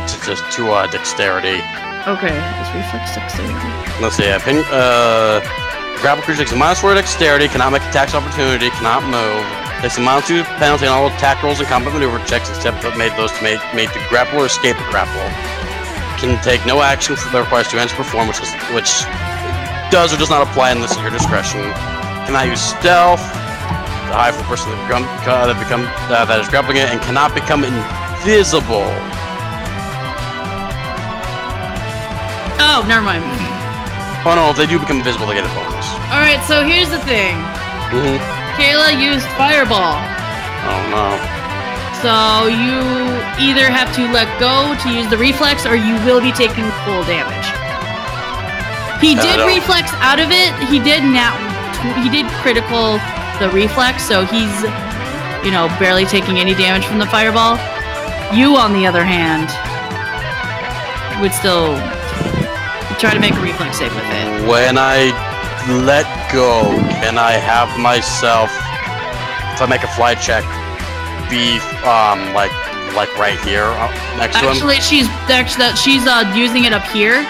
A: dexterity.
C: Okay, it's reflex dexterity.
A: Let's see. Grapple creature takes a -4 dexterity, cannot make attacks opportunity, cannot move. Takes a -2 penalty on all attack rolls and combat maneuver checks except that made made to grapple or escape a grapple. Can take no action that requires 2 hands to perform, which does or does not apply unless at your discretion. Cannot use stealth. The high for the person that is grappling it, and cannot become invisible.
C: Oh, never mind.
A: Oh no, if they do become invisible, they get a bonus.
C: Alright, so here's the thing.
A: Mm-hmm.
C: Kayla used Fireball.
A: Oh no.
C: So you either have to let go to use the reflex, or you will be taking full damage. He did
A: no.
C: reflex out of it. He did critical the reflex, so he's, barely taking any damage from the fireball. You, on the other hand, would still try to make a reflex save with it.
A: When I let go, can I have myself, if I make a fly check, be like right here next to him?
C: Actually, she's using it up here.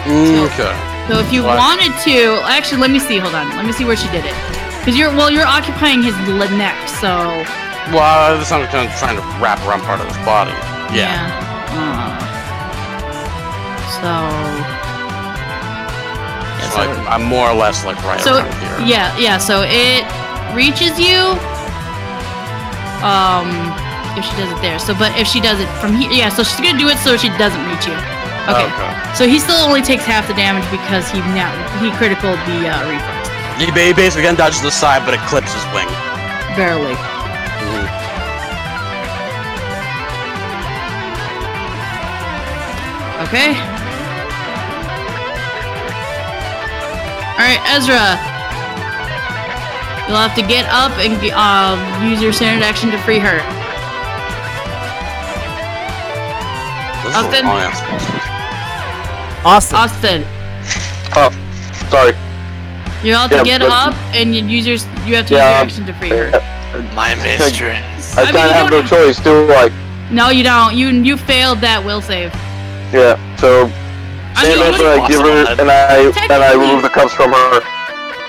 A: Okay.
C: So if you wanted to, actually, let me see. Hold on. Let me see where she did it. Because you're occupying his neck, so.
A: Well, this I'm kind of trying to wrap around part of his body. Yeah. So I'm more or less like right around here.
C: Yeah. So it reaches you. If she does it there. So, but if she does it from here, yeah. So she's gonna do it so she doesn't reach you. Okay. So he still only takes half the damage because he criticaled the reflex.
A: He basically then dodges the side, but it clips his wing.
C: Barely. Okay. Alright, Ezra. You'll have to get up and use your standard action to free her. Austin.
F: Oh, sorry.
C: You have to get up and you have to use your action to free her.
E: My mistress.
F: I kind of have no choice, do I?
C: No, you don't. You failed that will save.
F: Yeah. So,
C: I mean,
F: I give her and I remove the cuffs from her.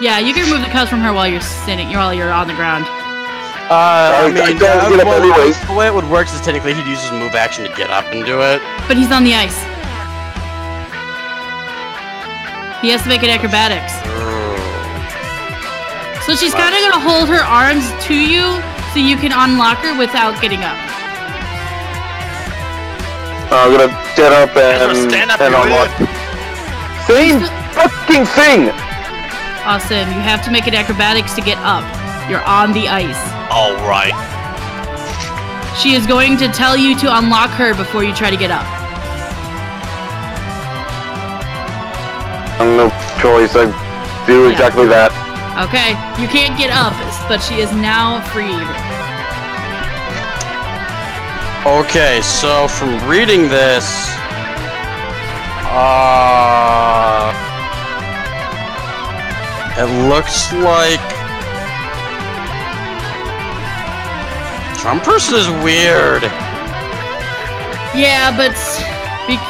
C: Yeah, you can remove the cuffs from her while you're while you're on the ground.
A: The way it would work is technically he'd use his move action to get up and do it.
C: But he's on the ice. He has to make it acrobatics. So she's kind of gonna hold her arms to you so you can unlock her without getting up.
F: I'm gonna get up
E: stand up
F: and unlock. Same fucking thing!
C: Austin, you have to make it acrobatics to get up. You're on the ice.
E: Alright.
C: She is going to tell you to unlock her before you try to get up.
F: No choice, I do exactly that.
C: Okay, you can't get up, but she is now freed.
A: Okay, so from reading this, it looks like Charm Person is weird.
C: Yeah, but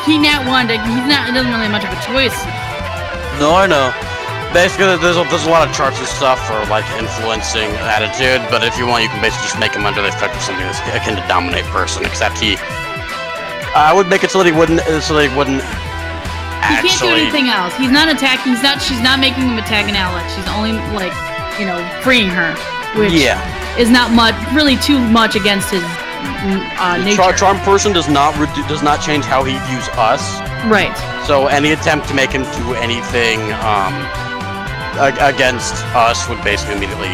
C: he nat one. He doesn't really have much of a choice.
A: No, I know. Basically, there's a lot of charts and stuff for like influencing attitude, but if you want, you can basically just make him under the effect of something that's akin to dominate person. Except I would make it so that he wouldn't actually.
C: He can't do anything else. He's not attacking. She's not making him attack an ally. She's only like, freeing her, which is not really too much against his nature.
A: Charm Person does not change how he views us.
C: Right.
A: So any attempt to make him do anything against us would basically immediately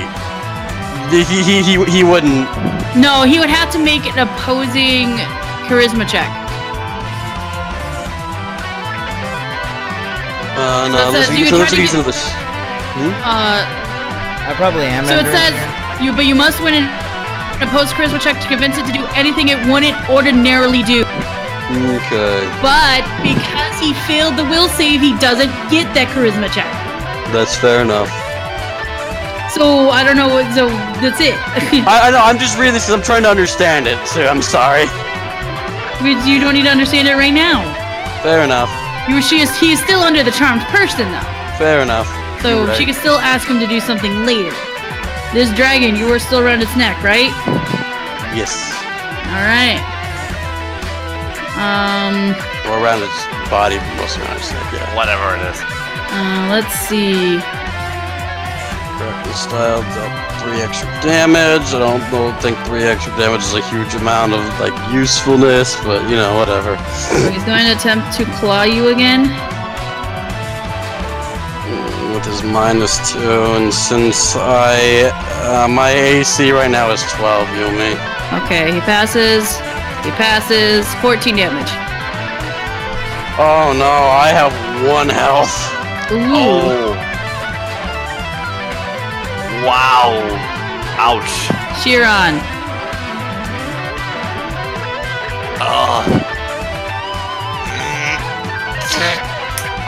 A: he wouldn't.
C: No, he would have to make an opposing charisma check.
A: No, let's use this.
B: I probably am.
C: So it says but you must win an opposed charisma check to convince it to do anything it wouldn't ordinarily do.
A: Okay.
C: But because he failed the will save, he doesn't get that charisma check.
A: That's fair enough.
C: So I don't know. So that's it.
A: I know. I'm just reading this because I'm trying to understand it. So I'm sorry.
C: You don't need to understand it right now.
A: Fair enough.
C: He is still under the charmed person though.
A: Fair enough.
C: So she can still ask him to do something later. This dragon, you were still around its neck, right?
A: Yes.
C: All right.
A: Or around its body, but mostly around its neck. Yeah.
E: Whatever it is.
C: Let's see.
A: Correctly styled up 3 extra damage. I don't think 3 extra damage is a huge amount of usefulness, but whatever.
C: So he's going to attempt to claw you again.
A: With his -2, and since my AC right now is 12, Yumi.
C: Okay, he passes. 14 damage.
A: Oh no, I have 1 health.
C: Ooh.
E: Oh. Wow. Ouch.
C: Chiron.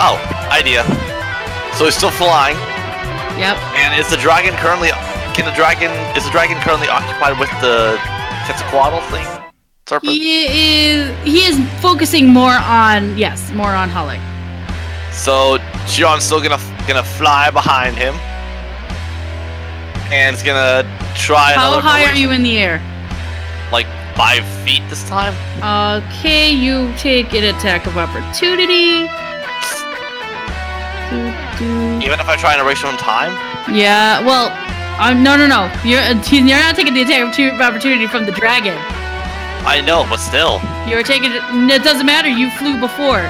E: Oh, idea. So he's still flying.
C: Yep.
E: And is the dragon currently occupied with the Quetzalcoatl thing? Serpent?
C: He is focusing more on Hulk.
E: So Chiron's still gonna fly behind him. And it's gonna try
C: How high are you in the air?
E: Like 5 feet this time.
C: Okay, you take an attack of opportunity.
E: Even if I try and erase your own time?
C: Yeah, well, no. You're not taking the attack of opportunity from the dragon.
E: I know, but still.
C: You're taking it doesn't matter, you flew before.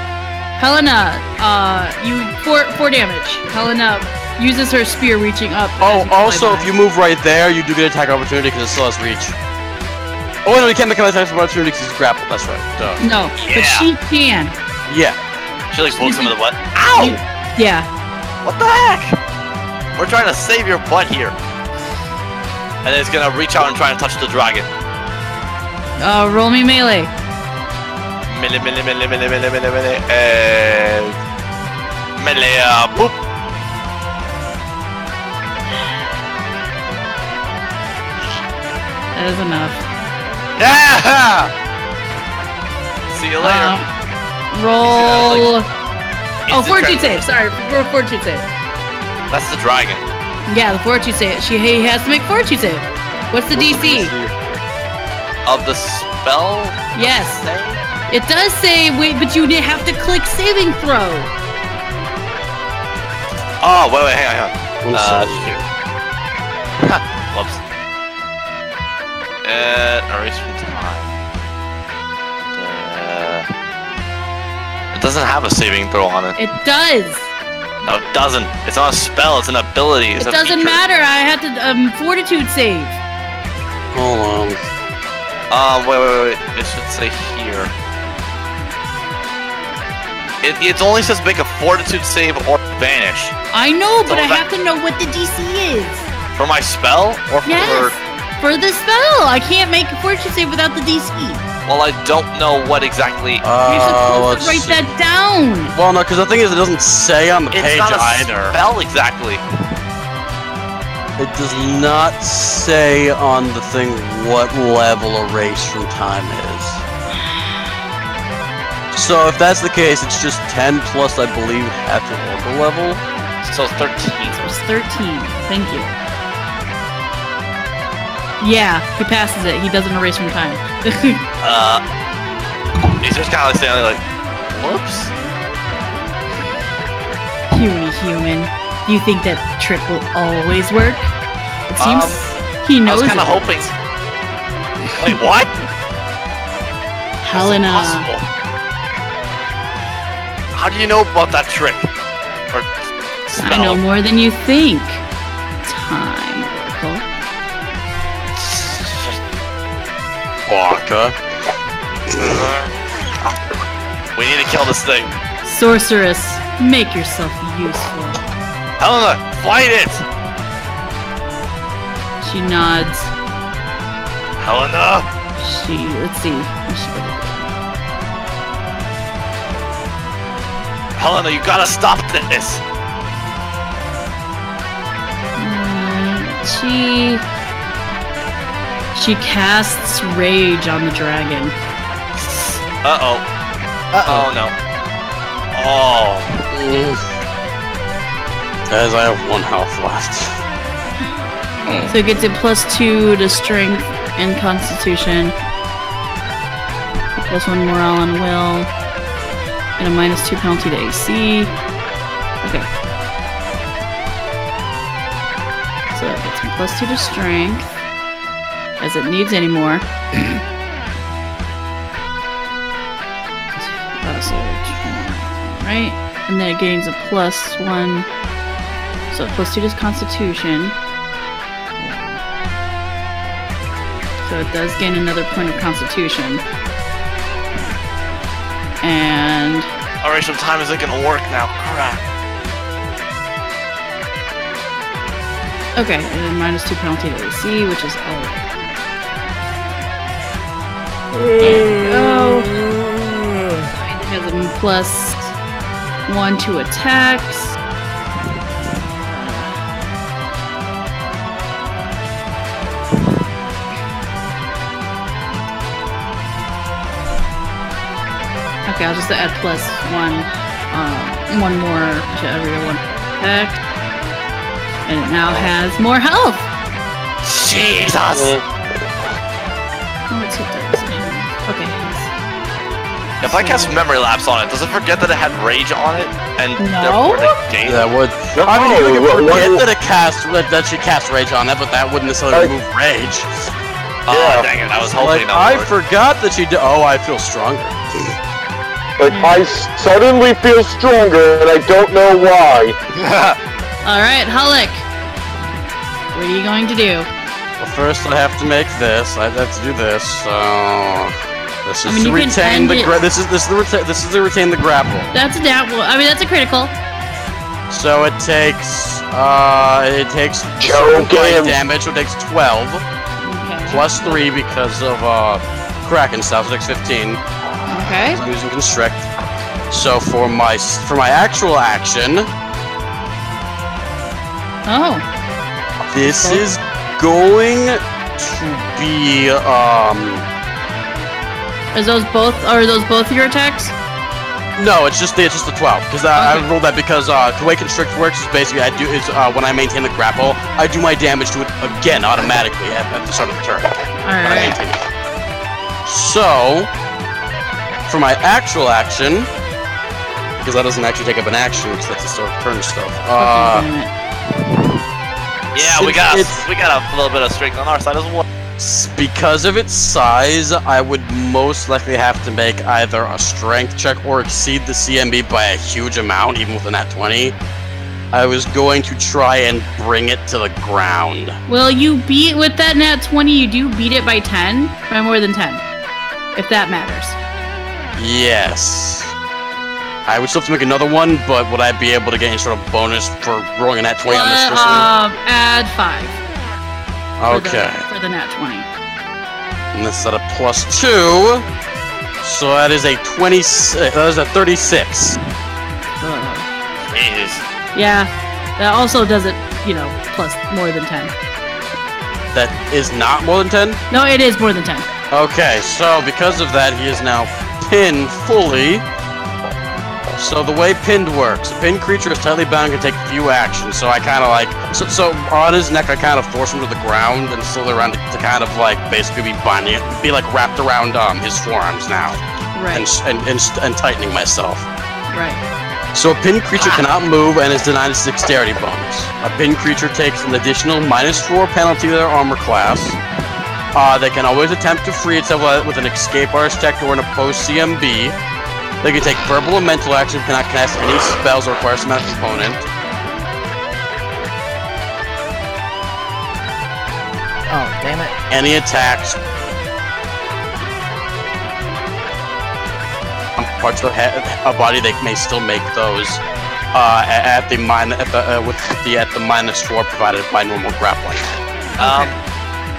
C: Helena, you 4 damage. Helena uses her spear reaching up.
A: Oh, also, if you move right there, you do get attack opportunity because it still has reach. Oh, no, you can't make an attack opportunity because he's grappled. That's right. Duh.
C: No, but she can.
A: Yeah.
E: She pokes him in the butt. Ow!
C: Yeah.
E: What the heck? We're trying to save your butt here. And it's gonna reach out and try and touch the dragon.
C: Roll me melee.
E: Melee. Melee, boop.
C: That is enough.
E: Yeah! See you later.
C: Roll. Fortitude save. Sorry, fortitude save.
E: That's the dragon.
C: Yeah, the fortitude save. He has to make fortitude save. What's the DC?
E: Of the spell?
C: Yes. It does say, wait, but you have to click saving throw.
E: Oh, wait, hang on.
A: Shoot.
E: Whoops. Erase from time. It doesn't have a saving throw on it.
C: It does.
E: No, it doesn't. It's not a spell. It's an ability. It's
C: It doesn't matter. I had to fortitude save.
A: Hold on.
E: Wait. It should say here. It only says make a fortitude save or vanish.
C: I know, but
E: So
C: I
E: that-
C: have to know what the DC is.
E: For my spell or for?
C: Yes. For the spell, I can't make a fortitude save without the DC.
E: Well, I don't know what exactly.
C: You're supposed
A: let's
C: to write
A: see.
C: that down.
A: Well, no, because the thing is, it doesn't say on the
E: It's
A: page
E: not a
A: either.
E: spell exactly.
A: It does not say on the thing what level Erase from Time is. So if that's the case, it's just 10 plus, I believe, at the local level.
E: So 13.
C: So it's 13. Thank you. Yeah, he passes it. He doesn't erase from time.
E: He's just kind of standing like, whoops.
C: Puny human. Do you think that trick will always work? It seems he
E: I
C: knows
E: was kind
C: it.
E: of hoping. Wait, what?
C: Helena.
E: That's impossible. How do you know about that trick? Or spell?
C: I know more than you think. Time, Oracle.
A: Waka.
E: We need to kill this thing.
C: Sorceress, make yourself useful.
E: Helena, fight it!
C: She nods.
E: Helena!
C: Let's see.
E: Helena, you gotta stop this!
C: She casts rage on the dragon.
E: Uh-oh. Oh, no. Oh.
A: As I have 1 health left.
C: So it gets a +2 to strength and constitution. +1 morale and will. And a -2 penalty to AC. Okay. So it gets me +2 to strength. As it needs anymore. Right? And then it gains a +1. So +2 to constitution. So it does gain another point of constitution. And
E: Erase of time isn't gonna work now. Crap.
C: okay, and then -2 penalty to AC, which is alright. Go. It has a +1 to attacks. Okay, I'll just add +1, one more to every one attack. And it now has more health!
E: Jesus!
C: Oh, it's hit dice. Okay.
E: If I cast memory lapse on it, does it forget that it had rage on it? And
C: No.
E: therefore it gained
A: That would. I mean, you can forget that she cast Rage on it, but that wouldn't necessarily remove Rage.
E: Oh,
F: Yeah.
E: dang it, I was
A: Like,
E: hoping that
A: I
E: would work.
A: forgot that she did. Oh, I feel stronger.
F: Like, I suddenly feel stronger, and I don't know why.
C: Alright, Hulk. What are you going to do?
A: Well, first I have to make this. I have to do this. So this is
C: I mean,
A: to
C: you can
A: retain
C: end
A: the
C: it-
A: this is to retain the grapple.
C: That's a downfall. I mean, that's a critical.
A: So it takes
F: Choke him.
A: damage. So it takes 12
C: Okay.
A: plus 3 because of Kraken stuff. So it takes 15.
C: Okay.
A: I'm using Constrict. So for my actual action,
C: Oh.
A: this is going to be
C: Are those both your attacks?
A: no, it's just the 12 because I rolled that because the way Constrict works is basically when I maintain the grapple, I do my damage to it again automatically at the start of the turn. When I
C: Alright.
A: maintain it. So for my actual action, because that doesn't actually take up an action because that's the start of turn stuff.
E: Yeah, we got a little bit of strength on our side as well.
A: Because of its size, I would most likely have to make either a strength check or exceed the CMB by a huge amount, even with a nat 20. I was going to try and bring it to the ground.
C: Well, you beat with that nat 20. You do beat it by 10, by more than 10, if that matters.
A: Yes. I would still have to make another one, but would I be able to get any sort of bonus for rolling a nat 20 on this first one?
C: Add 5.
A: Okay.
C: For the nat 20.
A: And that's at a +2. So that is a 26. That is a 36.
E: Jeez.
C: Yeah. That also does it, plus more than 10.
A: That is not more than 10?
C: No, it is more than 10.
A: Okay, so because of that, he is now pinned fully. So the way pinned works, a pinned creature is tightly bound and can take few actions. So I kind of like, so on his neck, I kind of force him to the ground and slowly around to kind of like basically be binding it, be like wrapped around his forearms now,
C: Right.
A: and tightening myself.
C: Right.
A: So a pinned creature cannot move and is denied a dexterity bonus. A pinned creature takes an additional -4 penalty to their armor class. They can always attempt to free itself with an escape artist check or an opposed CMB. They can take verbal or mental action, cannot cast any spells or require some kind of component.
B: Oh, damn it.
A: Any attacks. Parts of a body, they may still make those at the -4 provided by normal grappling.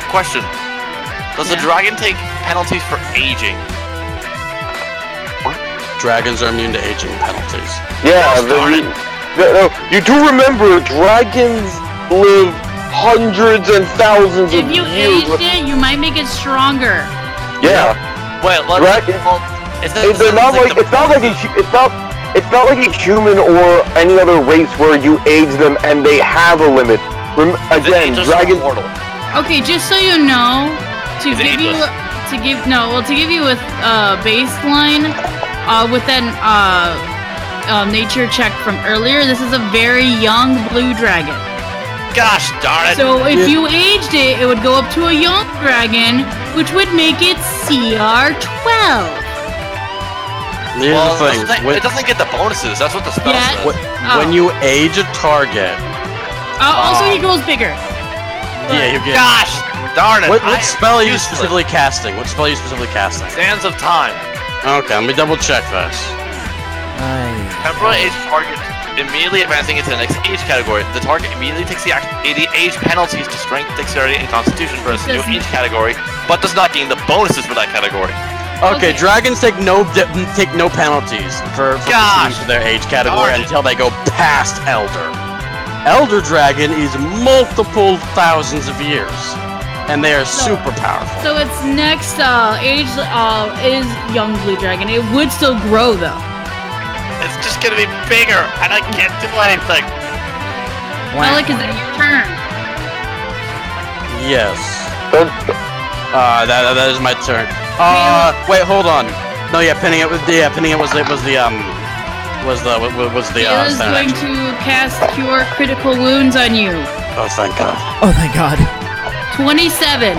E: Question. Does the dragon take penalties for aging?
A: Dragons are immune to aging penalties.
F: Yeah, you do remember, dragons live hundreds and thousands of
C: If you
F: years.
C: aged it, you might make it stronger.
F: Yeah.
E: Wait,
F: It's not like a human or any other race where you age them and they have a limit. Again, dragons.
C: Okay, just so you know, to give you with baseline, with that nature check from earlier, this is a very young blue dragon.
E: Gosh darn it!
C: So if you aged it, it would go up to a young dragon, which would make it CR 12.
A: Here's the thing.
E: It doesn't get the bonuses. That's what the spell says.
A: When you age a target.
C: Also, he grows bigger.
A: Yeah, you get.
E: Gosh darn it!
A: What spell are you specifically casting? What spell are you specifically casting?
E: Sands of Time.
A: Okay, let me double check this.
E: Temporary age target immediately advancing into the next age category. The target immediately takes the age penalties to strength, dexterity, and constitution for a new age category, but does not gain the bonuses for that category.
A: Okay, dragons take no penalties for their age category until they go past Elder. Elder Dragon is multiple thousands of years, and they are super powerful.
C: So its next age is young blue dragon. It would still grow though.
E: It's just gonna be bigger, and I can't do anything.
C: Alec, is it your turn?
A: Yes. That is my turn. Wait, hold on. No, yeah, pinning it was the
C: Kayla's going to cast Cure Critical Wounds on you.
A: Oh, thank God.
B: Oh, thank God.
C: 27.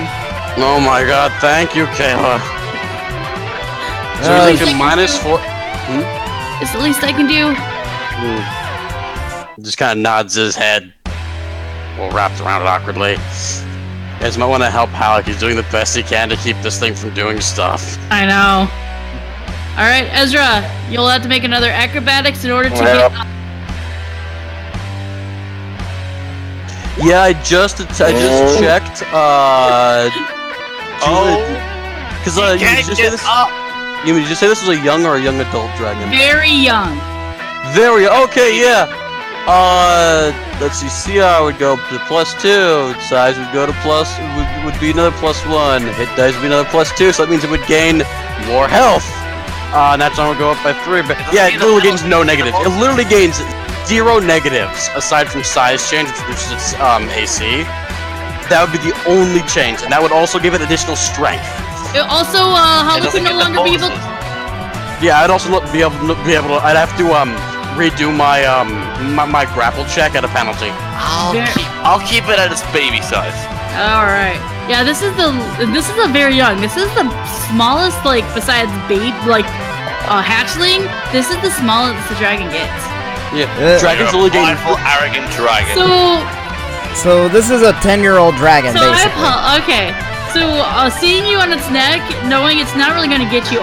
A: Oh my God, thank you, Kayla. So you're thinking -4.
C: It's the least I can do.
A: Just kind of nods his head, well, wrapped around it awkwardly. You guys might want to help Halleck. He's doing the best he can to keep this thing from doing stuff.
C: I know. All right, Ezra, you'll have to make another acrobatics in order to get up.
A: Yeah, I just checked. Because you just say this. You mean, did you say this was a young or a young adult dragon?
C: Very young.
A: Very okay, yeah. Let's see. CR would go to +2. Size would go to would be another +1. Hit dice would be another +2. So that means it would gain more health. And that's would go up by 3. But yeah, it literally gains no negatives. It literally gains 0 negatives aside from size change, which reduces its AC. That would be the only change, and that would also give it additional strength.
C: It also, Holly would no longer be able.
A: Yeah, I'd also not be able to. I'd have to redo my my grapple check at a penalty.
E: I'll keep it at its baby size.
C: All right. Yeah, this is a very young. This is the smallest, like, besides hatchling. This is the smallest the dragon gets.
A: Yeah, dragons only gain.
E: Mindful, arrogant dragon.
B: So this is a 10-year-old dragon, basically.
C: Okay. So seeing you on its neck, knowing it's not really gonna get you.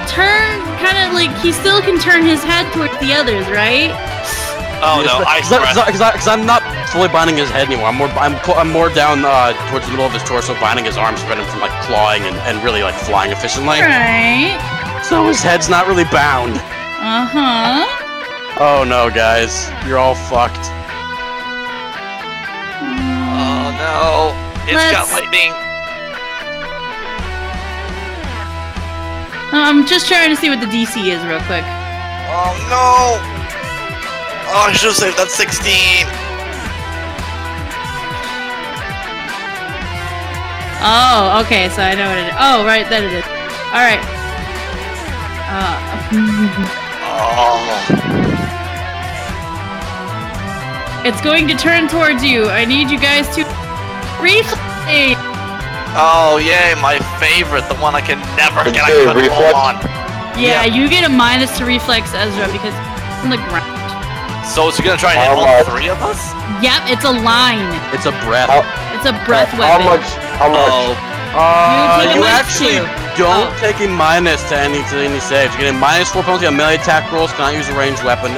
C: Turn, kind of like he still can turn his head towards the others, right?
E: Oh no,
A: because I'm not fully binding his head anymore. I'm more down towards the middle of his torso, binding his arms, preventing him from like clawing and really like flying efficiently.
C: Right.
A: So his head's not really bound. Oh no, guys, you're all fucked.
E: Oh no, it's got lightning.
C: I'm just trying to see what the DC is real quick.
E: Oh no! Oh, I should have saved that 16.
C: Oh, okay, so I know what it is. Oh, right, that it is. All right. It's going to turn towards you. I need you guys to reflex.
E: Oh, yay, my favorite, the one I can never get a control on.
C: Yeah, you get a minus to reflex, Ezra, because it's on the ground.
E: So it's gonna try and hit all three of us?
C: Yep, it's a line.
A: It's a breath.
C: It's a breath weapon.
F: How much?
A: You actually don't take a minus to any saves. You get a -4 penalty on melee attack rolls, cannot use a ranged weapon.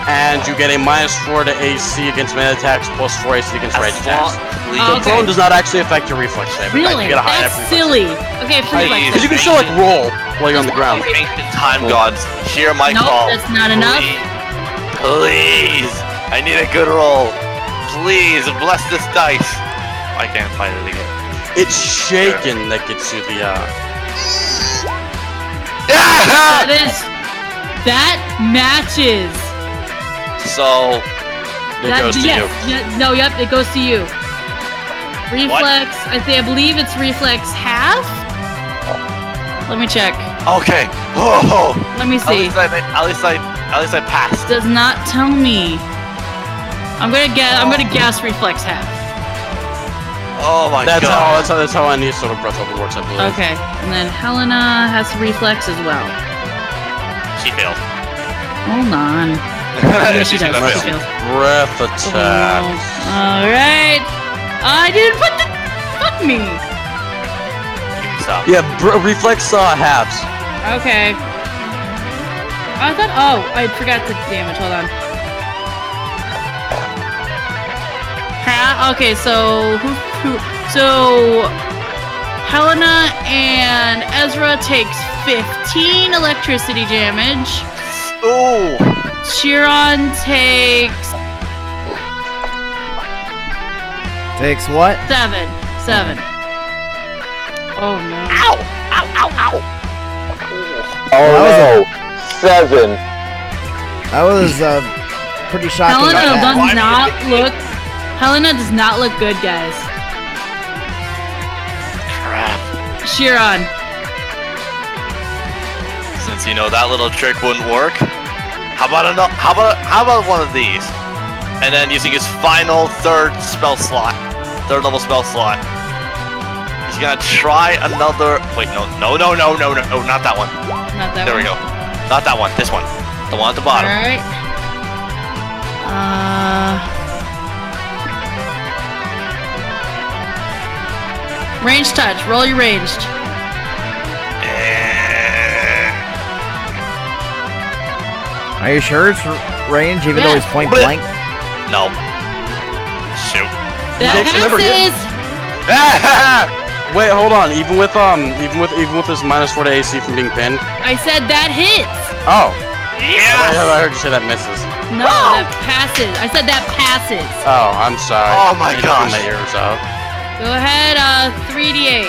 A: And you get a -4 to AC against melee attacks, +4 AC against ranged attacks. So prone does not actually affect your reflex save.
C: Really?
A: You get a high
C: That's silly. Okay, reflex.
A: Because you can still like roll while you're on the ground.
E: Ancient time gods, hear my call.
C: Nope, that's not enough.
E: Please, I need a good roll. Please, bless this dice. I can't find it again.
A: It's shaken that gets you the
C: That matches.
E: So
A: it goes to you.
C: No, yep, it goes to you. Reflex, I believe it's reflex half? Let me check.
E: Okay. Oh.
C: Let me see.
E: At least I passed.
C: Does not tell me. I'm gonna guess reflex half.
E: Oh my god.
A: That's how any sort of breath weapon works, I believe.
C: Okay, and then Helena has reflex as well.
E: She failed.
C: Hold on. Yes, she does. She fails.
A: Breath attack.
C: Alright. I didn't put the... Fuck me.
E: Stop.
A: Yeah, reflex halves.
C: Okay. I thought... Oh, I forgot the damage. Hold on. Okay, so... So... Helena and Ezra takes 15 electricity damage.
E: Ooh.
C: Chiron takes...
B: Takes what?
C: 7. Oh no.
E: Ow! Ow! Ow! Ow!
F: Oh no! 7.
B: That was pretty shocking.
C: Helena does not look good, guys.
E: Crap.
C: Chiron.
E: Since you know that little trick wouldn't work, how about one of these? And then using his final third level spell slot. He's gonna try another. Wait, no, not that one.
C: Not that
E: there
C: one.
E: we go. Not that one. This one. The one at the bottom.
C: All right. Ranged touch. Roll your ranged.
B: Are you sure it's range, even though he's point blank?
E: No. Shoot.
C: That passes.
A: Wait, hold on. Even with this -4 to AC from being pinned.
C: I said that hits.
A: Oh.
E: Yes.
A: I heard you say that misses.
C: No, that passes. I said that passes.
A: Oh, I'm sorry.
E: Oh my gosh.
A: My ears out.
C: Go ahead. 3d8.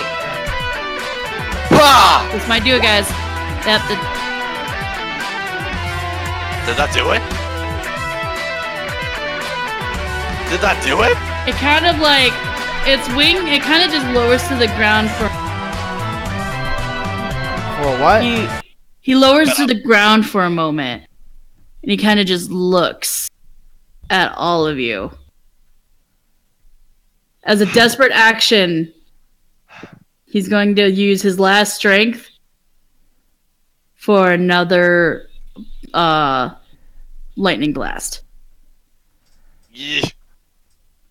E: Bah!
C: This might do it, guys. Yep.
E: Did that do it? Did that do it?
C: It kind of like its wing. It kind of just lowers to the ground for.
B: For what?
C: He lowers to the ground for a moment. And he kind of just looks at all of you. As a desperate action, he's going to use his last strength for another lightning blast.
E: Yeah.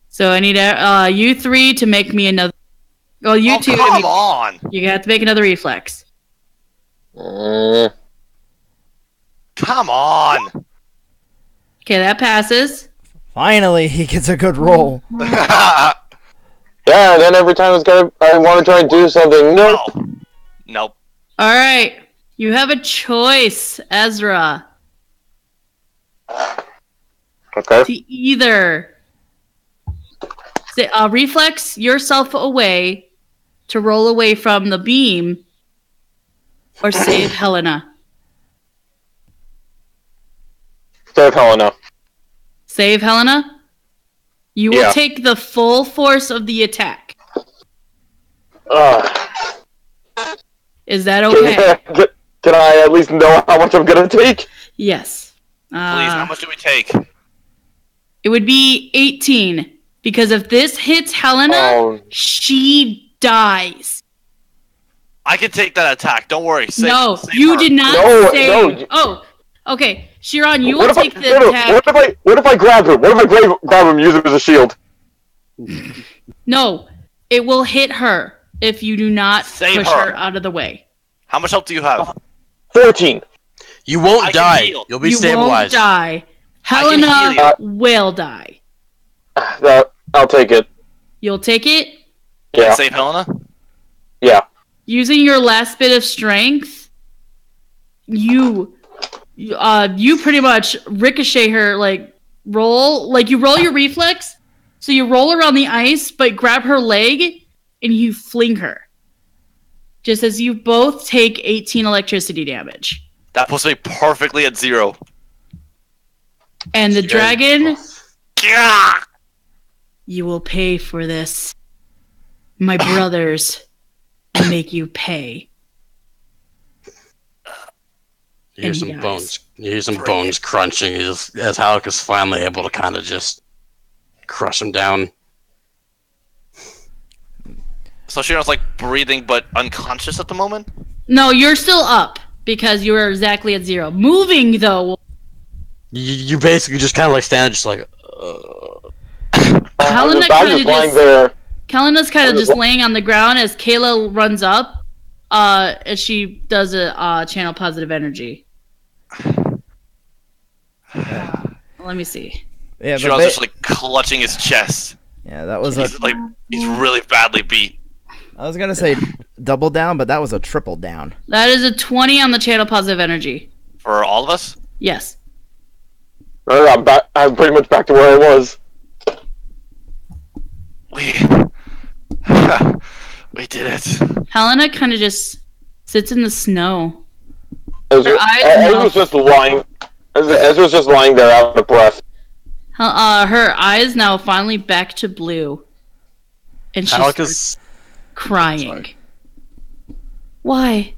C: So I need you three to make me another. Well, you two.
E: Come on!
C: You have to make another reflex.
E: Come on!
C: Okay, that passes.
B: Finally, he gets a good roll.
F: Yeah, and then every time I want to try and do something. No.
E: Nope.
C: All right, you have a choice, Ezra.
F: Okay.
C: To either reflex yourself away to roll away from the beam, or save Helena.
F: Save Helena.
C: Save Helena? You will
F: Yeah.
C: take the full force of the attack. Is that okay?
F: Can I at least know how much I'm gonna take?
C: Yes.
E: Please, how much do we take?
C: It would be 18. Because if this hits Helena, she dies.
E: I can take that attack. Don't worry. Save
C: No,
E: save
C: you
E: her.
C: did not save.
F: No.
C: Oh, okay. Shiron, you
F: What
C: will
F: if I-
C: take the
F: no, no,
C: attack.
F: What if I grab him? What if I grab him and use him as a shield?
C: No, it will hit her if you do not
E: Save
C: push
E: her.
C: her out of the way.
E: How much health do you have?
F: 14.
A: You won't
E: I can
A: die.
E: heal.
A: You'll be
C: You won't
A: stabilized.
C: die.
E: can
C: Helena
E: heal
C: will die.
F: I'll take it.
C: You'll take it
F: Yeah.
E: Save Helena?
F: Yeah.
C: using your last bit of strength. You pretty much ricochet her, like you roll your reflex. So you roll around the ice, but grab her leg and you fling her. Just as you both take 18 electricity damage.
E: That puts me perfectly at 0.
C: And the dragon,
E: Gah!
C: you will pay for this. My brothers make you pay.
A: You hear
C: And he
A: some
C: dies.
A: bones. You hear some bones crunching as Halleck is finally able to kind of just crush him down.
E: So Shiron's like breathing but unconscious at the moment?
C: No, you're still up because you are exactly at 0. Moving though,
A: You basically just kind of like stand, just like.
C: Helena
F: I'm
C: kind
F: just
C: of
F: lying
C: just.
F: there.
C: Kalena's kind of just laying on the ground as Kayla runs up, as she does a channel positive energy. Let me see.
B: Yeah,
E: Shiron's just like clutching his chest.
B: yeah, that was
E: He's really badly beat.
B: I was gonna say double down, but that was a triple down.
C: That is a 20 on the channel positive energy.
E: For all of us?
C: Yes.
F: I'm back. I'm pretty much back to where I was.
E: We did it.
C: Helena kind of just sits in the snow.
F: Ezra's just lying. Ezra's just lying there out of breath.
C: Her eyes now finally back to blue. And she's
A: Halleck is.
C: crying.
A: Sorry.
C: Why?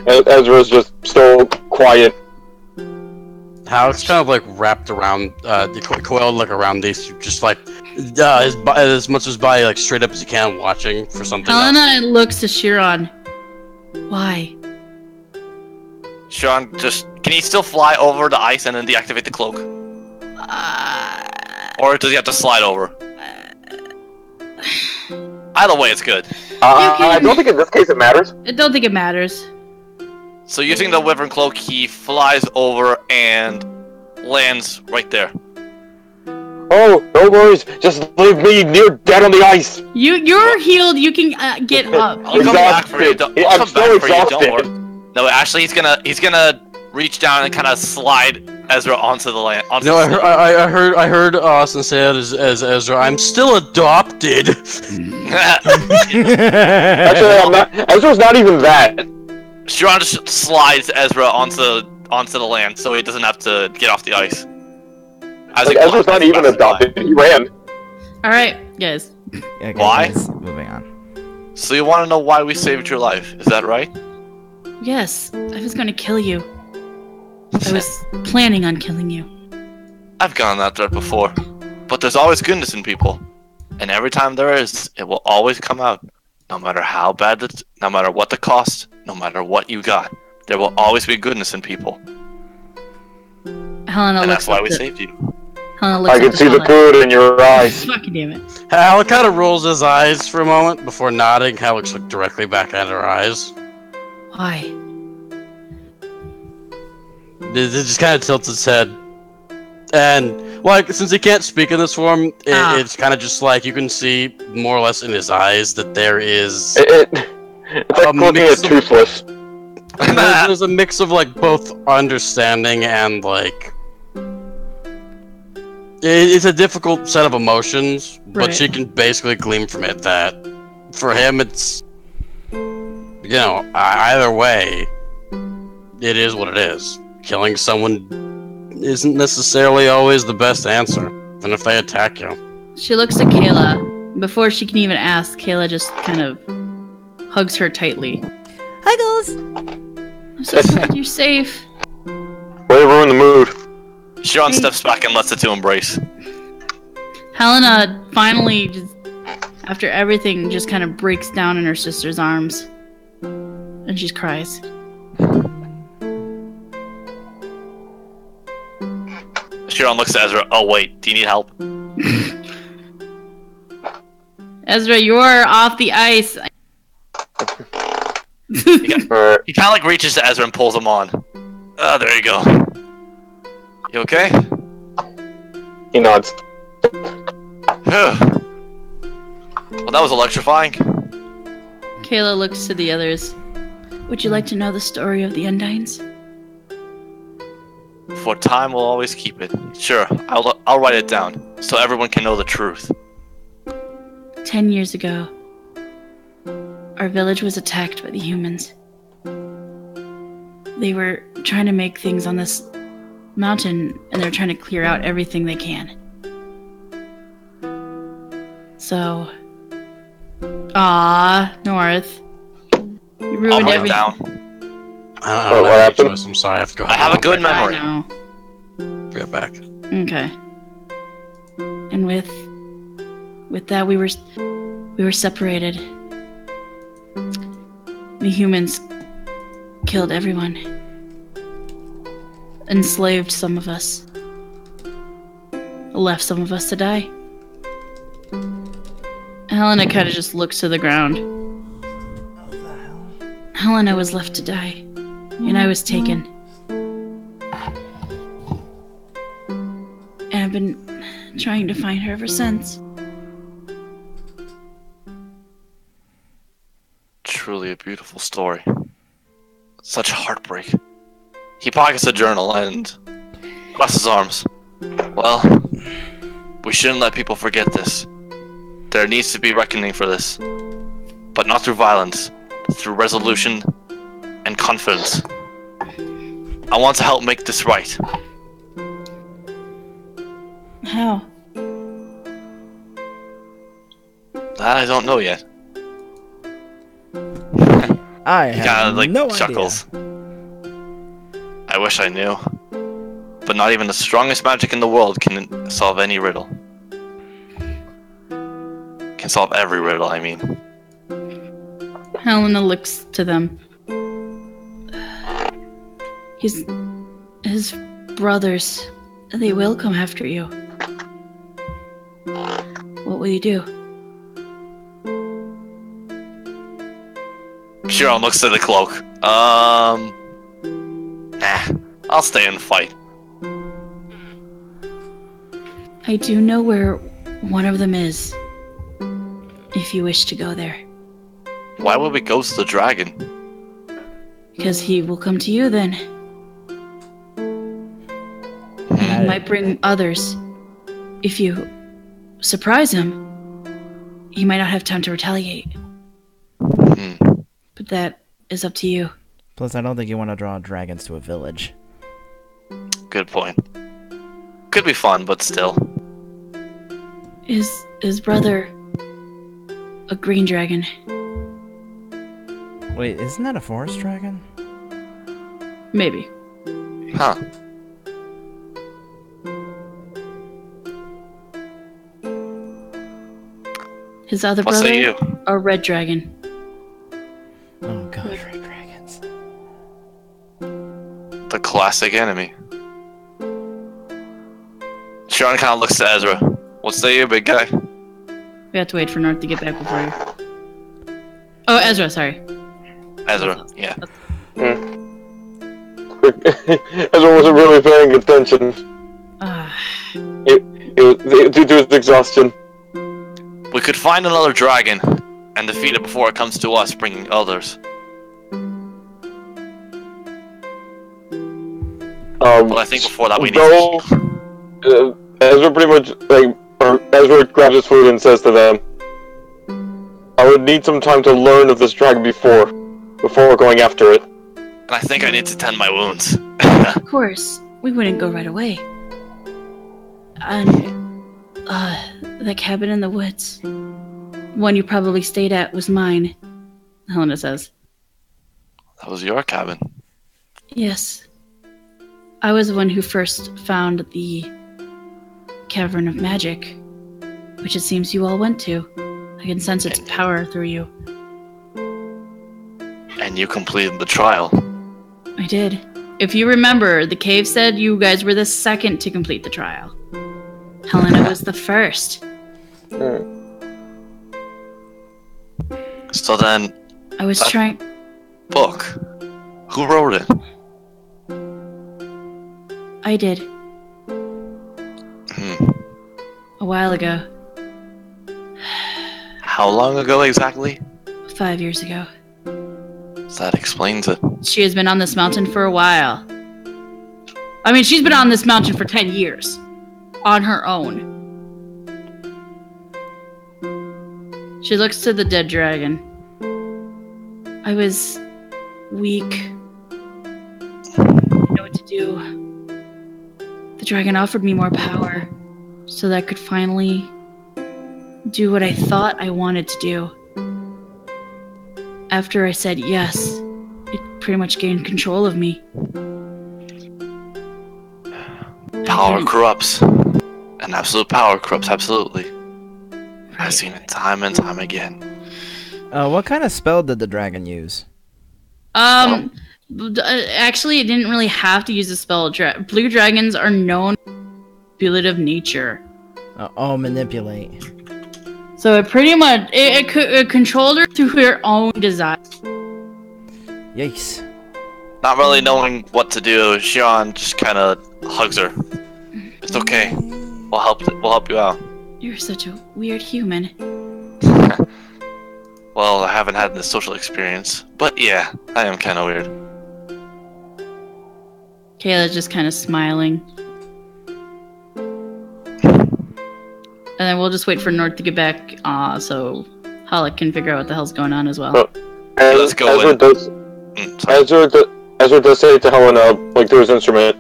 F: Ezra's just so quiet.
A: Halleck's kind of like wrapped around, coiled like around these, just like as much of his body like straight up as he can, watching for something else.
C: Helena looks to Shiron. Why?
E: Shiron, can he still fly over the ice and then deactivate the cloak? Or does he have to slide over? Either way, it's good.
F: I don't think in this case it matters.
C: I don't think it matters.
E: So using the Wyvern Cloak, he flies over and lands right there.
F: Oh, no worries. Just leave me near dead on the ice.
C: You're healed. You can get up.
E: I'll come back for you.
F: Exhausted.
E: I'll
F: I'm
E: come
F: so
E: back for you. Don't
F: exhausted.
E: worry. No, actually, he's gonna reach down and kind of slide Ezra onto the land. Onto
A: No,
E: the snow.
A: I heard Austin say it as Ezra. I'm still adopted.
F: Actually, I'm not. Ezra's not even that.
E: Shiron just slides Ezra onto the land, so he doesn't have to get off the ice. As he
F: Ezra's
E: flies,
F: not even
E: fast fly.
F: adopted. He ran.
C: All right, guys.
B: Okay,
E: Why?
B: guys, moving on.
E: So you want to know why we saved your life? Is that right?
C: Yes, I was going to kill you. I was planning on killing you.
E: I've gone that route before, but there's always goodness in people, and every time there is, it will always come out. No matter how bad no matter what the cost, no matter what you got, there will always be goodness in people.
C: Helena
E: And
C: looks
E: that's why
C: up
E: we
C: to-
E: saved you.
C: Helena looks
F: I
C: up
F: can
C: to
F: see the
C: Helen.
F: food in your eyes.
C: Fucking damn it.
A: Hal kind of rolls his eyes for a moment before nodding. Hal looks directly back at her eyes.
C: Why?
A: It just kind of tilts its head. And, like, since he can't speak in this form, it's kind of just like you can see more or less in his eyes that there is...
F: It's like looking at Toothless.
A: there's a mix of, like, both understanding and, like... It's a difficult set of emotions, but
C: Right.
A: she can basically glean from it that for him it's... You know, either way, it is what it is. Killing someone isn't necessarily always the best answer, even if they attack you.
C: She looks at Kayla. Before she can even ask, Kayla just kind of hugs her tightly.
B: Hi, girls.
C: I'm so glad you're safe.
F: Way to ruin the mood.
E: Sharon steps back and lets the two embrace.
C: Helena finally, just, after everything, just kind of breaks down in her sister's arms. And she cries.
E: Sharon looks at Ezra. Oh wait, do you need help?
C: Ezra, you're off the ice.
F: Alright.
E: He kind of like reaches to Ezra and pulls him on. Oh, there you go. You okay?
F: He nods.
E: Well, that was electrifying.
C: Kayla looks to the others. Would you like to know the story of the Undines?
E: For time will always keep it. Sure, I'll write it down so everyone can know the truth.
C: 10 years ago, our village was attacked by the humans. They were trying to make things on this mountain, and they're trying to clear out everything they can. So, North, you
E: I'll
C: ruined
E: write it
C: everything.
E: down.
A: I
F: Oh,
A: don't
F: what
A: have any
F: happened?
A: choice. I'm sorry, I have to go.
E: I have a good
C: I
E: memory.
C: know.
A: Get back.
C: Okay. And with that, we were separated. The humans killed everyone. Enslaved some of us. Left some of us to die. Helena kind of just looks to the ground. Helena was left to die, and I was taken. And I've been trying to find her ever since.
E: Truly a beautiful story. Such heartbreak. He pockets a journal and crosses his arms. Well, we shouldn't let people forget this. There needs to be reckoning for this. But not through violence, through resolution and confidence. I want to help make this right.
C: How?
E: That I don't know yet.
B: I
E: He
B: have
E: kind of like
B: no
E: chuckles. I wish I knew. But not even the strongest magic in the world can solve any riddle. Can solve every riddle, I mean.
C: Helena looks to them. His brothers, they will come after you. What will you do?
E: Sharon looks at the cloak. Nah, I'll stay and fight.
C: I do know where one of them is. If you wish to go there.
E: Why would we go to the dragon?
C: Because he will come to you then. He might bring others. If you surprise him, he might not have time to retaliate. But that is up to you.
B: Plus, I don't think you want to draw dragons to a village.
E: Good point. Could be fun, but still.
C: Is his brother a green dragon?
B: Wait, isn't that a forest dragon?
C: Maybe.
E: Huh.
C: His other
E: What
C: brother?
E: say you?
C: A red dragon.
B: Oh god, red dragons.
E: The classic enemy. Sean kind of looks to Ezra. What say you, big guy?
C: We have to wait for North to get back before you. Oh, Ezra, sorry.
E: Ezra, yeah.
F: Ezra wasn't really paying attention. Due to his exhaustion.
E: We could find another dragon and defeat it before it comes to us, bringing others. But I think before that we need to...
F: Ezra pretty much, Ezra grabs his food and says to them, I would need some time to learn of this dragon before going after it.
E: And I think I need to tend my wounds.
C: Of course, we wouldn't go right away. And, the cabin in the woods. One you probably stayed at was mine, Helena says.
E: That was your cabin.
C: Yes. I was the one who first found the Cavern of Magic, which it seems you all went to. I can sense its power through you.
E: And you completed the trial.
C: I did. If you remember, the cave said you guys were the second to complete the trial. Helena was the first.
E: So then...
C: I was trying...
E: Book. Who wrote it?
C: I did. A while ago.
E: How long ago exactly?
C: 5 years ago.
E: That explains it.
C: She has been on this mountain for a while. I mean, she's been on this mountain for 10 years. On her own. She looks to the dead dragon. I was weak. Didn't know what to do. The dragon offered me more power so that I could finally do what I thought I wanted to do. After I said yes, it pretty much gained control of me.
E: Power corrupts. And absolute power corrupts, absolutely. I've seen it time and time again.
B: What kind of spell did the dragon use?
C: Actually, it didn't really have to use a spell. Blue dragons are known for manipulative nature.
B: Manipulate.
C: So it pretty much it controlled her through her own desire.
B: Yikes.
E: Not really knowing what to do, Sean just kind of hugs her. It's okay. We'll help you out.
C: You're such a weird human.
E: Well, I haven't had this social experience, but yeah, I am kind of weird.
C: Kayla's just kind of smiling. And then we'll just wait for North to get back, so Halleck can figure out what the hell's going on as well.
E: Let's go
F: Ezra does say to Helena, like through his instrument,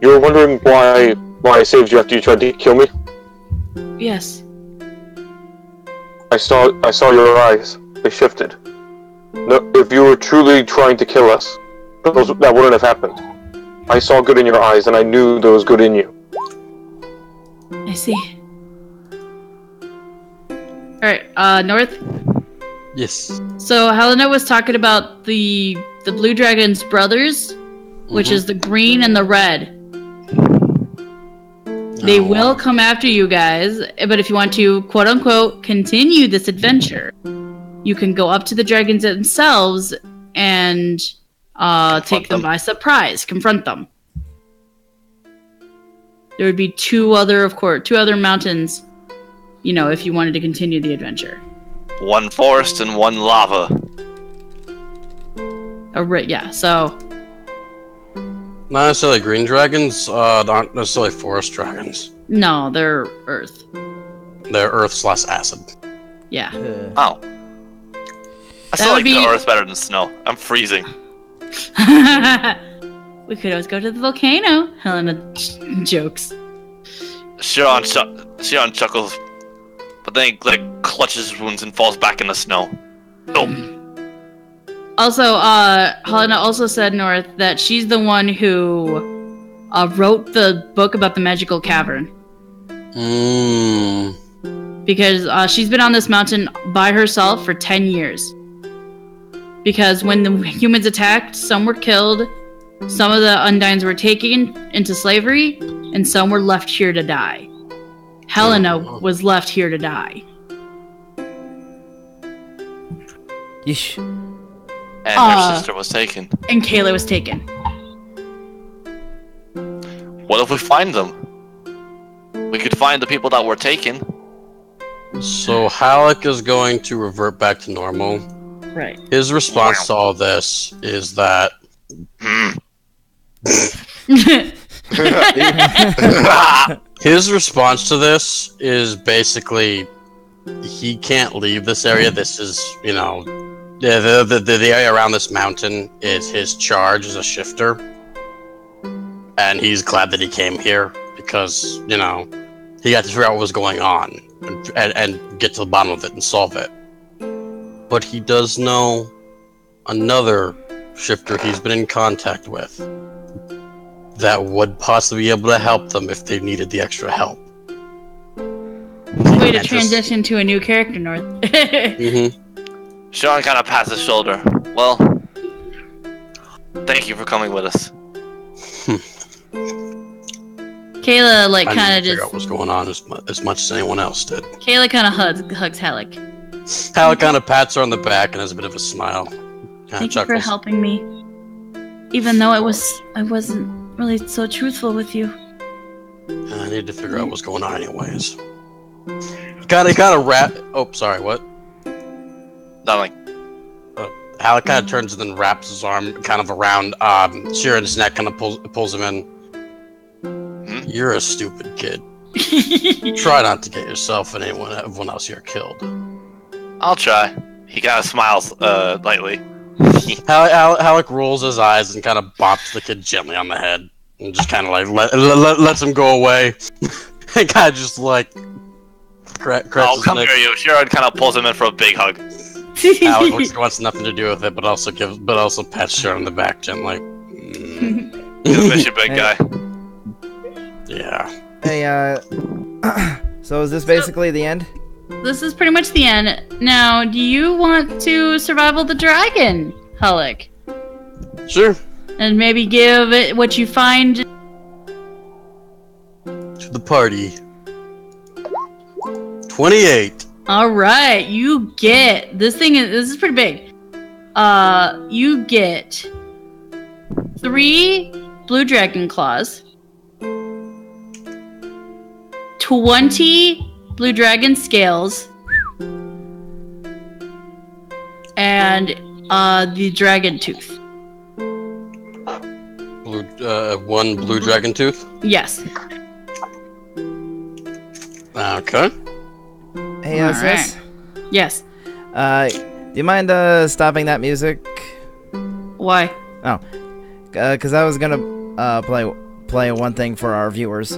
F: you were wondering why I saved you after you tried to kill me?
C: Yes.
F: I saw your eyes. They shifted. No, if you were truly trying to kill us, that wouldn't have happened. I saw good in your eyes, and I knew there was good in you.
C: I see. Alright, North?
A: Yes.
C: So Helena was talking about the Blue Dragon's brothers, which is the green and the red. They will come after you guys, but if you want to, quote-unquote, continue this adventure, you can go up to the dragons themselves and take them by surprise, confront them. There would be two other mountains, you know, if you wanted to continue the adventure.
E: One forest and one lava.
C: Yeah, so...
A: Not necessarily green dragons, not necessarily forest dragons.
C: No, they're earth.
A: They're earth/acid.
C: Yeah.
E: Oh. I still like the earth better than snow. I'm freezing.
C: We could always go to the volcano. Helena jokes.
E: Shion chuckles, but then he clutches his wounds and falls back in the snow. Nope.
C: Also, Helena also said, North, that she's the one who wrote the book about the magical cavern. Because she's been on this mountain by herself for 10 years. Because when the humans attacked, some were killed, some of the Undines were taken into slavery, and some were left here to die. Helena was left here to die.
B: Yeesh.
E: And her sister was taken.
C: And Kayla was taken.
E: What if we find them? We could find the people that were taken.
A: So Halleck is going to revert back to normal.
C: Right.
A: His response to all this is that his response to this is basically he can't leave this area. This is, you know, the area around this mountain is his charge as a shifter, and he's glad that he came here because, you know, he got to figure out what was going on and get to the bottom of it and solve it. But he does know another shifter he's been in contact with that would possibly be able to help them if they needed the extra help.
C: Way to transition to a new character, North.
E: Sean kind of pats his shoulder. Well, thank you for coming with us.
C: Kayla, like,
A: I
C: kind of
A: didn't figure
C: just...
A: out what's going on as much as anyone else did.
C: Kayla kind of hugs Halleck.
A: Halleck kind of pats her on the back and has a bit of a smile.
C: Thank you for helping me. Even though I wasn't really so truthful with you.
A: I need to figure out what's going on anyways. Gotta wrap... Oh, sorry, what?
E: Nothing.
A: Halleck kind of turns and then wraps his arm kind of around Sheeran's neck, kind of pulls him in. You're a stupid kid. Try not to get yourself and everyone else here killed.
E: I'll try. He kind of smiles lightly.
A: Halleck rolls his eyes and kind of bops the kid gently on the head. And just kind of like lets him go away. And kind of just like...
E: I'll come near you. Sheeran kind of pulls him in for a big hug.
A: Halleck wants nothing to do with it, but also pats Sheeran on the back gently.
E: Miss you, big guy.
A: Yeah.
B: Hey, so is this basically the end?
C: This is pretty much the end. Now, do you want to survival the dragon, Halleck?
A: Sure.
C: And maybe give it what you find
A: To the party. 28.
C: Alright, you get... This is pretty big. You get 3 blue dragon claws, 20 blue dragon scales, and the dragon tooth.
A: One blue dragon tooth?
C: Yes.
A: Okay.
B: Hey,
C: All
B: sis?
C: Yes.
B: Do you mind stopping that music?
C: Why?
B: Oh, because I was gonna play one thing for our viewers.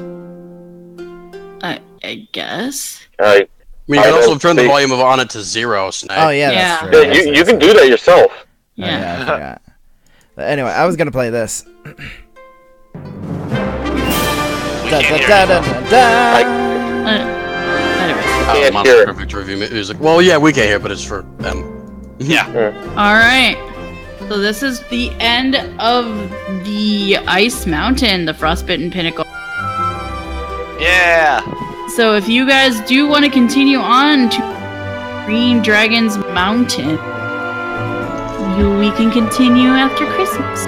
C: I guess.
A: I mean, you can also turn the volume on it to 0, Snake.
B: Oh yeah,
C: Yeah.
B: that's true.
F: Yeah, you can do that yourself.
B: Oh,
C: Yeah.
B: I forgot. But anyway, I was gonna play this.
E: We can't hear you.
C: Anyway.
F: Can't
A: Monster
F: hear it.
A: Perfect review music. Well, yeah, we can hear, but it's for them.
E: Yeah.
C: Alright. So this is the end of the Ice Mountain, the Frostbitten Pinacle.
E: Yeah.
C: So if you guys do want to continue on to Green Dragon's Mountain, we can continue after Christmas.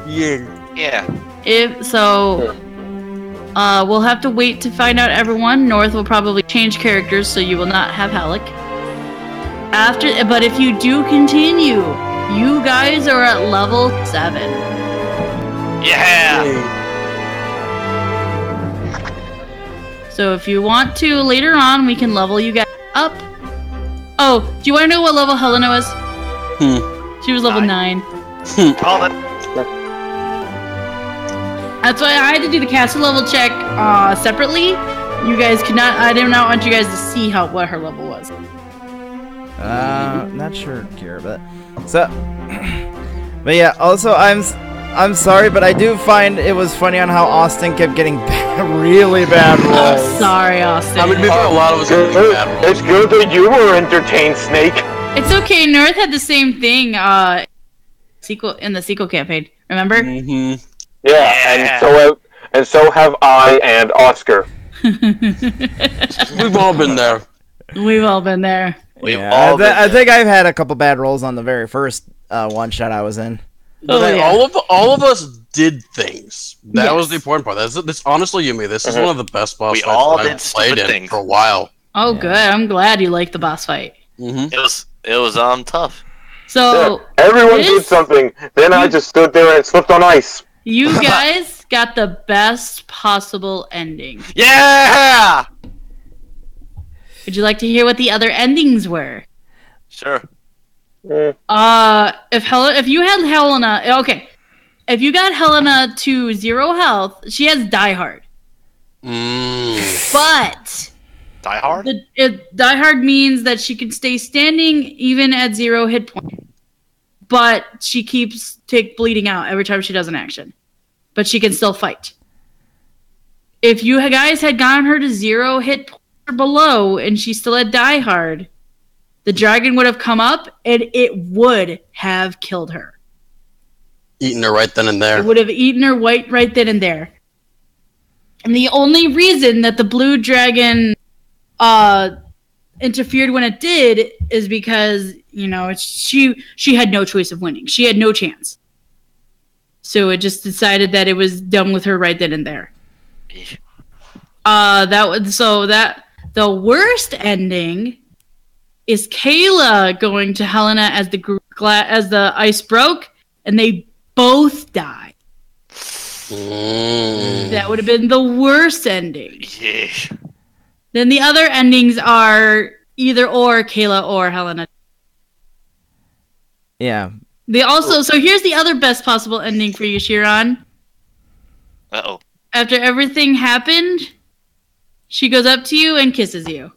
A: Yeah.
E: Yeah.
C: If so, we'll have to wait to find out everyone. North will probably change characters, so you will not have Halleck. But if you do continue, you guys are at level 7.
E: Yeah.
C: So if you want to, later on, we can level you guys up. Oh, do you want to know what level Helena was? She was level 9.
E: Call it.
C: That's why I had to do the caster level check separately. You guys could not. I did not want you guys to see what her level was.
B: Not sure, Kira, but so But yeah, also I'm sorry, but I do find it was funny on how Austin kept getting really bad rolls.
C: I'm sorry, Austin.
A: I mean, maybe a lot of us are getting bad rolls.
F: It's good that you were entertained, Snake.
C: It's okay. North had the same thing. In the sequel campaign. Remember?
A: Mm-hmm.
F: Yeah, and so have I and Oscar.
A: We've all been there.
C: We've all been there.
B: I think I've had a couple bad rolls on the very first one shot I was in.
A: But all of us did things. That was the important part. This honestly, Yumi, this is one of the best boss fights I've played in for a while.
C: Oh, good. I'm glad you liked the boss fight.
A: Mm-hmm.
E: It was tough.
C: So
F: everyone did something. Then I just stood there and slipped on ice.
C: You guys got the best possible ending.
E: Yeah!
C: Would you like to hear what the other endings were?
E: Sure.
C: If you had Helena, okay, if you got Helena to 0 health, she has Die Hard. But
E: Die Hard?
C: Die Hard means that she can stay standing even at 0 hit point, but she keeps bleeding out every time she does an action. But she can still fight. If you guys had gotten her to 0 hit point or below, and she still had Die Hard, the dragon would have come up, and it would have killed her.
A: Eaten her right then and there.
C: It would have eaten her right then and there. And the only reason that the blue dragon interfered when it did is because, she had no choice of winning. She had no chance. So it just decided that it was done with her right then and there. The worst ending is Kayla going to Helena as the ice broke, and they both die. That would have been the worst ending.
E: Yeah.
C: Then the other endings are either or Kayla or Helena.
B: Yeah.
C: So here's the other best possible ending for you, Shiran.
E: Uh-oh.
C: After everything happened, she goes up to you and kisses you.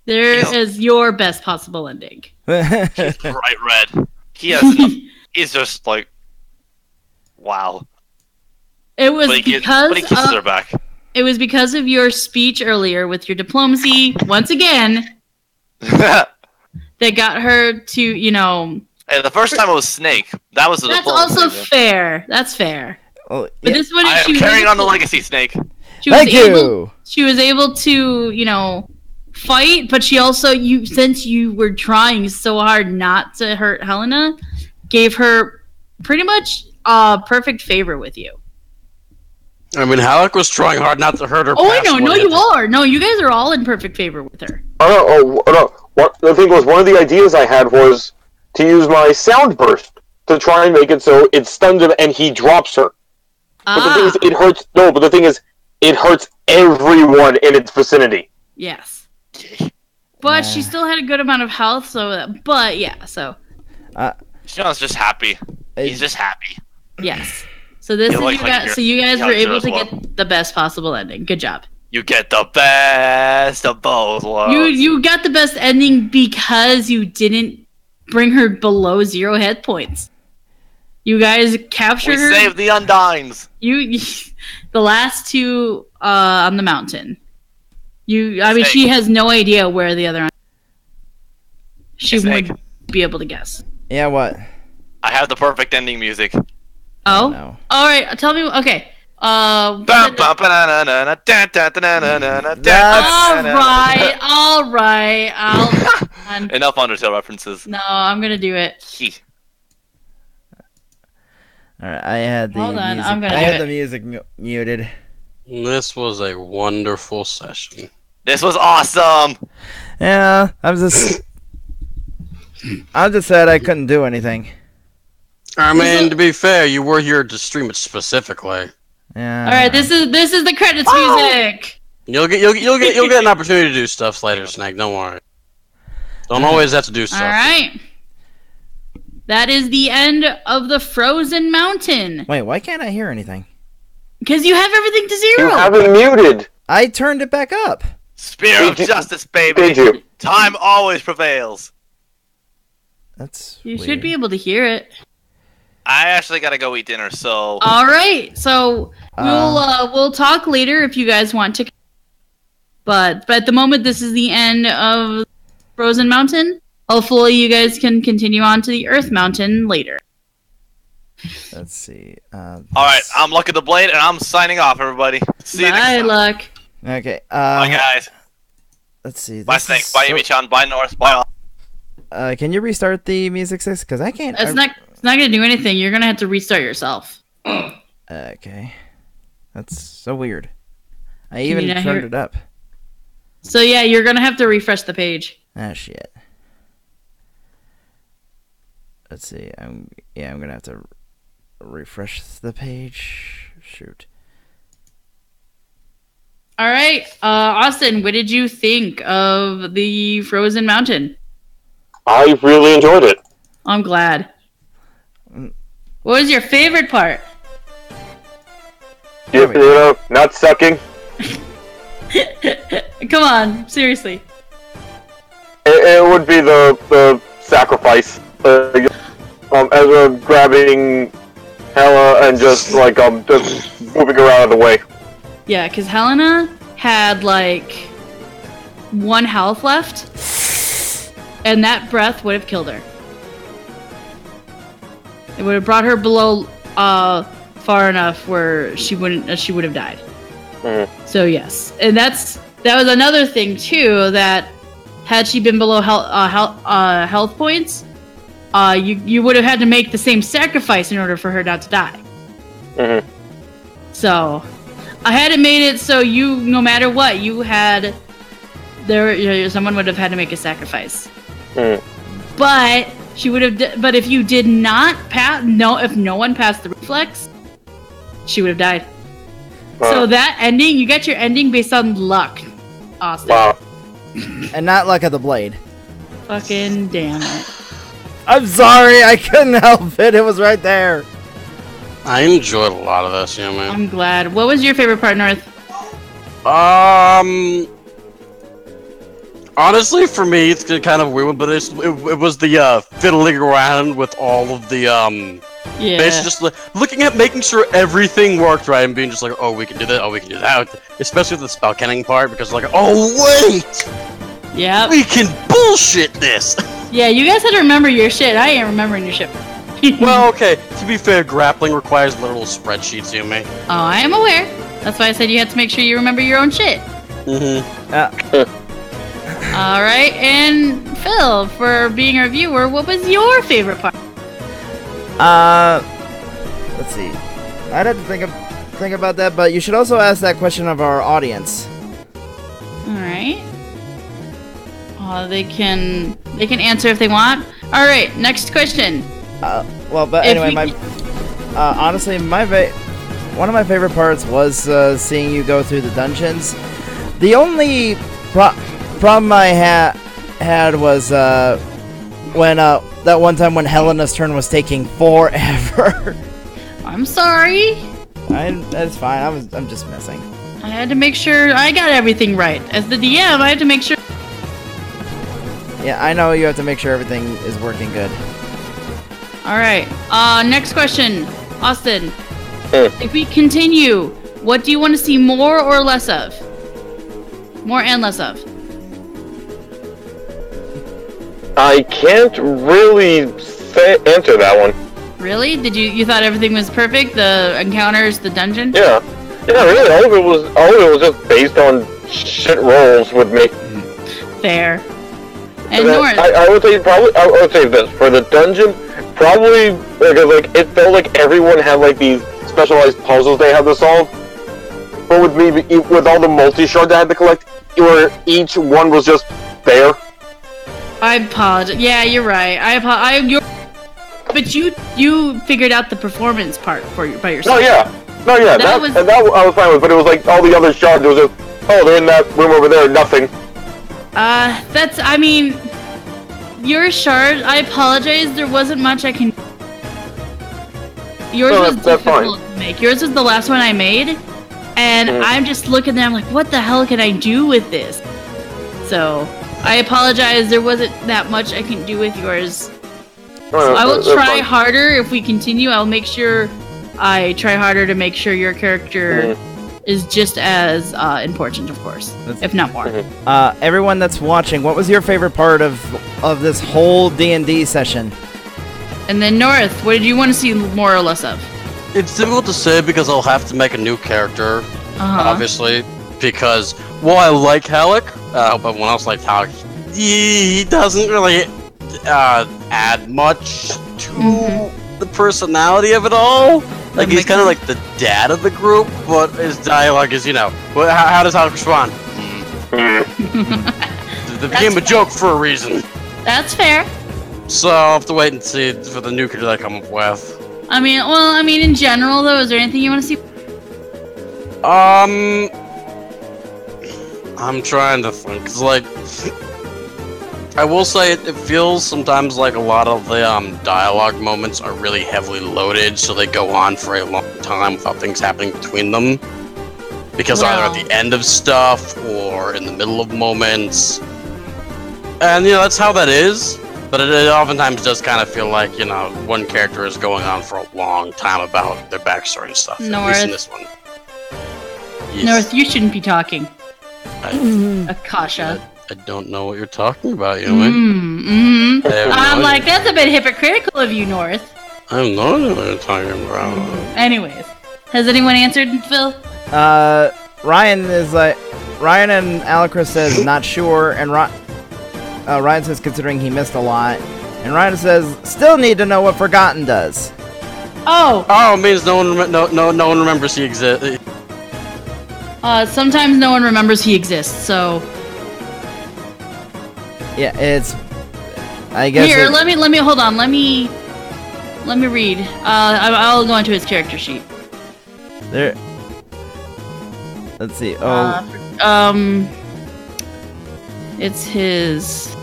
C: There is your best possible ending.
E: He's bright red. He's just like, wow.
C: It was
E: but he kisses her back.
C: It was because of your speech earlier with your diplomacy, once again, that got her to,
E: Hey, the first time it was Snake. That was the
C: That's
E: diplomacy.
C: also fair. That's fair.
B: Well,
C: But this one,
E: I am carrying on the legacy, Snake.
B: Thank you.
C: She was able to, fight, but she also, since you were trying so hard not to hurt Helena, gave her pretty much perfect favor with you.
A: I mean, Halleck was trying hard not to hurt her.
C: Oh, I know. No, you are. No, you guys are all in perfect favor with her.
F: Oh no. The thing was, one of the ideas I had was to use my sound burst to try and make it so it stuns him and he drops her. But the thing is, it hurts. No, but the thing is, it hurts everyone in its vicinity.
C: Yes. But she still had a good amount of health, but yeah, so.
E: Sean's just happy. He's just happy.
C: Yes. So you guys were able to get the best possible ending. Good job.
E: You get the best of both worlds.
C: You got the best ending because you didn't bring her below 0 hit points. You guys captured her.
E: We saved the Undines.
C: The last two on the mountain. She has no idea where the other. She would be able to guess.
B: Yeah, what?
E: I have the perfect ending music.
C: Oh,
B: no.
C: All right. Tell me. Okay. All right.
E: Enough Undertale references.
C: No, I'm gonna do it.
B: All right, I had the
C: Hold on,
B: music.
C: I'm gonna
B: I
C: do
B: had
C: it.
B: the music muted.
A: This was a wonderful session.
E: This was awesome.
B: Yeah, I'm just sad I couldn't do anything.
A: I mean, to be fair, you were here to stream it specifically.
B: Yeah.
C: All right. This is the credits music.
A: You'll get an opportunity to do stuff later, Snake. Don't worry. Don't always have to do stuff.
C: All right. That is the end of the Frozen Mountain.
B: Wait, why can't I hear anything?
C: Because you have everything to 0.
F: You have it muted.
B: I turned it back up.
E: Spear of justice, baby.
F: Did you?
E: Time always prevails.
B: That's
C: You
B: weird.
C: should be able to hear it.
E: I actually gotta go eat dinner, so
C: All right, so we'll talk later if you guys want to. But at the moment, this is the end of Frozen Mountain. Hopefully, you guys can continue on to the Earth Mountain later.
B: Let's see.
E: alright, I'm Lucky the Blade and I'm signing off, everybody. See you next
C: Bye,
E: time.
C: Luck.
B: Okay.
E: Bye guys.
B: Let's see.
E: Bye
B: this
E: Snake,
B: is
E: bye
B: so-
E: Yumi-chan, bye North, bye all.
B: Can you restart the music, sis? Because I can't.
C: It's not gonna do anything. You're gonna have to restart yourself.
B: Okay. That's so weird. I
C: you
B: even
C: not
B: turned
C: hear-
B: it up.
C: So yeah, you're gonna have to refresh the page.
B: Ah, shit. Let's see. I'm gonna have to refresh the page. Shoot.
C: All right, Austin, what did you think of the Frozen Mountain?
F: I really enjoyed it.
C: I'm glad.
B: Mm.
C: What was your favorite part?
F: You know, not sucking.
C: Come on, seriously.
F: It would be the sacrifice. Ezra grabbing Hela and just just moving her out of the way.
C: Yeah, because Helena had like 1 health left, and that breath would have killed her. It would have brought her below far enough where she would have died.
F: Mm-hmm.
C: So yes, and that was another thing too, that had she been below health points, you would have had to make the same sacrifice in order for her not to die.
F: Mm-hmm.
C: So I had it made it so no matter what, someone would have had to make a sacrifice.
F: Mm.
C: But she would have. But if you did not pass, if no one passed the reflex, she would have died. So that ending, you get your ending based on luck, Austin.
F: Wow.
B: And not luck of the blade.
C: Fucking damn it.
B: I'm sorry, I couldn't help it. It was right there.
A: I enjoyed a lot of this, yeah, man.
C: I'm glad. What was your favorite part, North?
A: Honestly, for me, it's kind of weird, but it was the fiddling around with all of the
C: Yeah.
A: basically just looking at making sure everything worked right and being just like, oh, we can do that, oh, we can do that, especially the spell canning part, because like, oh wait,
C: Yeah.
A: we can bullshit this.
C: Yeah, you guys had to remember your shit. I ain't remembering your shit.
A: Well, okay, to be fair, grappling requires literal spreadsheets, you may.
C: Oh, I am aware. That's why I said you had to make sure you remember your own shit. All right, and Phil, for being a viewer, what was your favorite part?
B: Let's see. I'd have to think about that, but you should also ask that question of our audience.
C: All right. They can answer if they want. All right, next question.
B: Well, but
C: If
B: anyway,
C: we-
B: honestly, one of my favorite parts was seeing you go through the dungeons. The only problem I had was when that one time when Helena's turn was taking forever.
C: I'm sorry.
B: That's fine. I'm just messing.
C: I had to make sure I got everything right. As the DM, I had to make sure.
B: Yeah, I know you have to make sure everything is working good.
C: All right. Next question, Austin.
F: Hmm.
C: If we continue, what do you want to see more or less of? More and less of.
F: I can't really answer that one.
C: Really? Did you thought everything was perfect? The encounters, the dungeon?
F: Yeah, really. All of it was just based on shit rolls with me.
C: Fair. And
F: then
C: North.
F: I would say I would say this for the dungeon, probably because like it felt like everyone had like these specialized puzzles they had to solve. But with me, with all the multi-shards I had to collect, where each one was just there.
C: I apologize. Yeah, you're right. But you figured out the performance part by yourself.
F: No, yeah, that I was fine with. But it was like all the other shards. It was just, oh, they're in that room over there. Nothing.
C: I mean, your shard. I apologize. There wasn't much I can. Yours was difficult to make. Yours was the last one I made, and I'm just looking there. I'm like, what the hell can I do with this? So I apologize. There wasn't that much I can do with yours. I will try harder if we continue. I'll make sure I try harder to make sure your character is just as important, of course, if not more.
B: Everyone that's watching, what was your favorite part of this whole D&D session?
C: And then North, what did you want to see more or less of?
A: It's difficult to say because I'll have to make a new character, obviously. Because while I like Halleck, I hope everyone else likes Halleck. He doesn't really add much to the personality of it all. Like, he's kind of like the dad of the group, but his dialogue is, how does Halleck respond? It became a joke for a reason.
C: That's fair.
A: So I'll have to wait and see for the new character that I come up with.
C: I mean, in general, though, is there anything you want to see?
A: I'm trying to think. 'Cause, like, I will say it feels sometimes like a lot of the dialogue moments are really heavily loaded, so they go on for a long time without things happening between them. Because either at the end of stuff or in the middle of moments. And, that's how that is. But it oftentimes does kind of feel like, one character is going on for a long time about their backstory and stuff.
C: North.
A: At least in this one. Yes.
C: North, you shouldn't be talking. Akasha.
A: I don't know what you're talking about, Yumi.
C: I'm like, that's a bit hypocritical of you, North.
A: I have no idea what you're talking about.
C: Anyways, has anyone answered, Phil?
B: Ryan and Alacris says not sure, and Ryan says considering he missed a lot, and Ryan says still need to know what Forgotten does.
C: Oh,
A: it means no one remembers he exists.
C: Sometimes no one remembers he exists, so.
B: Yeah, it's. I guess.
C: Here, let me hold on. Let me read. I'll go into his character sheet.
B: There. Let's see.
C: It's his.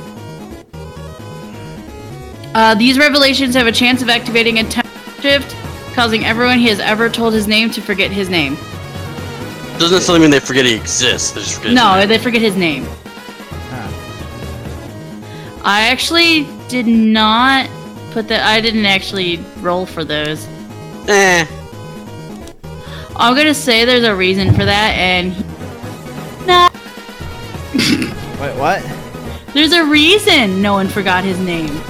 C: These revelations have a chance of activating a time shift, causing everyone he has ever told his name to forget his name.
A: Doesn't necessarily mean they forget he exists. They just forget his name.
C: They forget his name. I actually did not put that. I didn't actually roll for those. I'm gonna say there's a reason for that, and
B: Wait, what?
C: There's a reason no one forgot his name.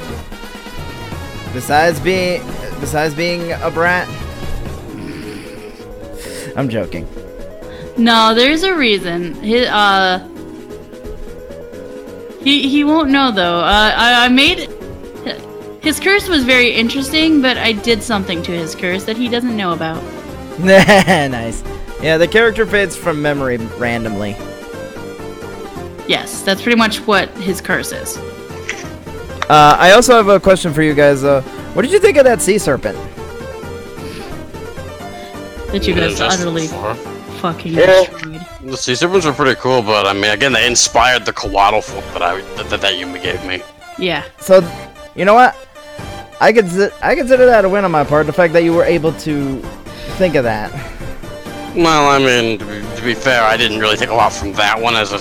B: Besides being a brat? I'm joking.
C: No, there's a reason. He won't know though. I made his curse was very interesting, but I did something to his curse that he doesn't know about.
B: Nice. Yeah, the character fades from memory randomly.
C: Yes, that's pretty much what his curse is.
B: I also have a question for you guys. What did you think of that sea serpent?
C: That you guys utterly fucking destroyed.
A: The sea serpents were pretty cool, but I mean, again, they inspired the Coatl form that Yumi gave me.
C: Yeah.
B: So, you know what? I consider that a win on my part. The fact that you were able to think of that.
A: Well, I mean, to be fair, I didn't really take a lot from that one, as I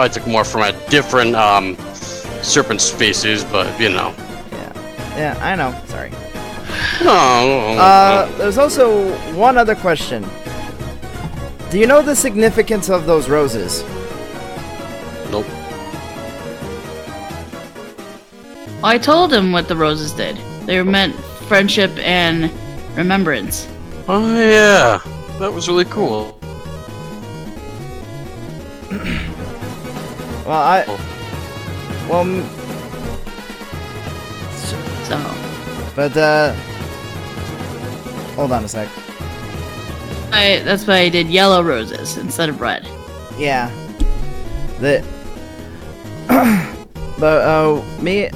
A: took more from a different serpent species, but
B: Yeah, I know. Sorry.
A: No.
B: There's also one other question. Do you know the significance of those roses?
A: Nope.
C: I told him what the roses did. They meant friendship and remembrance.
A: Oh yeah, that was really cool.
B: Hold on a sec.
C: That's why I did yellow roses instead of red.
B: Yeah. But me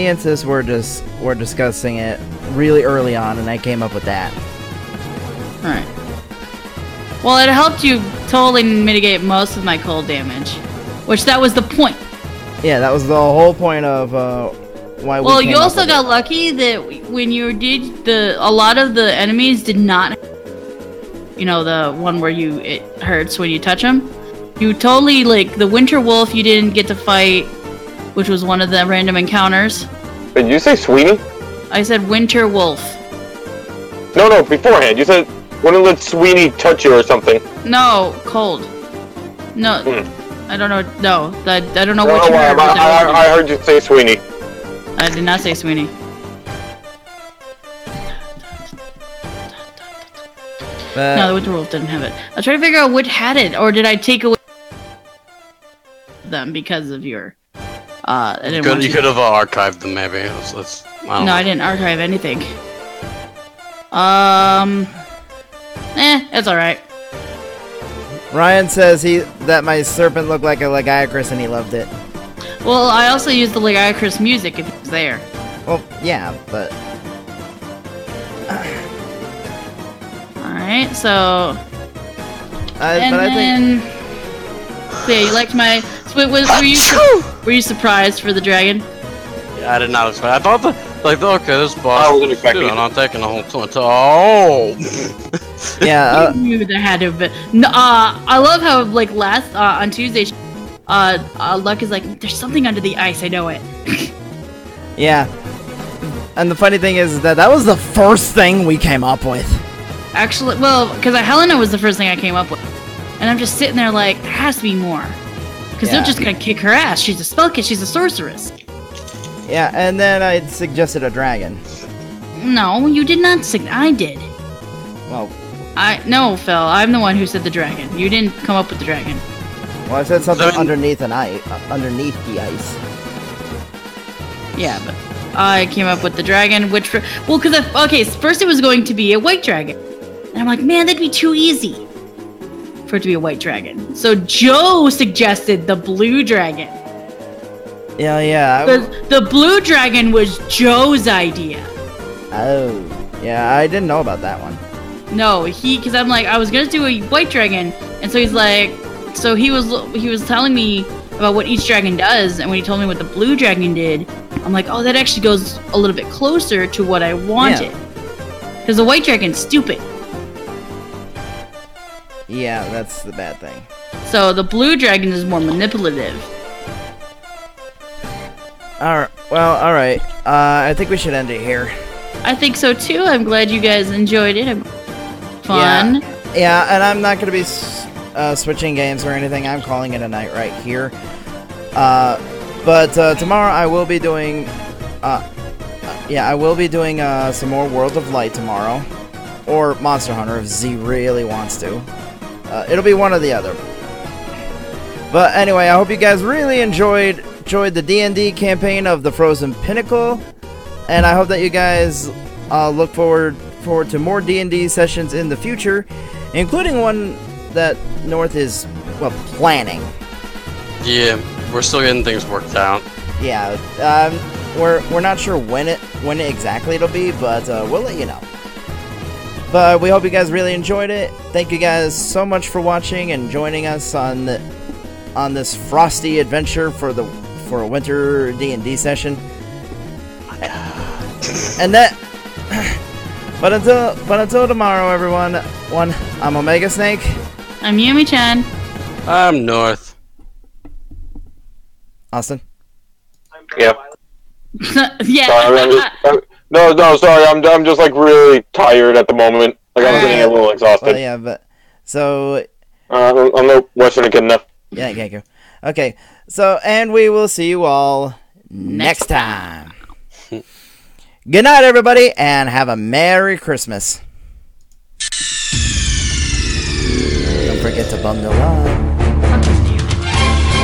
B: and Sis were discussing it really early on, and I came up with that.
C: Alright. Well, it helped you totally mitigate most of my cold damage, which that was the point.
B: Yeah, that was the whole point of why we.
C: Well, you also got lucky that when you did a lot of the enemies did not. The one where it hurts when you touch them. You totally, like, the Winter Wolf you didn't get to fight, which was one of the random encounters.
F: Did you say Sweeney?
C: I said winter wolf.
F: No, beforehand. You said wouldn't let Sweeney touch you or something.
C: No, cold. No, I don't know. No, I don't know
F: No,
C: what you heard.
F: I heard you say Sweeney.
C: I did not say Sweeney. No, the winter wolf didn't have it. I was trying to figure out which had it, or did I take away them because of your? I didn't want
A: You could have archived them, maybe.
C: I didn't archive anything. It's alright.
B: Ryan says that my serpent looked like a Legiacris and he loved it.
C: Well, I also used the Legiacris music if it was there.
B: Well, yeah, but...
C: Alright, so... Yeah, you liked my... So were you surprised for the dragon?
A: Yeah, I did not expect. I thought okay, this boss.
F: I wasn't expecting
A: dude,
F: it.
A: I'm not taking the whole time. Oh.
B: Yeah.
C: You knew there had to have been. No, I love how last on Tuesday, Luck is like, "There's something under the ice. I know it."
B: Yeah. And the funny thing is that was the first thing we came up with.
C: Actually, well, because Helena was the first thing I came up with, and I'm just sitting there like, there has to be more, because they're just gonna kick her ass. She's a spellcat. She's a sorceress.
B: Yeah, and then I suggested a dragon.
C: No, you did not. I did.
B: Well,
C: No, Phil. I'm the one who said the dragon. You didn't come up with the dragon.
B: I said something underneath the ice.
C: Yeah, but I came up with the dragon, first it was going to be a white dragon, and I'm like, man, that'd be too easy for it to be a white dragon. So Joe suggested the blue dragon.
B: Yeah.
C: The blue dragon was Joe's idea.
B: Oh, yeah, I didn't know about that one.
C: No, because I'm like, I was gonna do a white dragon, and so he's like, so he was telling me about what each dragon does, and when he told me what the blue dragon did, I'm like, oh, that actually goes a little bit closer to what I wanted. Because the white dragon's stupid.
B: Yeah, that's the bad thing.
C: So the blue dragon is more manipulative.
B: Alright. I think we should end it here.
C: I think so too. I'm glad you guys enjoyed it. Fun.
B: Yeah, and I'm not going to be switching games or anything. I'm calling it a night right here. But tomorrow I will be doing... some more World of Light tomorrow. Or Monster Hunter if Z really wants to. It'll be one or the other. But anyway, I hope you guys really enjoyed the D&D campaign of the Frozen Pinacle. And I hope that you guys look forward to more D&D sessions in the future, including one that North is, planning.
A: Yeah, we're still getting things worked out.
B: Yeah, we're not sure when exactly it'll be, but we'll let you know. But we hope you guys really enjoyed it. Thank you guys so much for watching and joining us on this frosty adventure for a winter D&D session. And that. But until tomorrow, everyone. I'm Omega Snake.
C: I'm Yumi-chan.
A: I'm North.
B: Austin.
F: Yeah.
C: Yeah.
F: Sorry, I'm just really tired at the moment. I'm getting a little exhausted.
B: Well, yeah, but so.
F: I'm not Western good enough.
B: Yeah, thank you. Okay, so and we will see you all next time. Good night, everybody, and have a Merry Christmas. Don't forget to bum the line.